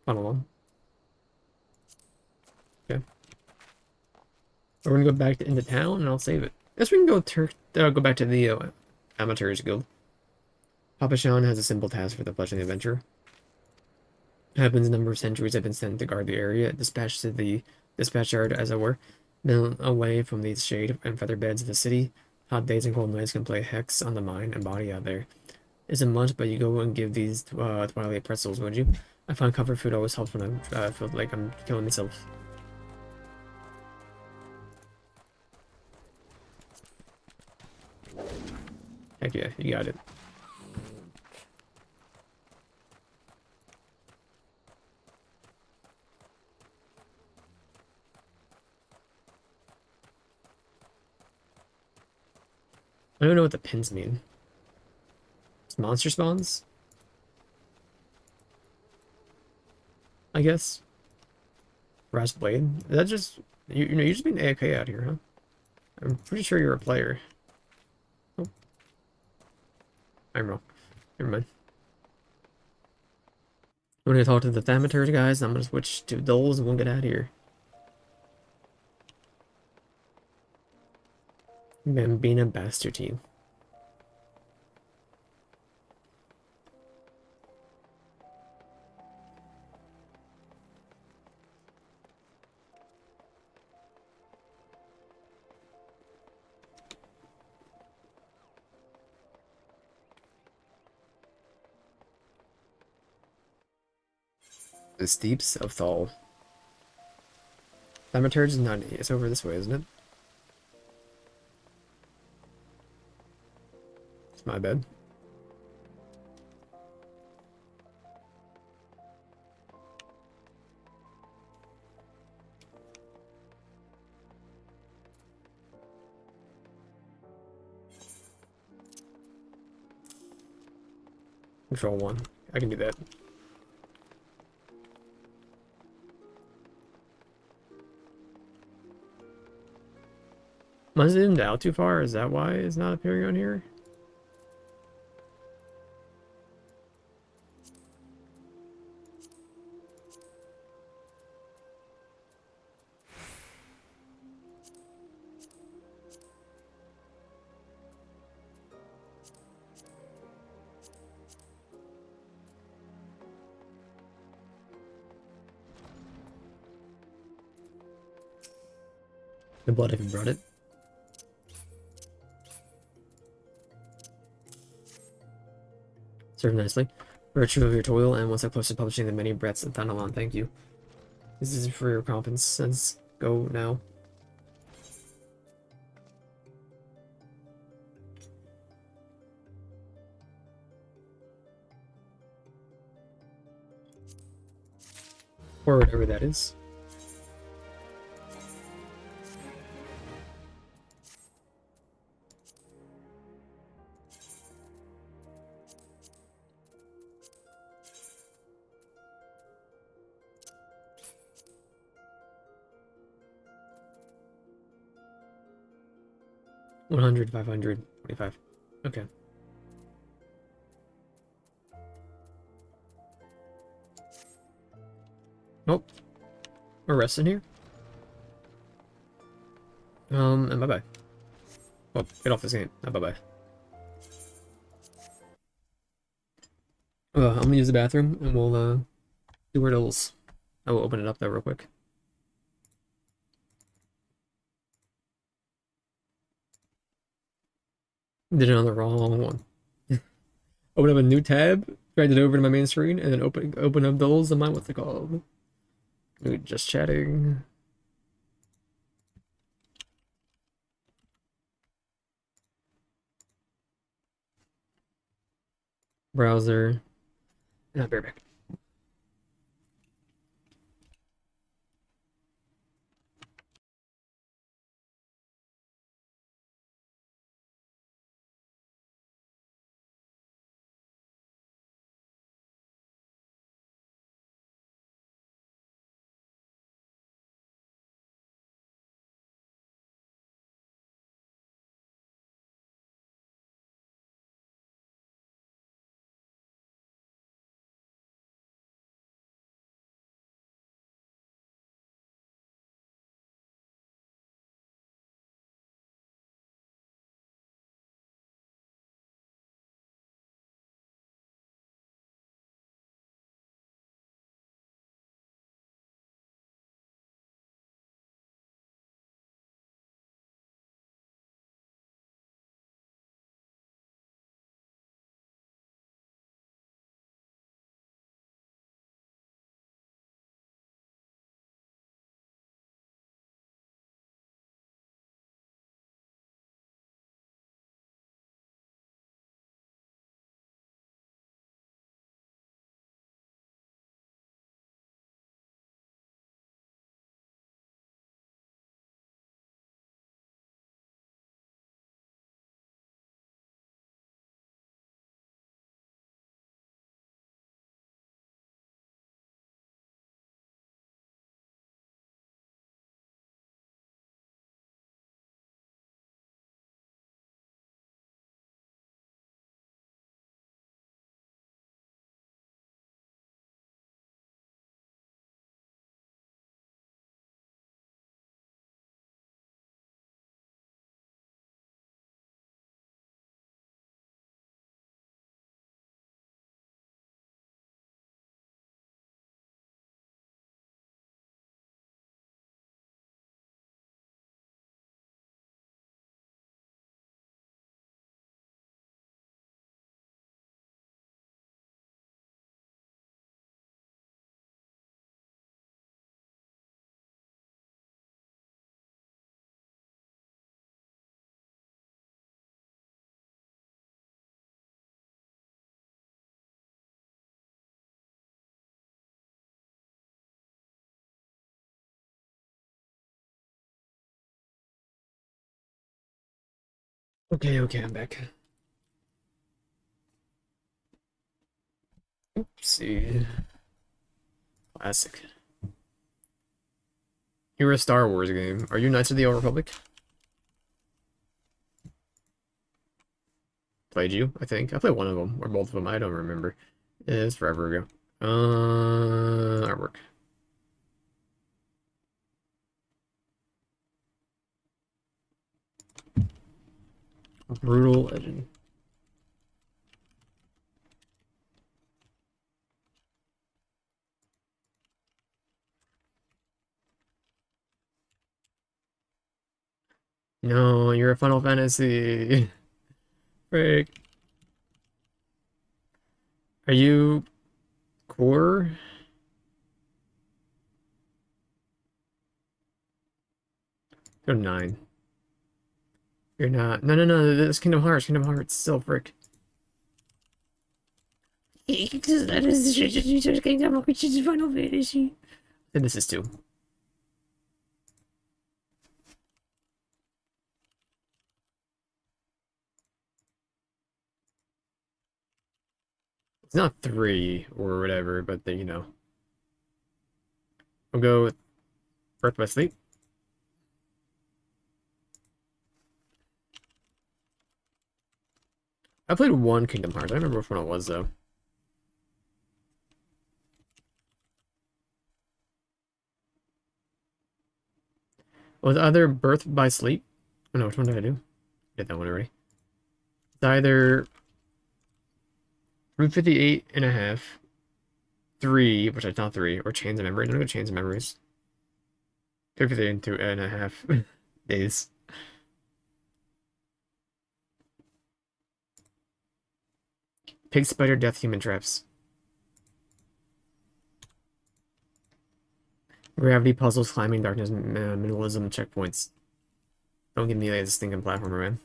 Funnel one. Okay. We're gonna go back into town and I'll save it. Guess we can go back to the Amateurs Guild. Papa Shan has a simple task for the fledgling adventure. Happens a number of centuries have been sent to guard the area, dispatched to the dispatch yard, as it were, been away from the shade and feather beds of the city. Hot days and cold nights can play hex on the mind and body out there. Isn't much, but you go and give these twilight pretzels, would you? I find comfort food always helps when I feel like I'm killing myself. Heck yeah, you got it. I don't know what the pins mean. It's monster spawns? I guess. Brass blade. Is that just you know, you just being AFK out here, huh? I'm pretty sure you're a player. Oh, I'm wrong. Never mind. I'm gonna talk to the Thaumaturge guys, and I'm gonna switch to Dulls and we'll get out of here. Bambina Bastard team. The Steeps of Thal. Thaumaturge is not. It's over this way, isn't it? It's my bad. Control 1. I can do that. Am I zoomed out too far? Is that why it's not appearing on here? The blood if you brought it. Served nicely. Virtue of your toil, and once I close to publishing the many breaths of Thanalan, thank you. This is for your recompense. Go now. Or whatever that is. $100, $500, $25. Okay. Nope. We're resting here. And bye-bye. Well, get off this game. Bye-bye. I'm gonna use the bathroom, and we'll, do our doubles. I will open it up there real quick. Did it on the wrong one. Open up a new tab, dragged it over to my main screen, and then open up doubles and my what's it called? Just chatting. Browser. And I'll be right back. Okay, okay, I'm back. Oopsie. Classic. You're a Star Wars game. Are you Knights of the Old Republic? Played you, I think. I played one of them, or both of them. I don't remember. It's forever ago. Artwork. Brutal Legend. No, you're a Final Fantasy. Frick. Are you core? Go 9. You're not. No, no, no. This is Kingdom Hearts. Kingdom Hearts. Still frick. That is Kingdom Hearts is Final Fantasy. And this is 2. It's not 3 or whatever, but you know. We'll go with Birth by Sleep. I played one Kingdom Hearts. I don't remember which one it was though. Was either Birth by Sleep? Oh no, which one did I do? Did that one already. It's either Route 58 and a half, 3, which is not 3, or Chains of Memory. I'm gonna go Chains of Memories. 58 and 2.5 days. Pig Spider Death Human Traps. Gravity puzzles, climbing, darkness, minimalism, checkpoints. Don't give me this stinking platformer, man.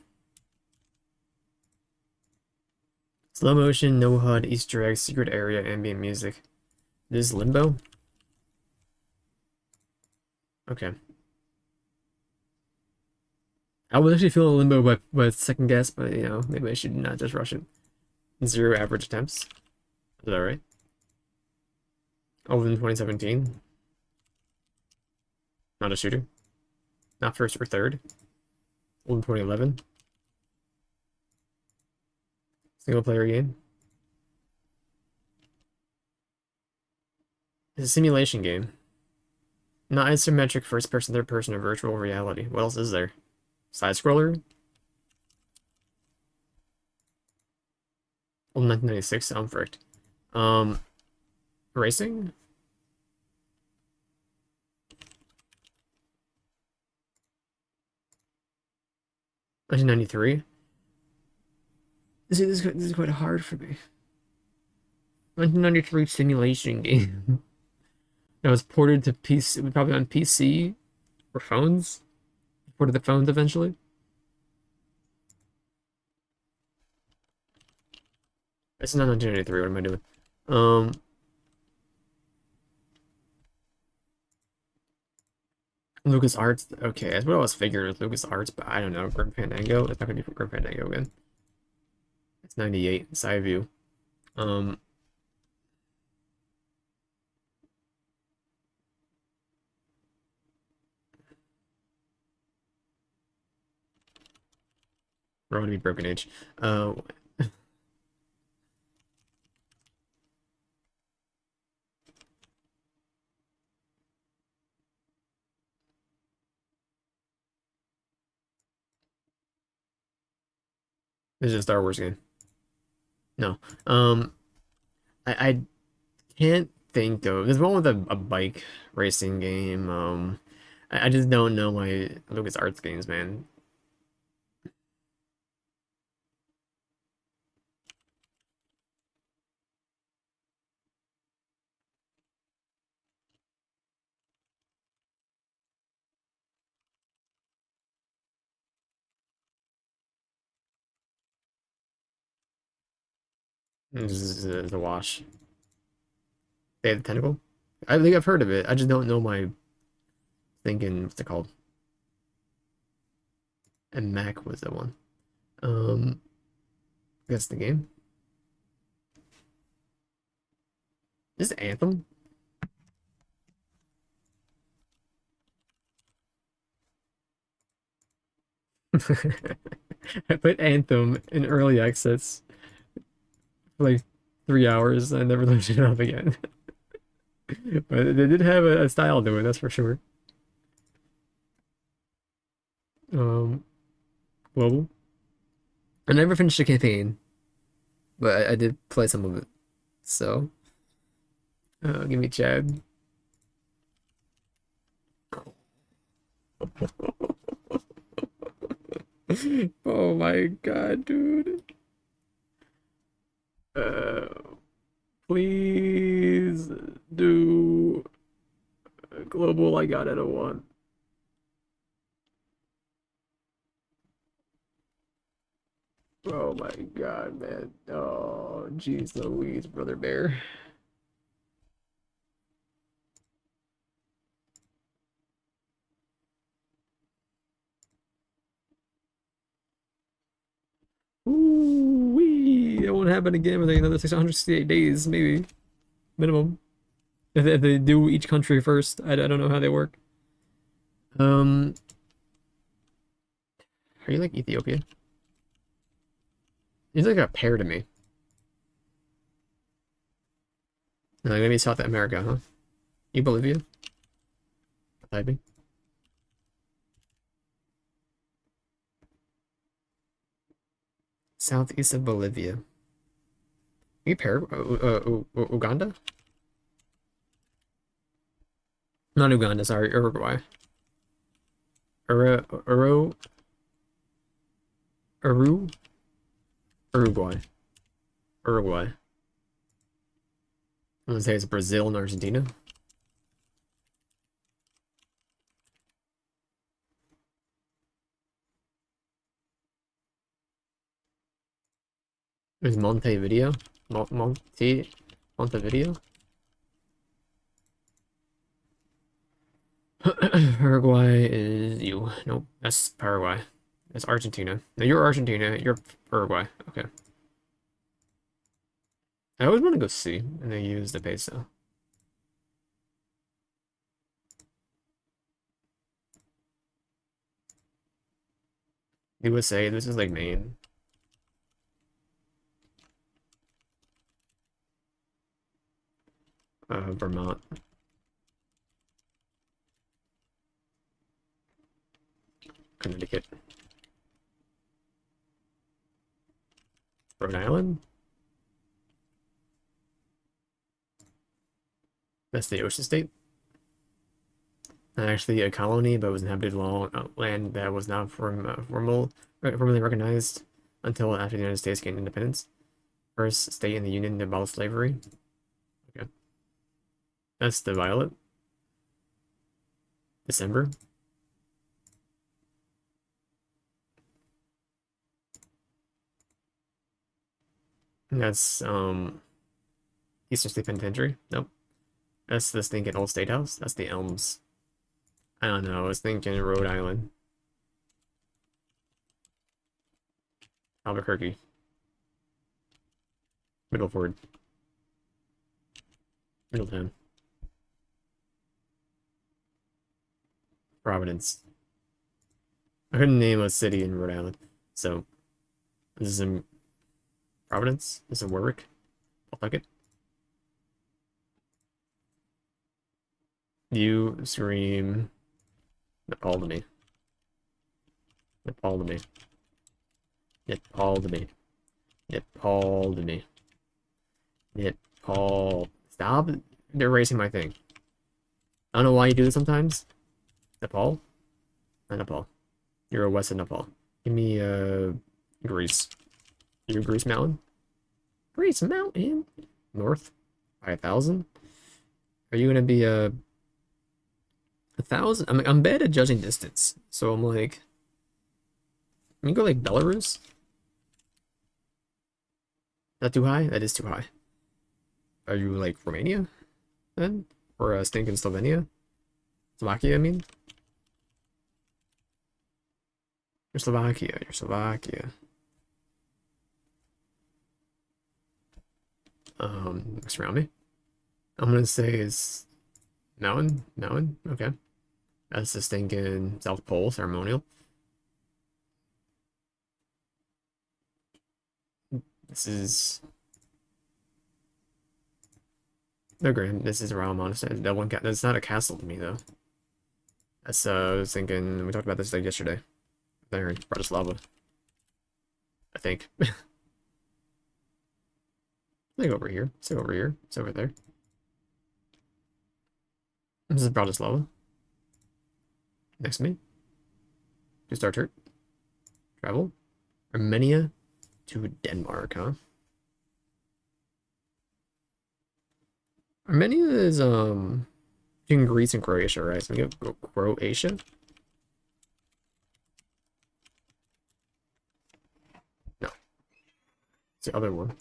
Slow motion, no HUD, Easter egg, secret area, ambient music. This is Limbo? Okay. I was actually feeling Limbo with second guess, but you know, maybe I should not just rush it. 0 average attempts. Is that right? Over in 2017. Not a shooter. Not first or third. Old in 2011. Single player game. It's a simulation game. Not isometric first person, third person, or virtual reality. What else is there? Side scroller? Old 1996, I'm fricked. Racing? Nineteen 93. See, this is quite hard for me. 1993 simulation game. That was ported to PC, probably on PC or phones. Ported to phones eventually. This is not 1993. What am I doing? Lucas Arts. Okay, that's what I was figuring with Lucas Arts, but I don't know. Grim Fandango. It's not gonna be for Grim Fandango again. It's 98. Side view. Um. Road to be Broken Age. This is a Star Wars game. No. I can't think of. There's one with a bike racing game. I just don't know my Lucas Arts games, man. This is the wash. They have the tentacle. I think I've heard of it. I just don't know my thinking. What's it called? And Mac was the one. Um, that's the game. This is Anthem. I put Anthem in early access for like 3 hours. I never looked it up again. But they did have a style to it, that's for sure. Um, Global. I never finished the campaign, but I did play some of it. So, give me Chad. Oh my god, dude. Uh, please do global. I got it at 1. Oh my god, man. Oh, jeez Louise, brother bear. Ooh, wee. It won't happen again for like another 668 days, maybe. Minimum. If they do each country first, I don't know how they work. Um, are you like Ethiopia? He's like a pair to me. Like maybe South America, huh? You Bolivia? Typing. Southeast of Bolivia. You Uganda? Not Uganda, sorry, Uruguay. Uru, Uru, Uruguay. Uruguay. I'm gonna say it's Brazil and Argentina. There's Montevideo. Montevideo. Uruguay is you. Nope, that's Paraguay. That's Argentina. No, you're Argentina. You're Uruguay. Okay. I always want to go see, and they use the peso. USA, this is like Maine. Vermont. Connecticut. Rhode Island? That's the ocean state. Not actually a colony, but was inhabited long land that was not formally recognized until after the United States gained independence. First state in the Union to abolish slavery. Okay. That's the violet. December. And that's Eastern State Penitentiary. Nope. That's the stinking old state house. That's the Elms. I don't know. I was thinking Rhode Island. Albuquerque. Middleford. Middletown. Providence. I couldn't name a city in Rhode Island. So, this is in Providence. This is in Warwick. Pawtucket. You scream Nepal to me. Nepal to me. Nepal to me. Nepal to me. Nepal. Stop erasing my thing. I don't know why you do this sometimes. Nepal? Not Nepal. You're west of Nepal. Give me Greece. You're Greece Mountain? Greece Mountain? North? 5,000? Are you gonna be 1,000? I'm bad at judging distance, so I'm like, let me go like Belarus. Is that too high? That is too high. Are you like Romania then, or stinking Slovenia? Slovakia, I mean. You're Slovakia. You're Slovakia. What's around me? I'm gonna say it's mountain. Okay, that's the stinking South Pole ceremonial. This is the grand. This is a royal monastery. That one. That's not a castle to me though. That's I was thinking we talked about this like yesterday. There in Bratislava, I think. Like over here. It's over here. It's over there. This is Bratislava. Next to me. To start her. Travel. Armenia to Denmark, huh? Armenia is between Greece and Croatia, right? So we go Croatia. No, it's the other one.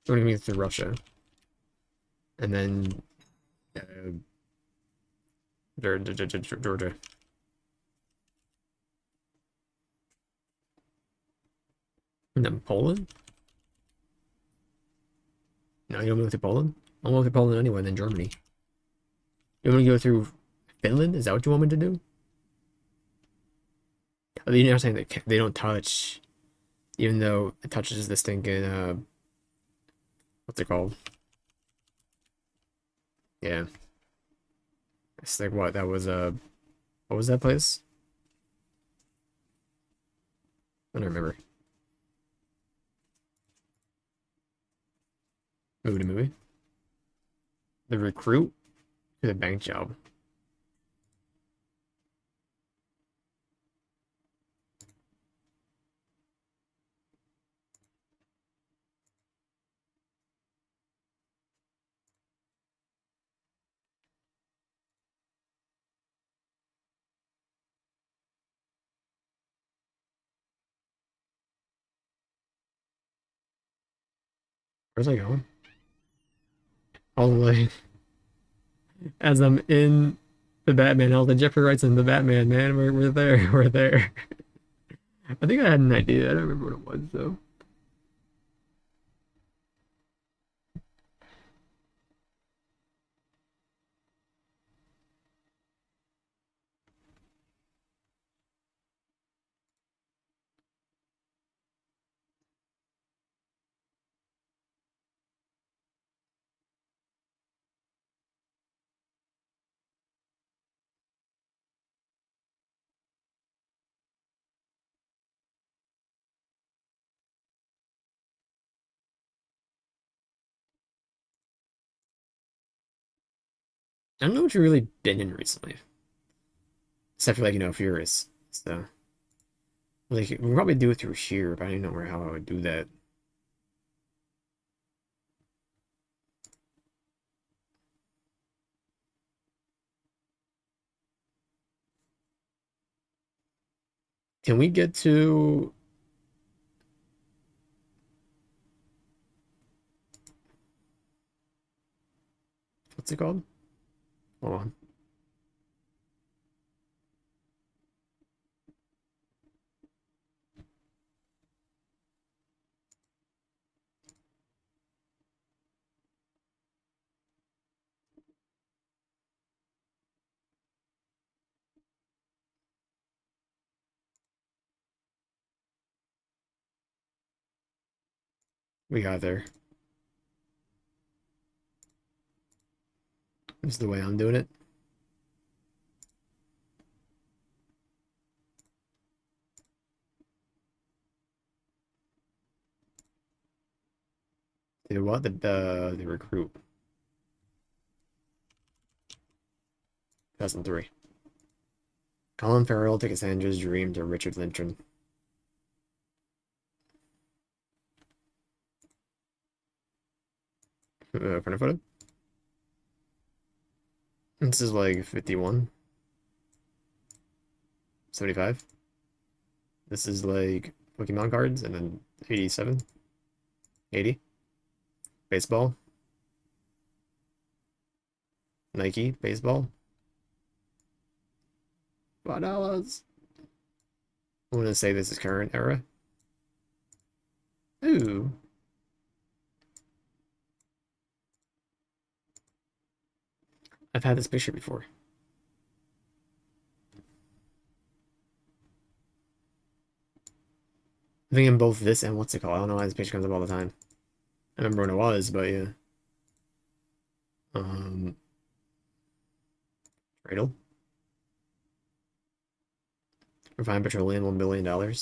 What do you mean through Russia? And then Georgia. And then Poland? No, you don't go through Poland? I'll go through Poland anyway, then Germany. You want to go through Finland? Is that what you want me to do? Oh, you're not saying that they don't touch, even though it touches this thing in, what's it called? Yeah. It's like what? That was, what was that place? I don't remember. Movie. The recruit to the bank job. Where's I going? All the way. As I'm in the Batman, all the Jeffrey Wright's in the Batman, man. We're there. We're there. I think I had an idea. I don't remember what it was though. I don't know what you've really been in recently. Except for like, Furious. So like we could probably do it through here, but I don't know where how I would do that. Can we get to what's it called? Hold on. We got there. This is the way I'm doing it. The what? The recruit. 2003. Colin Farrell takes Sandra's dream to Richard Lintron. Front photo. This is like 51. 75. This is like Pokemon cards, and then 87. 80. Baseball. Nike. Baseball. $5. I'm gonna say this is current era. Ooh. I've had this picture before. I think in both this and what's it called? I don't know why this picture comes up all the time. I remember when it was, but yeah. Um, Cradle. Refined petroleum, $1 billion.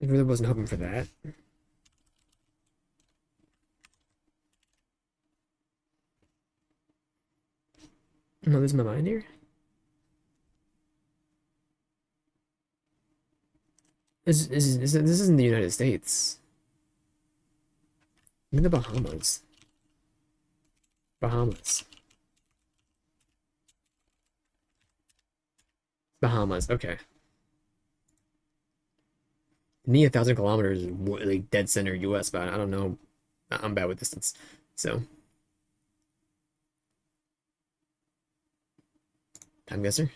I really wasn't hoping for that. Am I losing my mind here? This isn't the United States. I'm in the Bahamas. Bahamas. Bahamas. Okay. To me, 1,000 kilometers is like dead center U.S., but I don't know. I'm bad with distance, so time guesser.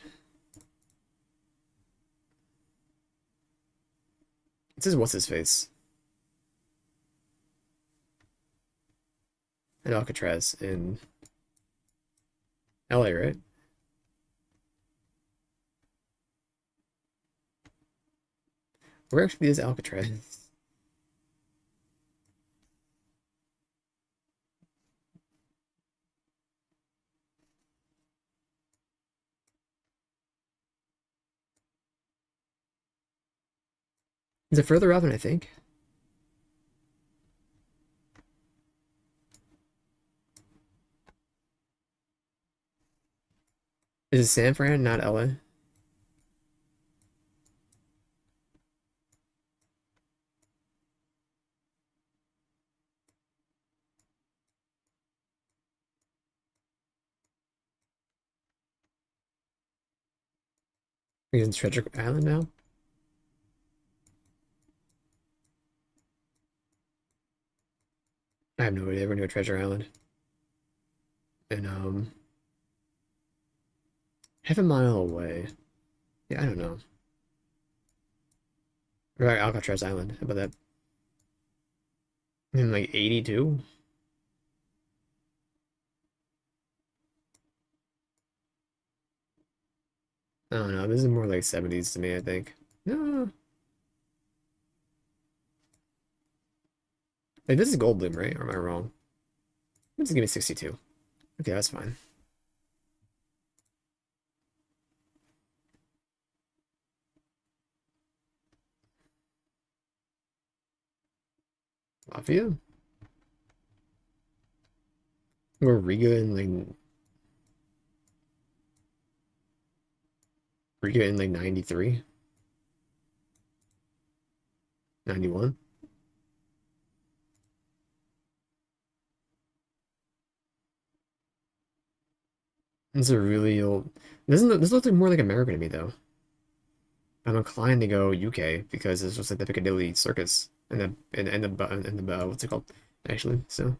It says what's his face at Alcatraz in L.A., right? Where actually is Alcatraz? Is it further out than I think? Is it San Fran, not LA? He's in Treasure Island now? I have no idea. We're near Treasure Island. And half a mile away. Yeah, I don't know. Or like Alcatraz Island. How about that? In like 82? I don't know. This is more like 70s to me, I think. No. Like, this is Goldblum, right? Or am I wrong? Let's give me 62. Okay, that's fine. Latvia? Or Riga in like 93? 91? This is a really old. This looks like more like America to me though. I'm inclined to go UK because this was like the Piccadilly Circus and the what's it called actually? So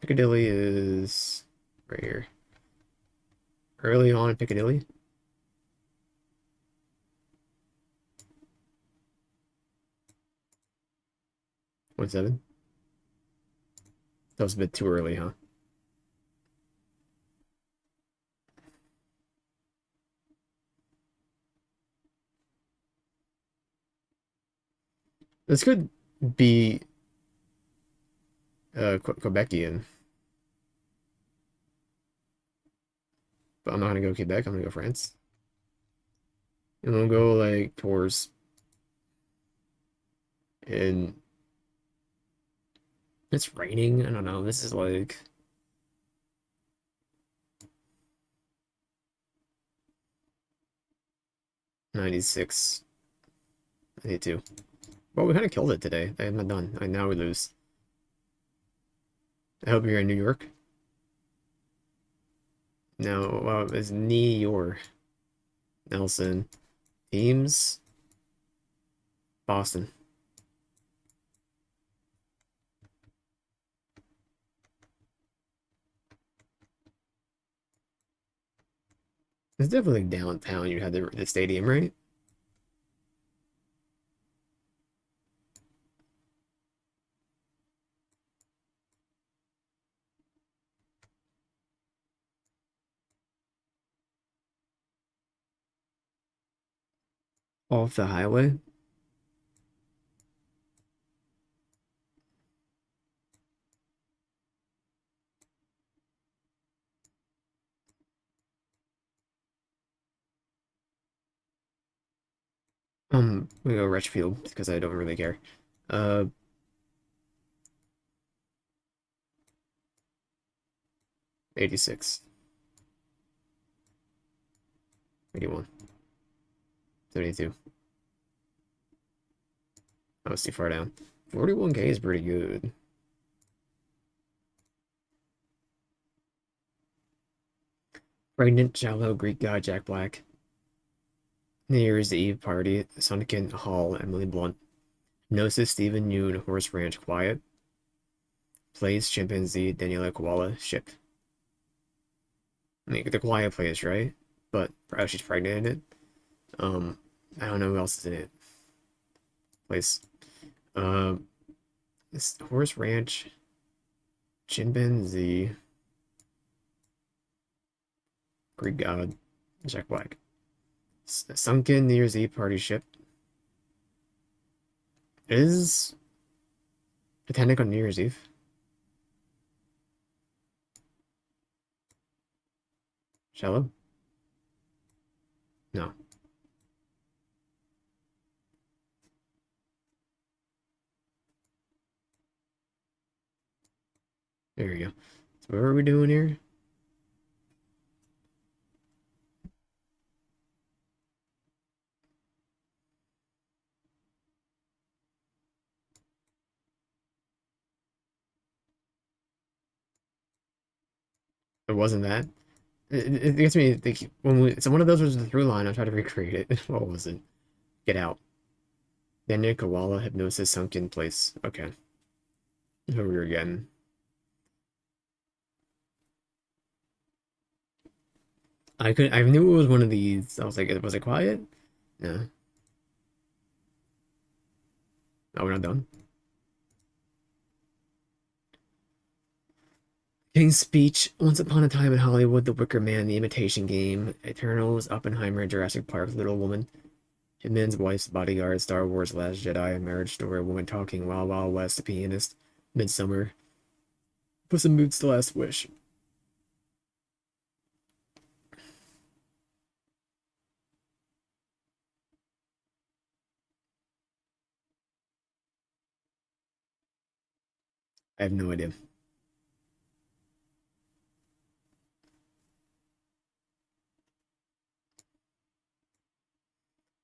Piccadilly is right here. Early on in Piccadilly. 1-7. That was a bit too early, huh? This could be Quebecian, but I'm not gonna go Quebec. I'm gonna go France, and we'll go like towards and it's raining. I don't know. This is like 96. 92. Well, we kind of killed it today. I'm not done. Now we lose. I hope you're in New York. No, well, it's New York. Nelson. Teams. Boston. It's definitely downtown. You had the stadium, right? Off the highway. We go Richfield because I don't really care. Uh, 86, 81, 72. I was too far down. 41K is pretty good. Pregnant, shallow Greek god Jack Black. New Year's Eve party. Sunken Hall, Emily Blunt. Gnosis, Stephen Yoon, Horse Ranch, Quiet. Place, Chimpanzee, Daniela Koala, Ship. I mean, the Quiet Place, right? But she's pregnant in it. Um, I don't know who else is in it. Place. Um, this Horse Ranch, Chimpanzee, Greek God, Jack Black. Sunken New Year's Eve party ship. Is Titanic on New Year's Eve? Shallow? No. There you go. So what are we doing here? It wasn't that. It gets me thinking when so one of those was the through line. I tried to recreate it. What was it? Get out. Daniel Koala hypnosis sunk in place. Okay. Who we were getting. I knew it was one of these. I was like, was it quiet? No. Oh, we're not done. King's Speech, Once Upon a Time in Hollywood, The Wicker Man, The Imitation Game, Eternals, Oppenheimer, Jurassic Park, Little Woman, Hitman's Wife's Bodyguard, Star Wars, Last Jedi, A Marriage Story, A Woman Talking, Wild Wild West, The Pianist, Midsummer, Puss in Boots, The Last Wish. I have no idea.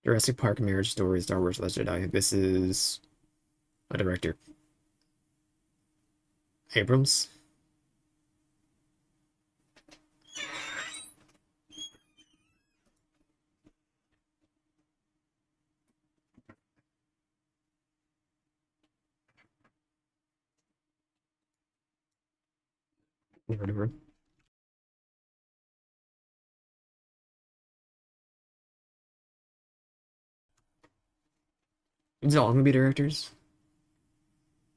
Jurassic Park, Marriage Story, Star Wars, Last Jedi. This is a director. Abrams? Whatever. Is it all gonna be directors?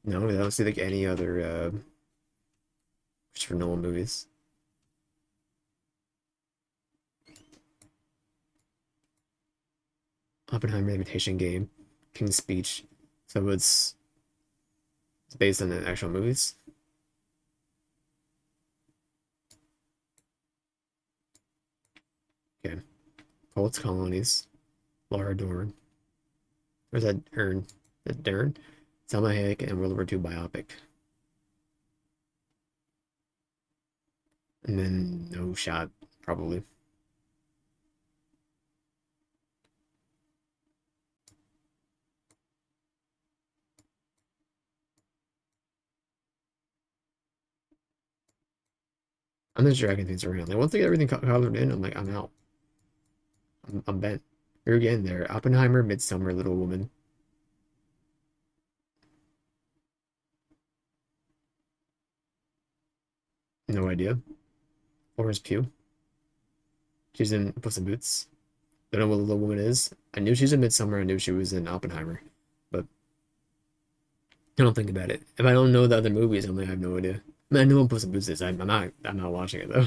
No, I don't see like any other Christopher Nolan movies. Oppenheimer, Imitation Game, King's Speech. So it's based on the actual movies. Okay. Colts Colonies, Laura Dorn. Or is that Ern? Is that Dern? Selma Hayek and World War II biopic. And then no shot, probably. I'm just dragging things around. Like once I get everything colored in, I'm like, I'm out. I'm bent. You're getting there. Oppenheimer, Midsummer, Little Woman. No idea. Florence Pugh. She's in Puss in Boots. Don't know what Little Woman is. I knew she's in Midsummer. I knew she was in Oppenheimer, but I don't think about it. If I don't know the other movies, I'm like, I have no idea. I mean, I know what Puss in Boots is. I'm not. I'm not watching it though.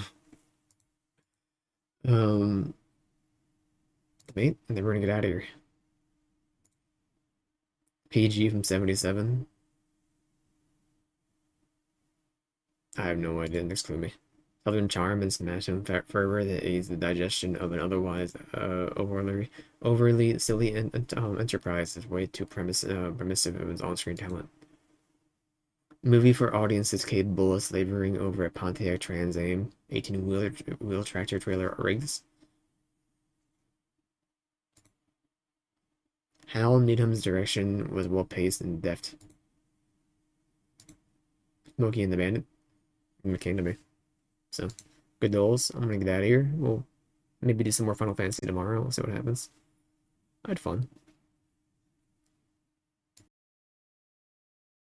Um, wait, and then we're gonna get out of here. PG from 77. I have no idea. Next clue me. Southern charm and smash and fat fervor that aids the digestion of an otherwise overly silly and enterprise is way too permissive of its on-screen talent. Movie for audiences capable of slavering over a Pontiac Trans Am 18-wheel tractor trailer rigs. Hal Needham's direction was well paced and deft. Smokey and the Bandit. McCain to me. So, good goals. I'm gonna get out of here. We'll maybe do some more Final Fantasy tomorrow. We'll see what happens. I had fun.